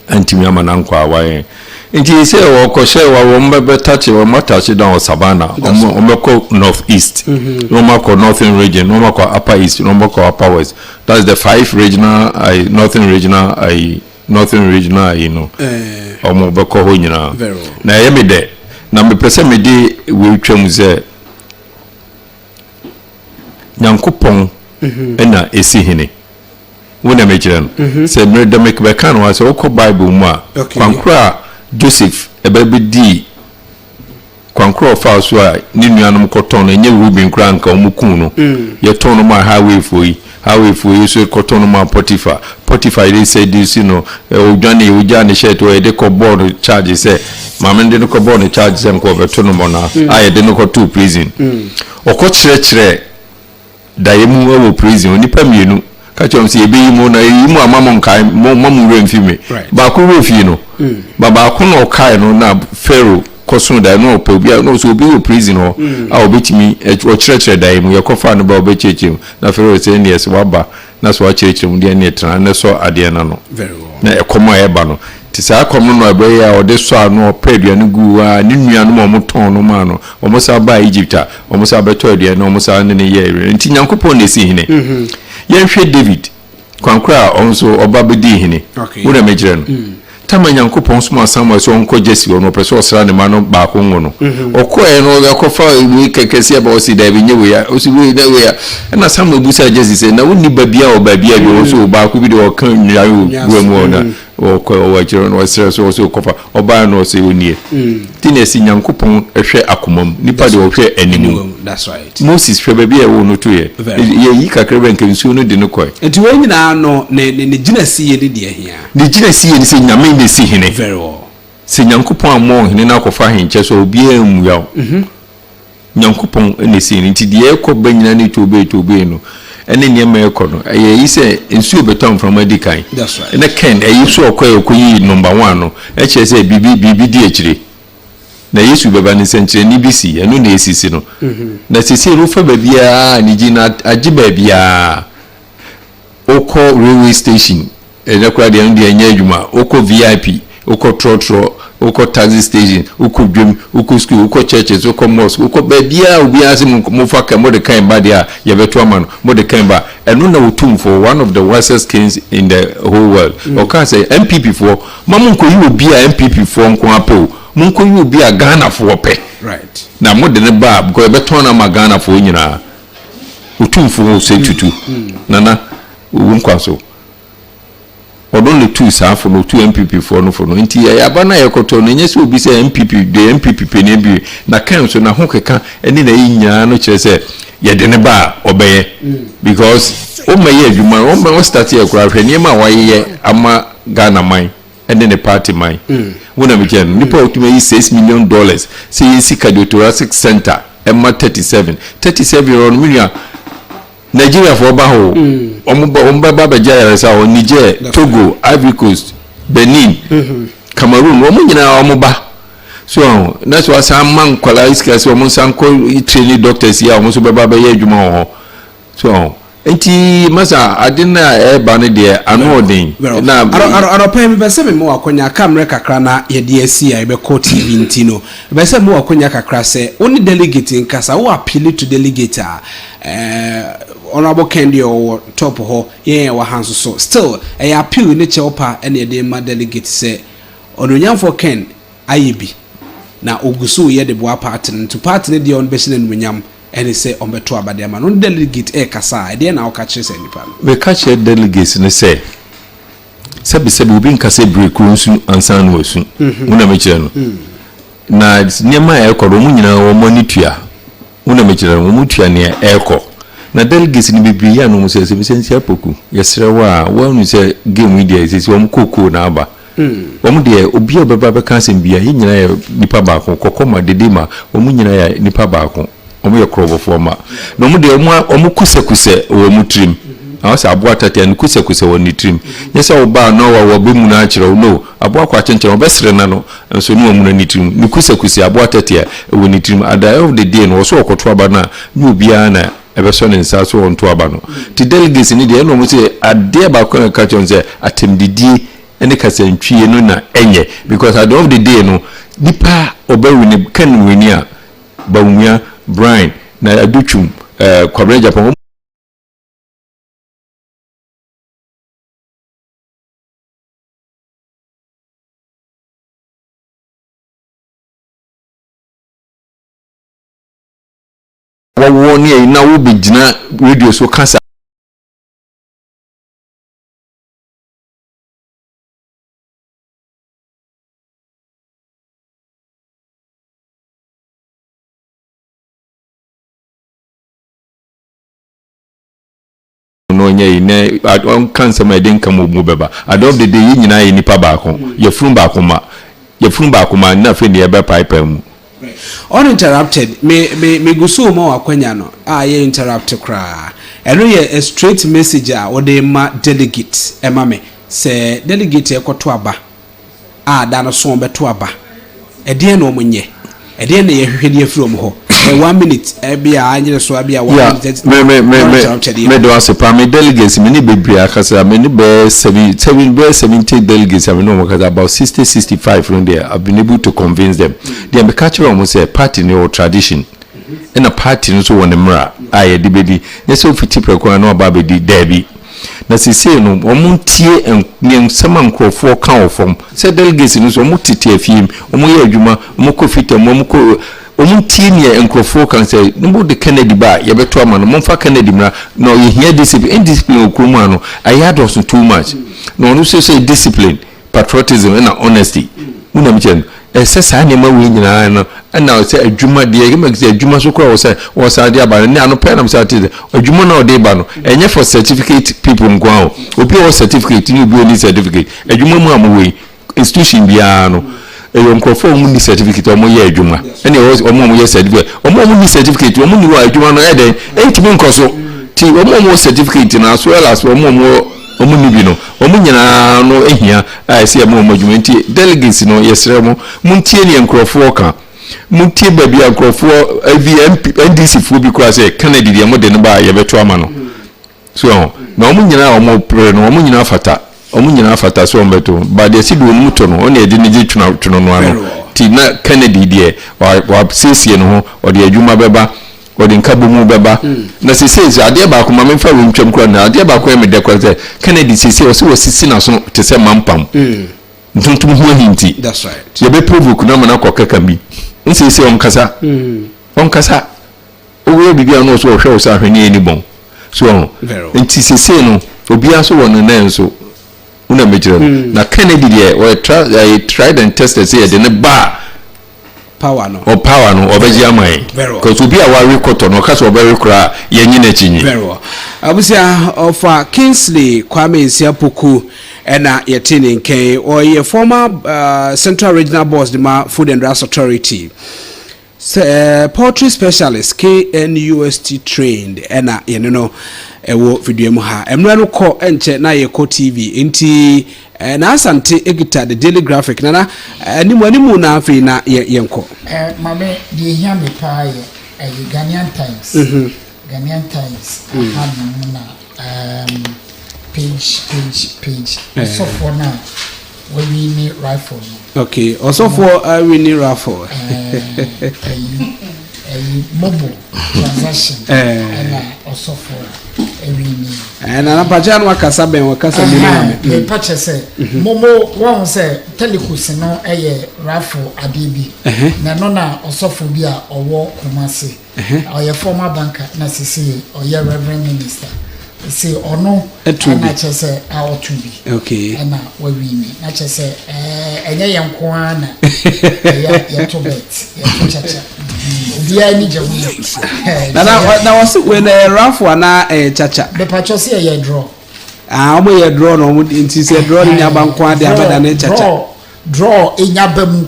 anti-Yamananqua, why. Nti say o ko share wa wo mbebe touch wa matachi down Savannah o meko northeast no mako northern region no mako upper east no mako upper west. That's the 5 regional northern regional you know o mo beko ho nyina na ye me de na me pese me di we twam ze Nyankopon ena esi hene wona me kire no say me de make be kan wa say o ko Bible mu a kwankra Joseph ebedi kwankro fa so a ni nuanom koton na nye Ruben kranka omukun no ye ton no ma highway for you so koton no ma Potiphar they said this you know ojane shirt we de ko board charge say mama de ko board charge say ko beto no na aye de no ko to prison okọ kire dayemu wo prison onipa mienu ka chom se ebe yimu na yimu amamo nkai mamu re mfime ba ko re fi no baba ko no kai no na Pharaoh koso da no pe obi no so obi wo prison ho a obetimi o kire dayemu ye kofa no ba obechechim na Pharaoh say ne yes waba na so akirechim de ne tra na so ade na no na ekomo eba no ti sa akomo no ebe ya o de so ano pedua no gu a ne nua no mo ton no ma no o mo sa ba Egypt o mo sa beto ade na o mo sa ne ye nti Nyankopon na si hine yenhwe David kwankra onso obabedi hine wona mejire no tama Nyankopon so asama so onko Jesse no preso osra ne ma no ba ko ngo no okoe no yakofa wi kekese aba osi da bi nyewe ya osi wi da we ya na sama busa Jesse say na woni babia o babia bi so ba ko bi de o kan nyayo guamu na o wajiro no osra so kofa oba no se onie tinesi Nyankopon ehwe akomam nipa de o hwe animu. That's right. Moses hwe babia wo no to ye yi kakra ben kensu no de no koy enti we nyina no ne ginasi ye de hia ne ginasi ye ni se nyame ne si hene very well se Nyankopon amon hene na kofa henche so obi emu yaw Nyankopon ne si hene nti de ekọ banyina ne to be no ene niema ekọ no yi se ensu beton from adikan that's right ene ken so okoyi number 1 no eche se bibi di echire na Yesu beba ni sentre ni bisi enu na esisi no na sisi rufa babia ni gina agiba bia oko railway station ene kwa de ndi enya adwuma oko VIP oko trotro oko taxi station oko dwem oko school oko churches oko mosque oko babia obi ase mo fa ka mo de kan ba dia ye beto ama no mo de kan ba enu na wotum for one of the wisest kings in the whole world o kan say MPP for mamu ko yi obi a MPP for nko apo munko yu bi a Ghana for pe right na mo de ne ba because be ton na ma Ghana for nyina utumfo se tutu nana unkwa so odon le tu sa for no tu MPP for no nti ya ba na yekoto no nyese obi se MPP de MPP pe ne bi na kan so na ho keka eni na yinya no kire se ye de ne ba obeye because o maye adwuma o start ye kura hwe niam a waye ama Ghana man and then the party mine. When I'm again, Nipo $6 million. Say, Sika Thoracic Center, Emma 37 year old million Nigeria for Baho, Omba Jaya, Niger, Togo, Ivory Coast, Benin, Cameroon, Omuna Omoba, so that's why some man kwala iska so mo san ko train doctors ya mo so beba be ye adwuma ho so enti masa adina e ba ne de anodin na aropa mi be se me mo akonya camera kakra na ye de asi ya be ko TV ntino be se mo akonya kakra se oni delegate nkasa wo appeal to delegate honorable Kendi or top ho ye wa hanso so still e appeal ne cheopa ene de ma delegate se ononyamfo Ken ayebi na ogusu ye de boa party to party ne de on besin enwunyam ene se ombeto abade ma no delegate kasa e de na okache se nipa we catch delegates ne se sebi obi nkase break runsu ansan no asu una mechire no na niema e koro mu nyina wo monitua una mechire no mu tua ne e ko na delegates ni bibiri ya no mu se sensi apoku yesre wa nu se game media se wo mkoko na aba omu de obi obeba be kan sem bia yi nyina ya nipa ba ko kokoma dedema omu nyina ya nipa ba ko omu ye krobofo ma na omu de omu kusekuse wo mu trim awasa abo atata ne kusekuse wo ni trim yesa oba no wa be mu na akire no abo akwa chenchen obesere na no nso ni omu na ni trim ni kusekuse abo atata wo ni trim at the end of the day no so okoto aba na ni obi ana ebe so ne nsa so onto aba no ti delegates ni de no mu se ade ba ko ka chonze atemdidi ene kasantwie no na enye because at the end of the day no nipa obawini kan wini a bawumia Brian na aduchum kwabre Japan wo ni na wo bigina radio so kasa ne on cancer my den kam obu beba adop the day nyina ye nipa ba ko ye frum ba ko ma na fe ne be pipe mu uninterrupted me gusu mo akwanya no ye interrupt kra eno ye a straight message a wo de ma delegate e ma me se delegate e koto aba da no so beto aba e de na omunye e de na ye hwehwede afrom ho 1 minute bia anyere so bia 1 minute me do asepa me delegates me ni bebria akasa me ni be 70 delegates I know about 65 from there I've been able to convince them they be catch them say party no tradition in a party no so won mra aye de bedi yes so fiti preko na oba bedi derby na sisi no omuntie nsema nkrofo kan ofom say delegates no so omutete afiem omoye adwuma omukofita omuntie ne nkrofo kan say no de Kennedy ba ye beto ama no momfa Kennedy mra no ye here discipline okromu ano I had also too much no no say discipline patriotism and honesty una mchen ese sa ne ma we nyina no na say adwuma de ye make say adwuma so kra wo say de aba ne ano pe na say ate adwuma na o de ba no enye for certificate people ngwa obi o certificate ni obi o ni certificate adwuma mu amwe institution bia no eyo nkofo mu ni certificate omo ye adwuma ene omo ye certificate omo ni certificate omo ni wa adwuma no eden entimi nkoso ti omo certificate na as well as omo ni bi no omo nyina no ehia se omo adwuma nti delegates no yesre mo muntie ne nkofo ka muntie ba bia nkofo NDC fu bi kwa se Kennedy de mo de ne ba ye beto ama no so na omo nyina omo pre no omo nyina fata so ombeto ba de sidu muto no oni edi ni twuno no ano ti na Kennedy de wa sesie no ho odi adwuma beba odi nkabomu beba na sesie ade ba ko ma memfa we ntwam kra na ade ba ko me de kwa se Kennedy sesie o se wo sisi na so te se mampam ntuntum ho hinti that's right ye be provoke na mana ko kaka bi nsesie on kasa owo bibia no so hwe o sa hwene ani bon so nti sesie no obia so won na enso una mejira na Kennedy de we tried and tested say de ne ba power no obeji amai because obi a wa record no kasa obe rekora ye nyina chinyi very well abusia of Kingsley Kwame Nsiapoku ena yetini nke or ye former Central Regional Boss the Food and Drugs Authority poultry specialist KNUST trained ena yene no ewo video mu ha emra no ko enche na ye ko TV nti na asante egita the daily graphic na animu na afi na yenko mame die hia me pa ye Ghanaian Times Ghanaian Times na page so for now we need rifle. Okay, also for we need rifle. Mobile transaction and also for we need. And anapacha no wakasa ben wakasa mu me pacha say momo one say telecus no rifle adebi na no na also for bi a owo Kumasi or former banker na sisi or reverend minister. See or no, and I just say our to be okay. And now we me, I just say, and I am Kwana, ya to bet, chacha. Dear Nijo, now was it when a rough one, chacha, the patrosia ya draw. I'm a draw no, it is a draw in your bank, draw in your bam,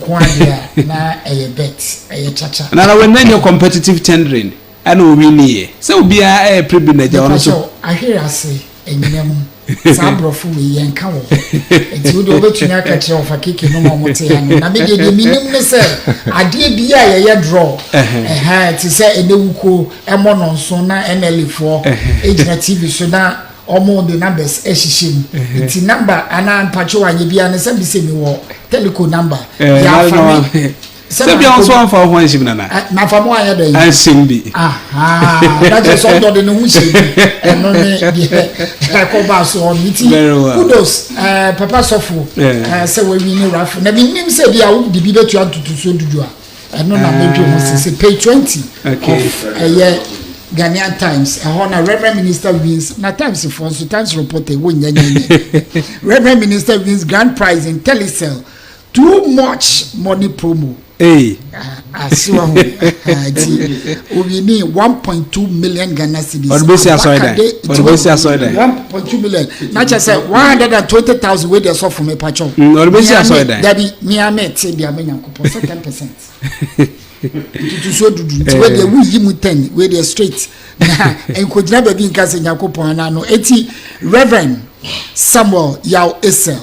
na a bet, a chacha. Now, when then your competitive tendering. Anu wini so be a privilege also I hear I say enyem sabrofu we yenka wo enti wo de obetunya ka kire ofa keke no mo mote ya na me de minim ne say ade bia ye draw ti say enewuko emo no nso na NL4 ejina TV so na omo the numbers ehihim enti number ana mpacho anye bia ne say bi se mi wo teleco number ya fa Sebi also one for one ship na for mo anya dey ansimbi that is all the no ship and no me ko ba so on meeting kudos papa sofo say we win raffle na bi nim say bia wo di bi betu antutu so dudu a no na medwe ho say page 20 okay Ghanaian Times na Reverend Minister wins na Times for so Times reporter wo nyanya Reverend Minister wins grand prize in Telecel too much money promo. Hey, I see one. We need 1.2 million Ghana cedis. 1.2 million. Not just 120,000 where they saw from a patch. Daddy, me I met say they are making 10%. To so do where they will him 10 where they straight. And could never be in case in Yakopon no 80 Reverend Samuel Yao Esel.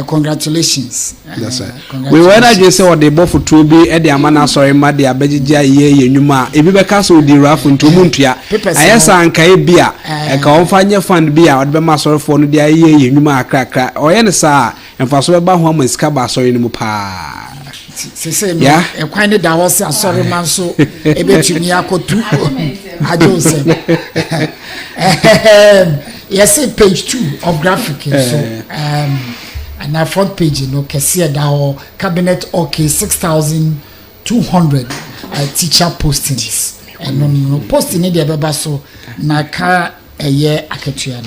Congratulations. That's right. We were not just say what they bought for to be at the Amana sorry, Madi Abejia ye Numa. If you be castle the raffle to Muntia, I yes, and Kaibia, a confine fund beer, or the master for the ye Numa crack, or any sa, and for so about home is Cabas or in Mupa. Yeah, a kind of that was a sorry man, so a bit to me, I could do. I don't say. Yes, page 2 of graphic. So, and our front page, you know, can see that cabinet okay 6,200 teacher postings. And no posting in the Baba so na ka a year aketua.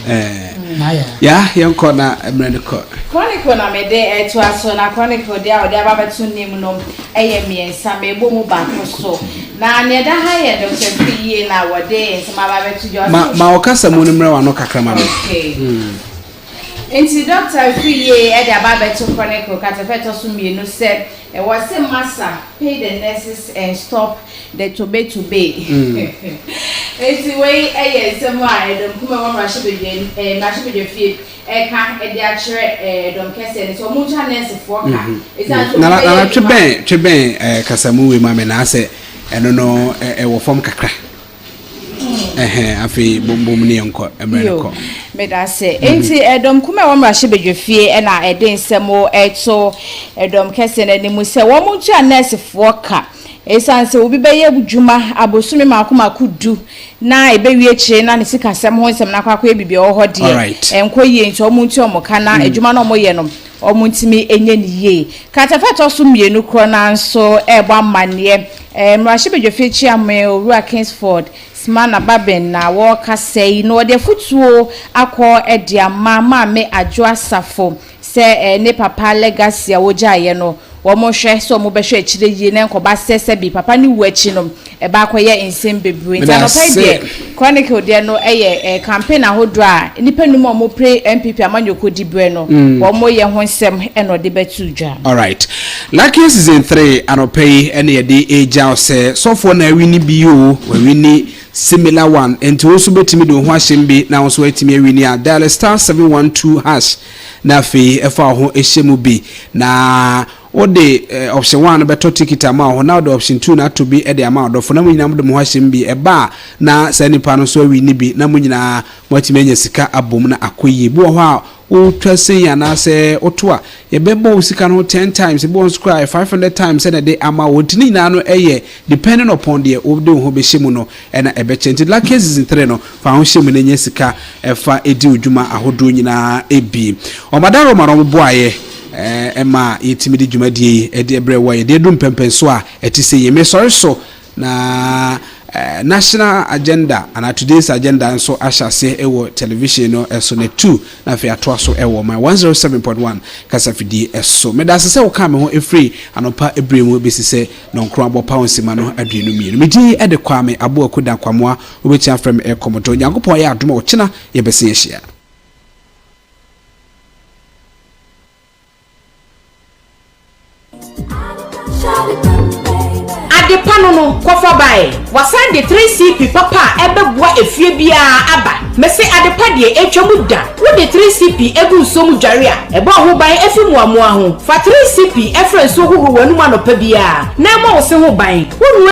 Yeah, young corner America. Chronicle na me de to aso na chronicle de a de aba betu nim no me ensa me bo mu ba so. Na ne da ha ye do se fiye na wode ensa ma ba betu jo. Ma okasa mu nimre wa no kakrama no. Okay. Enti doctor fiye e de aba betu chronicle katafeto so mienu said e was a massa pay the nurses and stop the tomato bay. Enti we ensem a edom kuma wa rahye be fie e ka e de akere edom kese ne so mu cha nurse for ka. Na tweben kasamu we ma me na ase eno no e wo form kakra. Afi bombom ne enko emenko me da se enti edom kuma wo mra hye fie e na ede nsemo eto edom kese ne ni mu se wo mu cha nurse for ka esanse obi beye djuma abosumi makoma kudu na ebewie kire na ne sika sem ho nsem na kwakwa bibie ho de enko ye nti omu nti omoka na adwuma na omoye no omuntimi enye ne ye katafeto so mienu kro na nso egba mane mrahye bedwefie chiame owura Kingsford Smana Baben na woka sei no de futuo akọ ediama ma me adwo asafo se ne papa legacy a wojaye no wo mo hwe so mo be hwe akire yie na nkoba sese bi papa ni wu achi no e ba koye nsem bebre nta no pay de chronicle de no eye campaign ahodo a nipa num mo pre MPP amanyoko di bre no wo mo ye ho nsem e no de betu dwa. All right, lucky season 3 anopay ene ye de eja se so for na wini bi o we wini similar one and to also betimi do ho ahyembi na also etimi awini a dial *712# na fe efa ho ehyemu bi na ode option 1 beto ticket ama ho na ode option 2 na to be e de ama odofo na munyina mde mo ahyembi e ba na sa nipa no so awini bi na munyina mwatimi anya sika abom na akoyi bi ho a o twase yana se otoa ye bebo usika no 10 times e bon square 500 times and a day ama wotini na no eye depending upon the obde ho be hyemu no na e be change la cases in 3 no fa ho hyemu na nya sika e fa edi odwuma ahodo nyina ebi o madaro maro boaye ema yetimi di dwumadie e de ebre wa ye de dum pempenso a etise ye me sorry so na national agenda and today's agenda so asha say ewo television no eso ne 2 na fe ato so ewo my 107.1 kasafidi eso me da se wo ka me ho efree anopa ebremu be se no nkro abopa onsima no aduenu mi me di e de kwa me abo akuda kwamoa obechi afrem e komoto nyankopon ya adoma wo kina ye be se yehia de panono kofa bae wasande 3CP papa ebebua efie bia aba mese adepa de etwamu da wo de 3CP egu somu dware a ebo ho ban efimuamu ho fa 3CP efren so huhu wanu anopa bia na ma wo se ho ban wo